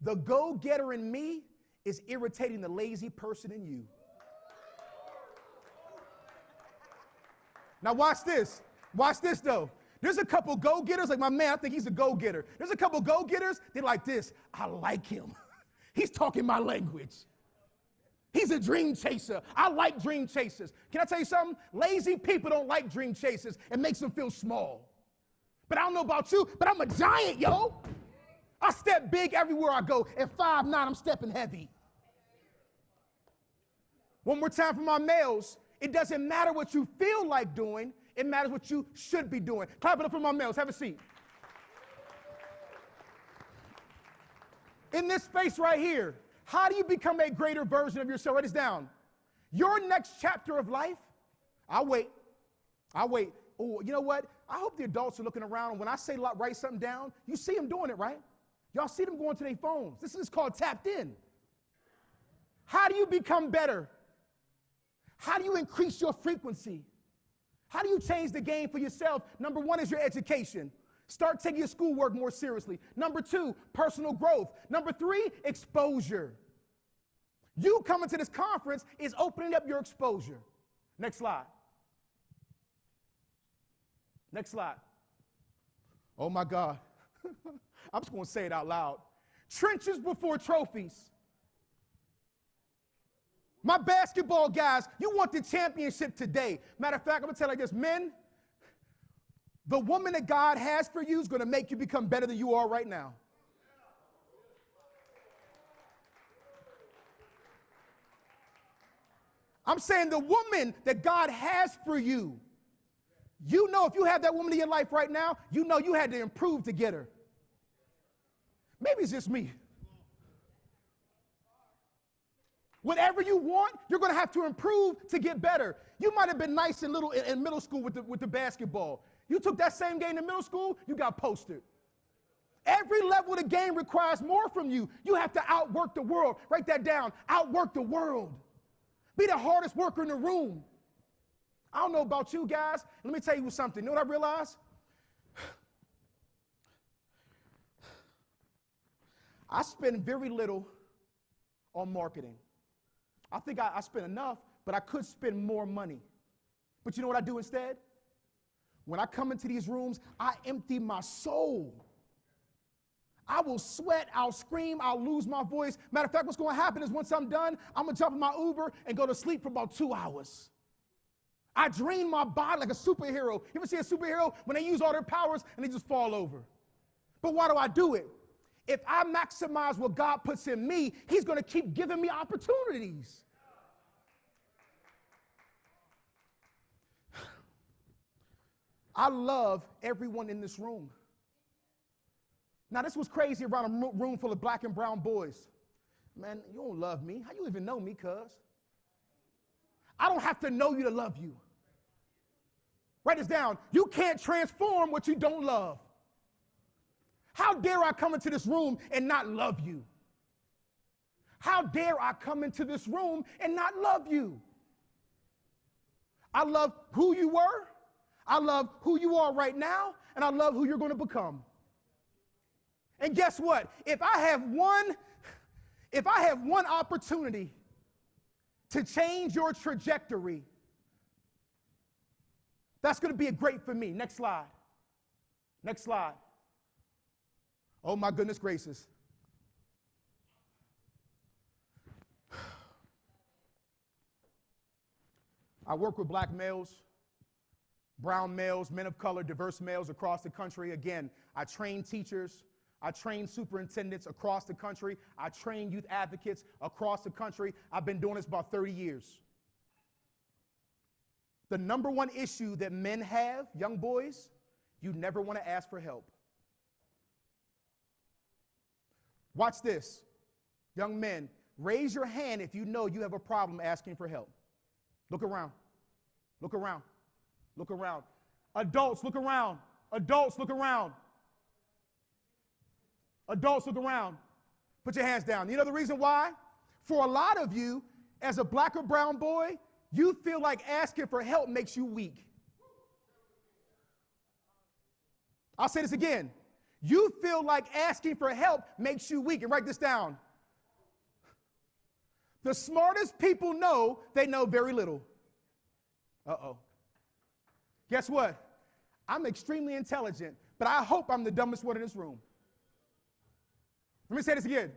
The go-getter in me is irritating the lazy person in you. Now watch this. Watch this though. There's a couple go-getters, like my man, I think he's a go-getter. There's a couple go-getters, they're like this. I like him. He's talking my language. He's a dream chaser. I like dream chasers. Can I tell you something? Lazy people don't like dream chasers. It makes them feel small. But I don't know about you, but I'm a giant, yo. I step big everywhere I go. At 5'9", I'm stepping heavy. One more time for my males. It doesn't matter what you feel like doing. It matters what you should be doing. Clap it up for my males. Have a seat. In this space right here, how do you become a greater version of yourself? Write this down. Your next chapter of life, I'll wait. Oh, you know what? I hope the adults are looking around, and when I say write something down, you see them doing it, right? Y'all see them going to their phones. This is called tapped in. How do you become better? How do you increase your frequency? How do you change the game for yourself? Number one is your education. Start taking your schoolwork more seriously. Number two, personal growth. Number three, exposure. You coming to this conference is opening up your exposure. Next slide. Next slide. Oh my God. I'm just going to say it out loud. Trenches before trophies. My basketball guys, you want the championship today. Matter of fact, I'm going to tell you like this, men, the woman that God has for you is going to make you become better than you are right now. I'm saying the woman that God has for you, you know if you have that woman in your life right now, you know you had to improve to get her. Maybe it's just me. Whatever you want, you're going to have to improve to get better. You might have been nice in middle school with the basketball. You took that same game in middle school, you got posted. Every level of the game requires more from you. You have to outwork the world. Write that down. Outwork the world. Be the hardest worker in the room. I don't know about you guys. Let me tell you something. You know what I realized? I spend very little on marketing. I think I spend enough, but I could spend more money. But you know what I do instead? When I come into these rooms, I empty my soul. I will sweat, I'll scream, I'll lose my voice. Matter of fact, what's going to happen is once I'm done, I'm going to jump in my Uber and go to sleep for about 2 hours. I drain my body like a superhero. You ever see a superhero when they use all their powers and they just fall over? But why do I do it? If I maximize what God puts in me, He's going to keep giving me opportunities. I love everyone in this room. Now, this was crazy around a room full of black and brown boys. Man, you don't love me. How you even know me, cuz? I don't have to know you to love you. Write this down. You can't transform what you don't love. How dare I come into this room and not love you? How dare I come into this room and not love you? I love who you were. I love who you are right now, and I love who you're going to become. And guess what? If I have one opportunity to change your trajectory, that's going to be great for me. Next slide. Next slide. Oh my goodness gracious. I work with black males, brown males, men of color, diverse males across the country. Again, I train teachers. I train superintendents across the country. I train youth advocates across the country. I've been doing this about 30 years. The number one issue that men have, young boys, you never want to ask for help. Watch this. Young men, raise your hand if you know you have a problem asking for help. Look around. Look around. Look around. Adults, look around. Adults, look around. Adults, look around. Put your hands down. You know the reason why? For a lot of you, as a black or brown boy, you feel like asking for help makes you weak. I'll say this again. You feel like asking for help makes you weak. And write this down. The smartest people know they know very little. Uh-oh. Guess what? I'm extremely intelligent, but I hope I'm the dumbest one in this room. Let me say this again.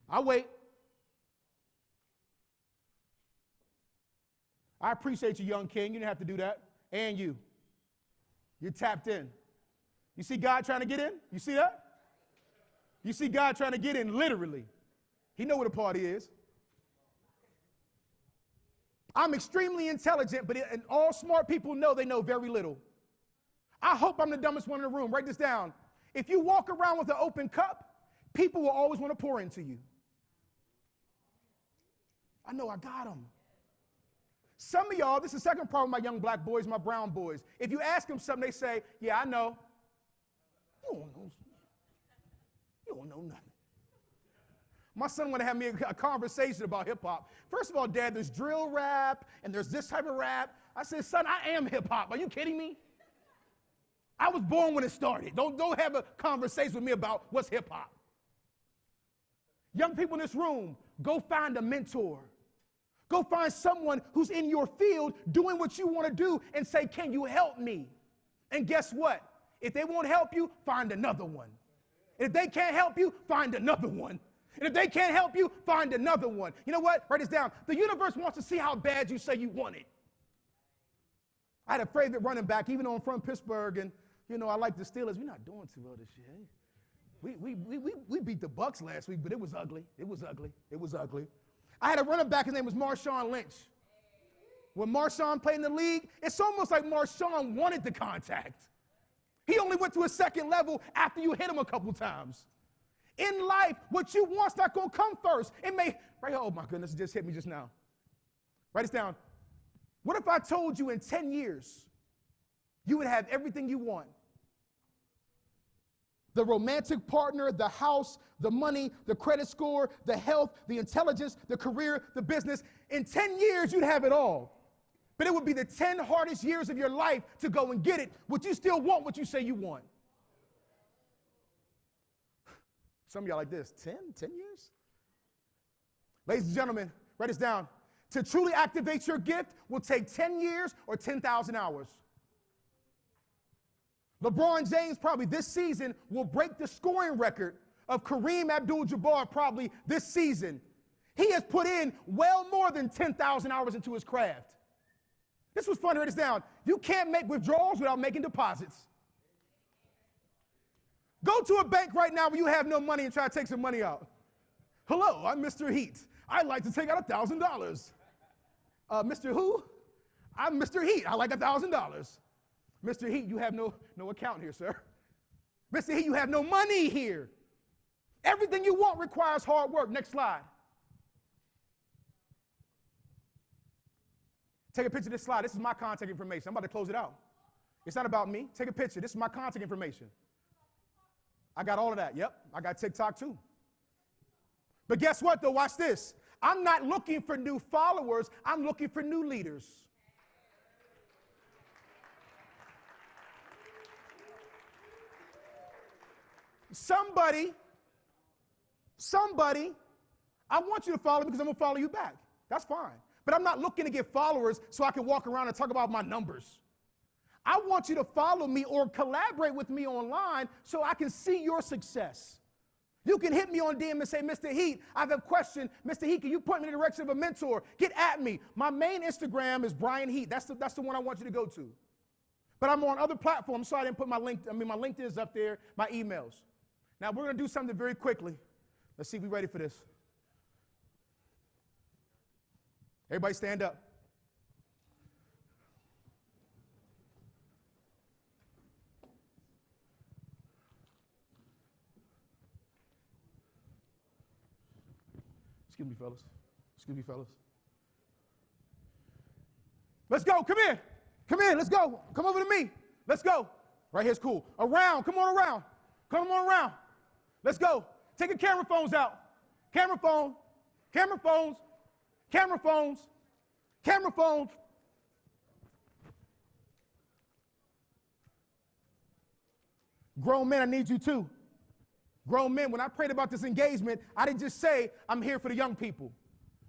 I'll wait. I appreciate you, young king. You didn't have to do that. And you. You're tapped in. You see God trying to get in? You see that? You see God trying to get in literally. He knows what a party is. I'm extremely intelligent, but and all smart people know they know very little. I hope I'm the dumbest one in the room. Write this down. If you walk around with an open cup, people will always want to pour into you. I know I got them. Some of y'all, this is the second problem with my young black boys, my brown boys. If you ask them something, they say, yeah, I know. You don't know. You don't know nothing. My son wanted to have me a conversation about hip hop. First of all, Dad, there's drill rap and there's this type of rap. I said, son, I am hip hop. Are you kidding me? I was born when it started. Don't have a conversation with me about what's hip hop. Young people in this room, go find a mentor. Go find someone who's in your field doing what you want to do and say, can you help me? And guess what? If they won't help you, find another one. If they can't help you, find another one. And if they can't help you, find another one. You know what? Write this down. The universe wants to see how bad you say you want it. I had a favorite running back, even though I'm from Pittsburgh, and, you know, I like the Steelers. We're not doing too well this year. We beat the Bucks last week, but it was ugly. It was ugly. It was ugly. I had a running back, his name was Marshawn Lynch. When Marshawn played in the league, it's almost like Marshawn wanted the contact. He only went to a second level after you hit him a couple times. In life, what you want's not going to come first. It may, right? Oh my goodness, it just hit me just now. Write this down. What if I told you in 10 years you would have everything you want? The romantic partner, the house, the money, the credit score, the health, the intelligence, the career, the business. In 10 years, you'd have it all. But it would be the 10 hardest years of your life to go and get it. Would you still want what you say you want? Some of y'all like this, 10 years? Ladies and gentlemen, write this down. To truly activate your gift will take 10 years or 10,000 hours. LeBron James probably this season will break the scoring record of Kareem Abdul-Jabbar probably this season. He has put in well more than 10,000 hours into his craft. This was fun to write this down. You can't make withdrawals without making deposits. Go to a bank right now where you have no money and try to take some money out. Hello, I'm Mr. Heat. I'd like to take out $1,000. Mr. Who? I'm Mr. Heat. I like $1,000. Mr. Heat, you have no account here, sir. Mr. Heat, you have no money here. Everything you want requires hard work. Next slide. Take a picture of this slide. This is my contact information. I'm about to close it out. It's not about me. Take a picture. This is my contact information. I got all of that. Yep, I got TikTok too. But guess what though? Watch this. I'm not looking for new followers. I'm looking for new leaders. Somebody, I want you to follow me because I'm going to follow you back. That's fine. But I'm not looking to get followers so I can walk around and talk about my numbers. I want you to follow me or collaborate with me online so I can see your success. You can hit me on DM and say, Mr. Heat, I have a question. Mr. Heat, can you point me in the direction of a mentor? Get at me. My main Instagram is Brian Heat. That's the one I want you to go to. But I'm on other platforms, so I didn't put my link. My LinkedIn is up there, my emails. Now, we're going to do something very quickly. Let's see if we're ready for this. Everybody stand up. Excuse me, fellas. Excuse me, fellas. Let's go. Come in. Come in. Let's go. Come over to me. Let's go. Right here's cool. Around. Come on around. Come on around. Let's go. Take your camera phones out. Camera phone. Camera phones. Camera phones. Camera phones. Grown men, I need you too. Grown men, when I prayed about this engagement, I didn't just say I'm here for the young people.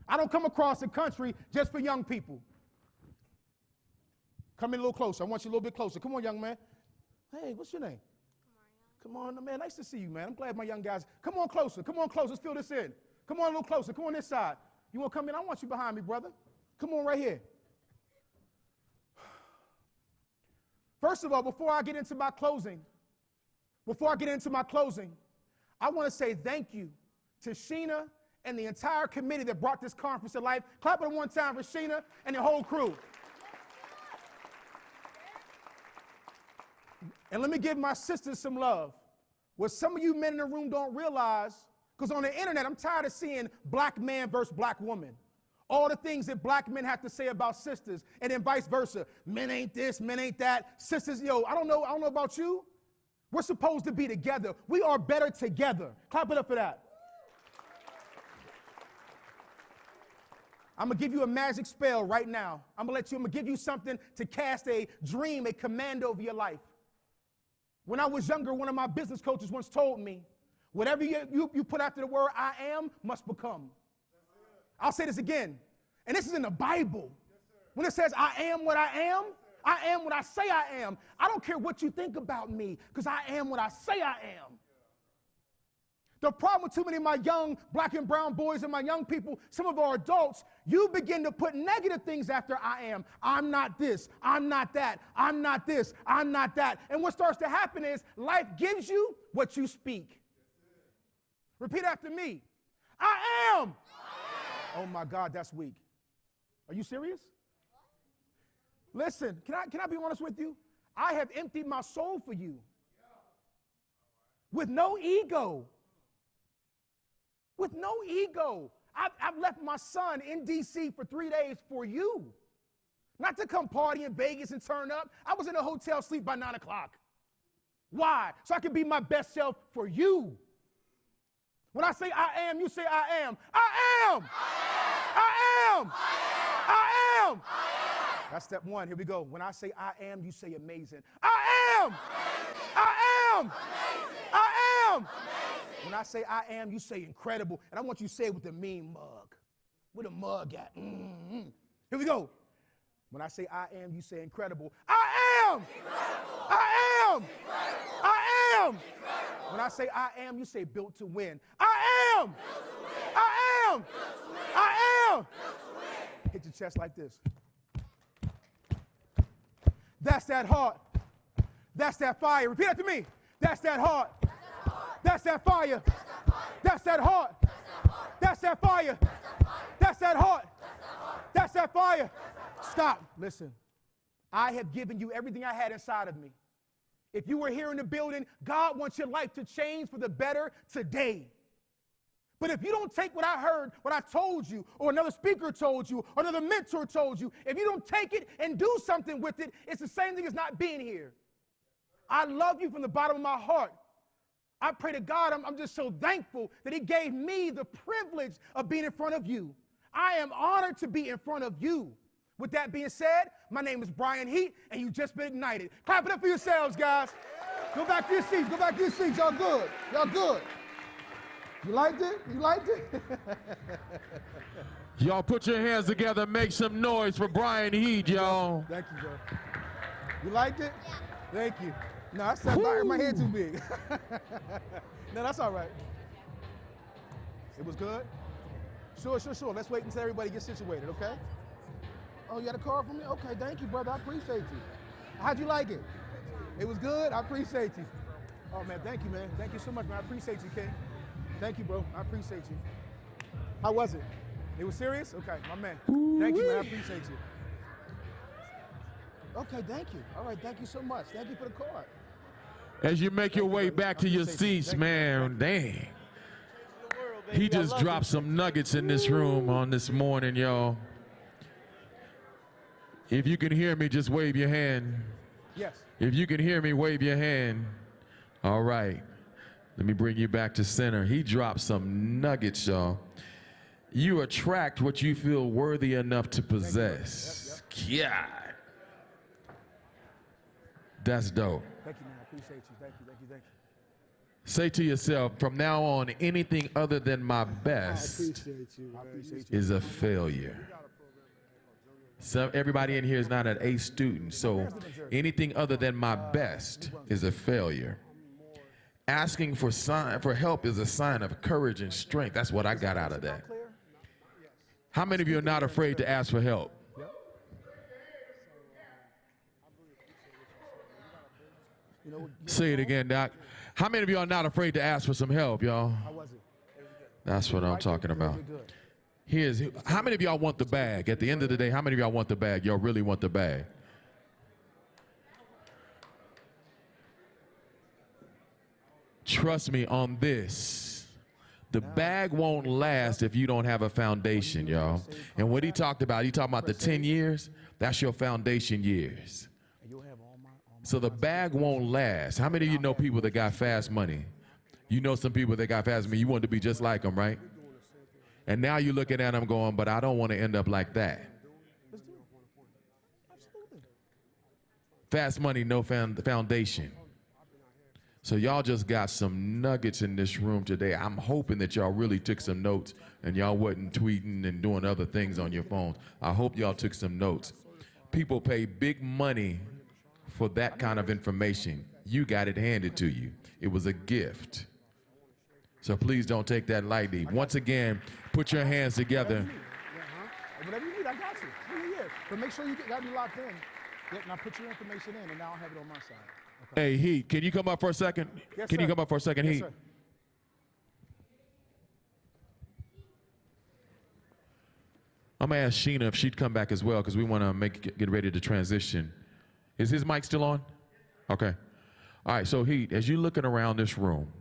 I don't come across the country just for young people. Come in a little closer. I want you a little bit closer. Come on, young man. Hey, what's your name? Come on, man. Nice to see you, man. I'm glad my young guys. Come on closer. Come on closer. Let's fill this in. Come on a little closer. Come on this side. You want to come in? I want you behind me, brother. Come on right here. First of all, before I get into my closing, I want to say thank you to Sheena and the entire committee that brought this conference to life. Clap it one time for Sheena and the whole crew. And let me give my sisters some love. What some of you men in the room don't realize, because on the internet, I'm tired of seeing black man versus black woman. All the things that black men have to say about sisters, and then vice versa. Men ain't this, men ain't that. Sisters, yo, I don't know about you. We're supposed to be together. We are better together. Clap it up for that. I'm going to give you a magic spell right now. I'm going to give you something to cast a dream, a command over your life. When I was younger, one of my business coaches once told me, whatever you put after the word I am must become. I'll say this again, and this is in the Bible. When it says I am what I am what I say I am. I don't care what you think about me, because I am what I say I am. The problem with too many of my young black and brown boys and my young people, some of our adults, you begin to put negative things after I am. I'm not this, I'm not that, I'm not this, I'm not that. And what starts to happen is life gives you what you speak. Repeat after me. I am. Oh my God, that's weak. Are you serious? Listen, can I be honest with you? I have emptied my soul for you. With no ego. With no ego. I've left my son in D.C. for 3 days for you. Not to come party in Vegas and turn up. I was in a hotel sleep by 9 o'clock. Why? So I can be my best self for you. When I say I am, you say I am. I am. I am. I am. That's step one. Here we go. When I say I am, you say amazing. I am. I am. I am. When I say I am, you say incredible. And I want you to say it with the mean mug. Where the mug at? Mm-hmm. Here we go. When I say I am, you say incredible. I am! Incredible. I am! Incredible. I am! Incredible. When I say I am, you say built to win. I am! Built to win. I am! Built to win. I am! Built to win. Hit your chest like this. That's that heart. That's that fire. Repeat after me. That's that heart. That's that fire. That's that heart. That's that fire. That's that heart. That's that fire. Stop. Listen. I have given you everything I had inside of me. If you were here in the building, God wants your life to change for the better today. But if you don't take what I heard, what I told you, or another speaker told you, or another mentor told you, if you don't take it and do something with it, it's the same thing as not being here. I love you from the bottom of my heart. I pray to God, I'm just so thankful that he gave me the privilege of being in front of you. I am honored to be in front of you. With that being said, my name is Brian Heat, and you've just been ignited. Clap it up for yourselves, guys. Go back to your seats. Go back to your seats. Y'all good. Y'all good. You liked it? You liked it? Y'all put your hands together, make some noise for Brian Heat, y'all. Thank you, bro. You liked it? Yeah. Thank you. No, I said my head too big. No, that's all right. It was good? Sure. Let's wait until everybody gets situated, okay? Oh, you got a card for me? Okay, thank you, brother. I appreciate you. How'd you like it? It was good? I appreciate you. Oh, man, thank you, man. Thank you so much, man. I appreciate you, King. Thank you, bro. I appreciate you. How was it? It was serious? Okay, my man. Thank you, man. I appreciate you. Okay, thank you. All right, thank you so much. Thank you for the card. As you make your way back to your seats, man, dang. He just dropped some nuggets in this room on this morning, y'all. If you can hear me, just wave your hand. Yes. If you can hear me, wave your hand. All right. Let me bring you back to center. He dropped some nuggets, y'all. You attract what you feel worthy enough to possess. God. That's dope. Thank you, man. I appreciate you. Thank you. Say to yourself, from now on, anything other than my best is a failure. Everybody in here is not an A student, so anything other than my best is a failure. Asking for help is a sign of courage and strength. That's what I got out of that. How many of you are not afraid to ask for help? Say it again, Doc. How many of you are not afraid to ask for some help, y'all? How was it? That's what I'm talking about. How many of y'all want the bag? At the end of the day, how many of y'all want the bag? Y'all really want the bag? Trust me on this. The bag won't last if you don't have a foundation, y'all. And what he talked about the 10 years, that's your foundation years. So the bag won't last. How many of you know people that got fast money? You know some people that got fast money. You want to be just like them, right? And now you're looking at them going, but I don't want to end up like that. Fast money, no foundation. So y'all just got some nuggets in this room today. I'm hoping that y'all really took some notes and y'all wasn't tweeting and doing other things on your phones. I hope y'all took some notes. People pay big money for that kind of information. You got it handed to you. It was a gift. So please don't take that lightly. Once again, put your hands together. Whatever you need, I got you. Yeah. But make sure you got me locked in. Yeah, now put your information in, and now I'll have it on my side. Okay. Hey, Heat, can you come up for a second? Yes, can sir. you come up for a second, Yes, Heat? sir. I'm going to ask Sheena if she'd come back as well because we want to get ready to transition. Is his mic still on? Okay. All right, so Heat, as you're looking around this room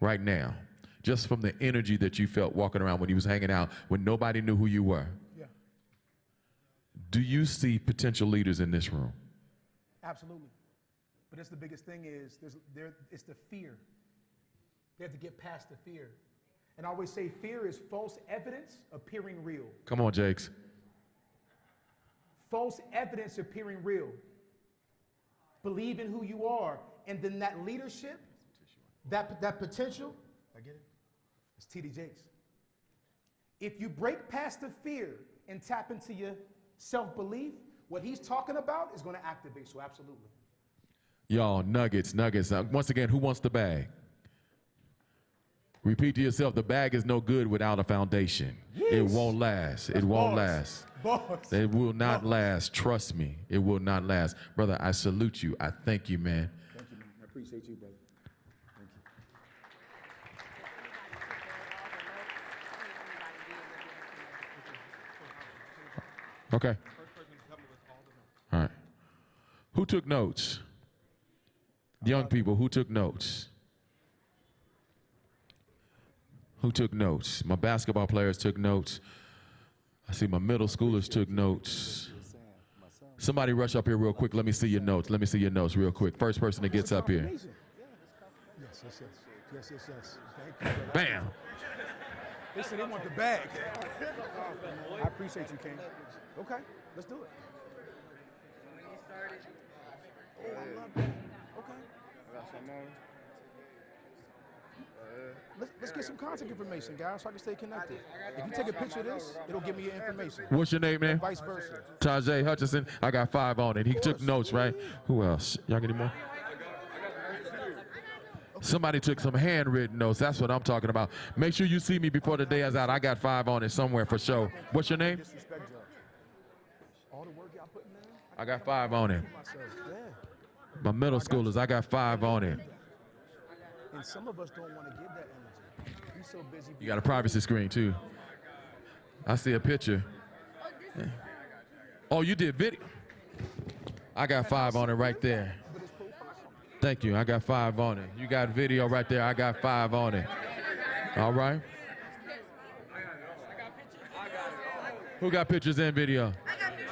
right now, just from the energy that you felt walking around when you was hanging out, when nobody knew who you were, Yeah. do you see potential leaders in this room? Absolutely. But that's the biggest thing is it's the fear. They have to get past the fear. And I always say fear is false evidence appearing real. Come on, Jakes. False evidence appearing real. Believe in who you are, and then that leadership, that potential, I get it? It's TD Jakes. If you break past the fear and tap into your self-belief, what he's talking about is going to activate. So absolutely. Y'all, nuggets. Once again, who wants the bag? Repeat to yourself, the bag is no good without a foundation. Yes. It won't last. It won't last. Boss. It will not last. Trust me, it will not last. Brother, I salute you. I thank you, man. Thank you, man. I appreciate you, brother. Thank you. Okay. All right. Who took notes? Young people, who took notes? Who took notes? My basketball players took notes. I see my middle schoolers took notes. Somebody rush up here real quick. Let me see your notes. Let me see your notes real quick. First person that gets up here. Yes. Thank you. Bam. They said they want the bag. I appreciate you, King. Okay, let's do it. Oh, I love that. Okay. Let's get some contact information, guys, so I can stay connected. If you take a picture of this, it'll give me your information. What's your name, man? And vice versa. Tajay Hutchinson. I got 5 on it. He took notes, right? Who else? Y'all get any more? Somebody took some handwritten notes. That's what I'm talking about. Make sure you see me before the day is out. I got 5 on it somewhere for sure. What's your name? All the work y'all putting in, I got 5 on it. yeah. My middle schoolers, I got 5 on it. And some of us don't want to give that energy. We're so busy. You got a privacy screen too. I see a picture. Oh, you did video? I got 5 on it right there. Thank you. I got 5 on it. You got video right there. I got 5 on it. All right. Who got pictures and video?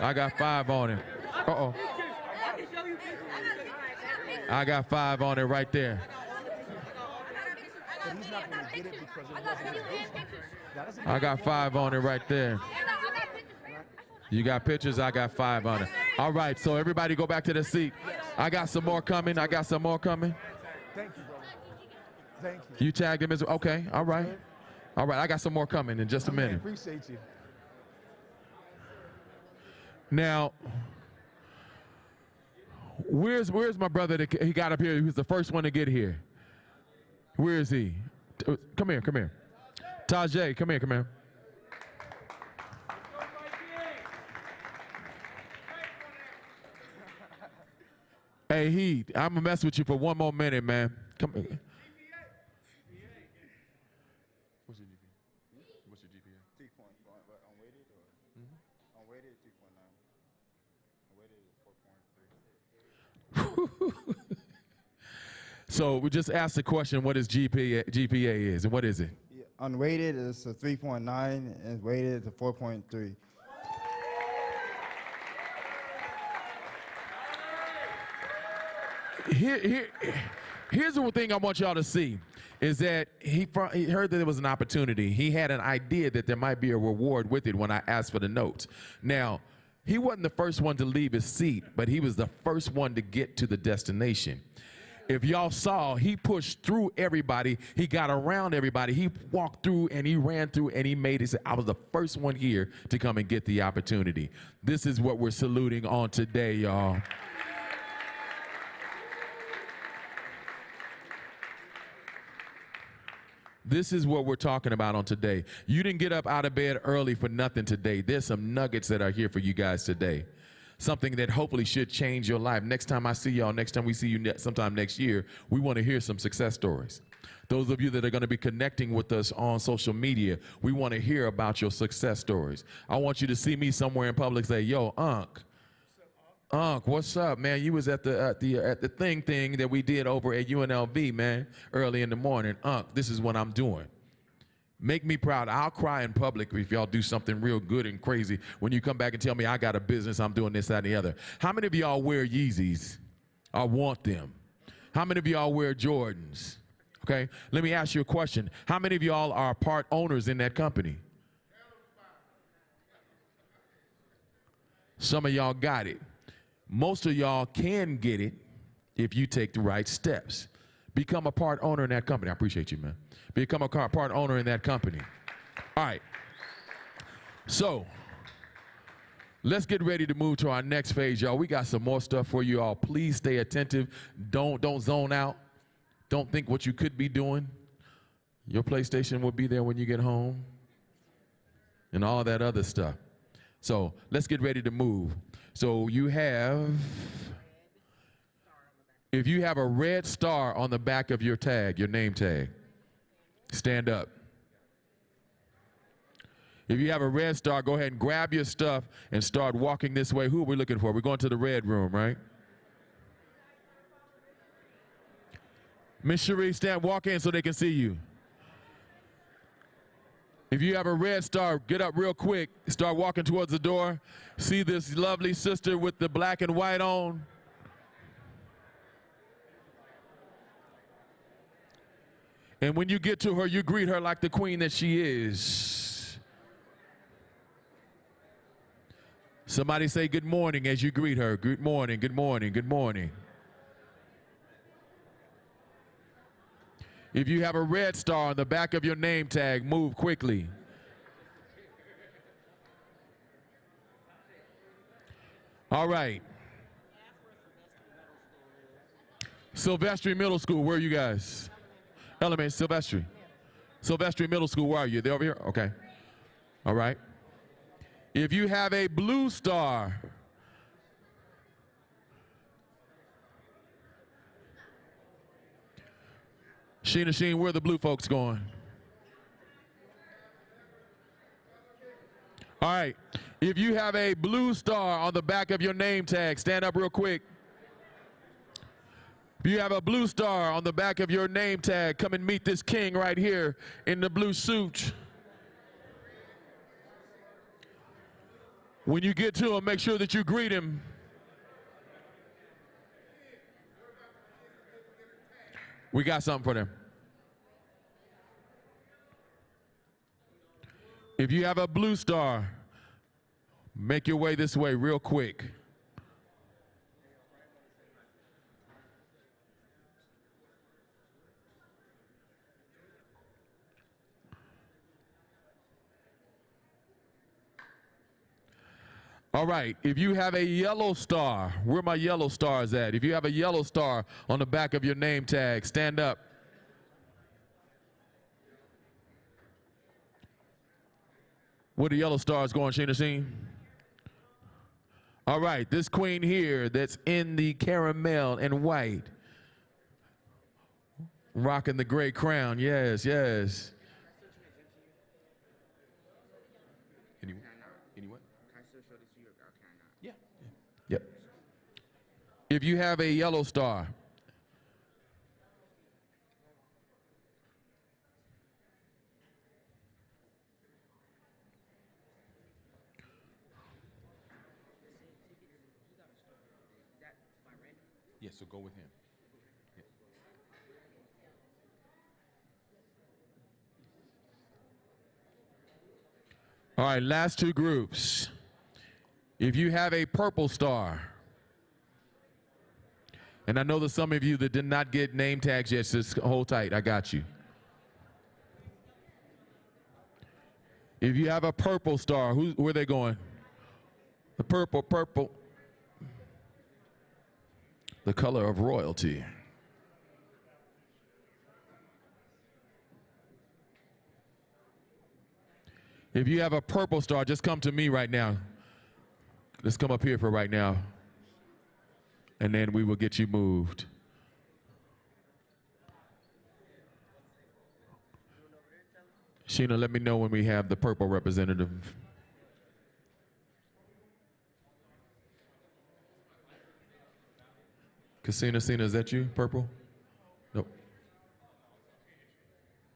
I got 5 on it. Uh-oh. I got 5 on it right there. But he's not going to get it because it wasn't his vision. I got 5 on it right there. You got pictures, I got 5 on it. All right, so everybody go back to the seat. I got some more coming. Thank you, brother. Thank you. You tagged him as well? Okay, all right. All right, I got some more coming in just a minute. Appreciate you. Now, where's my brother that he got up here? He was the first one to get here. Where is he? Come here. Tajay, come here. Hey, Heat, I'm gonna mess with you for one more minute, man. Come here. What's your GPA? What's your GPA? 3 point, unweighted or unweighted 3.9. Unweighted is 4.3. So we just asked the question, what is GPA is, and what is it? Yeah, unweighted is a 3.9 and weighted is a 4.3. Here's the thing I want y'all to see is that he heard that there was an opportunity. He had an idea that there might be a reward with it when I asked for the notes. Now, he wasn't the first one to leave his seat, but he was the first one to get to the destination. If y'all saw, he pushed through everybody. He got around everybody. He walked through and he ran through and he made it. I was the first one here to come and get the opportunity. This is what we're saluting on today, y'all. This is what we're talking about on today. You didn't get up out of bed early for nothing today. There's some nuggets that are here for you guys today. Something that hopefully should change your life. Next time I see y'all, next time we see you sometime next year, we want to hear some success stories. Those of you that are going to be connecting with us on social media, we want to hear about your success stories. I want you to see me somewhere in public say, yo, Unc, what's up, man? You was at the thing that we did over at UNLV, man, early in the morning. Unc, this is what I'm doing. Make me proud. I'll cry in public if y'all do something real good and crazy when you come back and tell me I got a business, I'm doing this, that, and the other. How many of y'all wear Yeezys or want them? How many of y'all wear Jordans? Okay, let me ask you a question. How many of y'all are part owners in that company? Some of y'all got it. Most of y'all can get it if you take the right steps. become a part owner in that company. I appreciate you, man. Become a part owner in that company. All right. So let's get ready to move to our next phase, y'all. We got some more stuff for you all. Please stay attentive. Don't zone out. Don't think what you could be doing. Your PlayStation will be there when you get home and all that other stuff. So let's get ready to move. So you have, if you have a red star on the back of your tag, your name tag, stand up. If you have a red star, go ahead and grab your stuff and start walking this way. Who are we looking for? We're going to the red room, right? Miss Cherie, walk in so they can see you. If you have a red star, get up real quick. Start walking towards the door. See this lovely sister with the black and white on? And when you get to her, you greet her like the queen that she is. Somebody say good morning as you greet her. Good morning, good morning, good morning. If you have a red star on the back of your name tag, move quickly. All right. Silvestri Middle School, where are you guys? Element, Silvestri. Silvestri Middle School, where are you? They're over here? Okay. All right. If you have a blue star, Sheena Sheen, where are the blue folks going? All right. If you have a blue star on the back of your name tag, stand up real quick. If you have a blue star on the back of your name tag, come and meet this king right here in the blue suit. When you get to him, make sure that you greet him. We got something for them. If you have a blue star, make your way this way real quick. All right, if you have a yellow star, where my yellow stars at? If you have a yellow star on the back of your name tag, stand up. Where the yellow stars going, Sheena Sheen? All right, this queen here that's in the caramel and white, rocking the gray crown, yes, yes. Any what? Yeah. Yep. If you have a yellow star, yes, so go with him. Yeah. All right, last two groups. If you have a purple star, and I know there's some of you that did not get name tags yet, so just hold tight, I got you. If you have a purple star, where are they going? The purple. The color of royalty. If you have a purple star, just come to me right now. Let's come up here for right now. And then we will get you moved. Sheena, let me know when we have the purple representative. Casina, is that you, purple? Nope.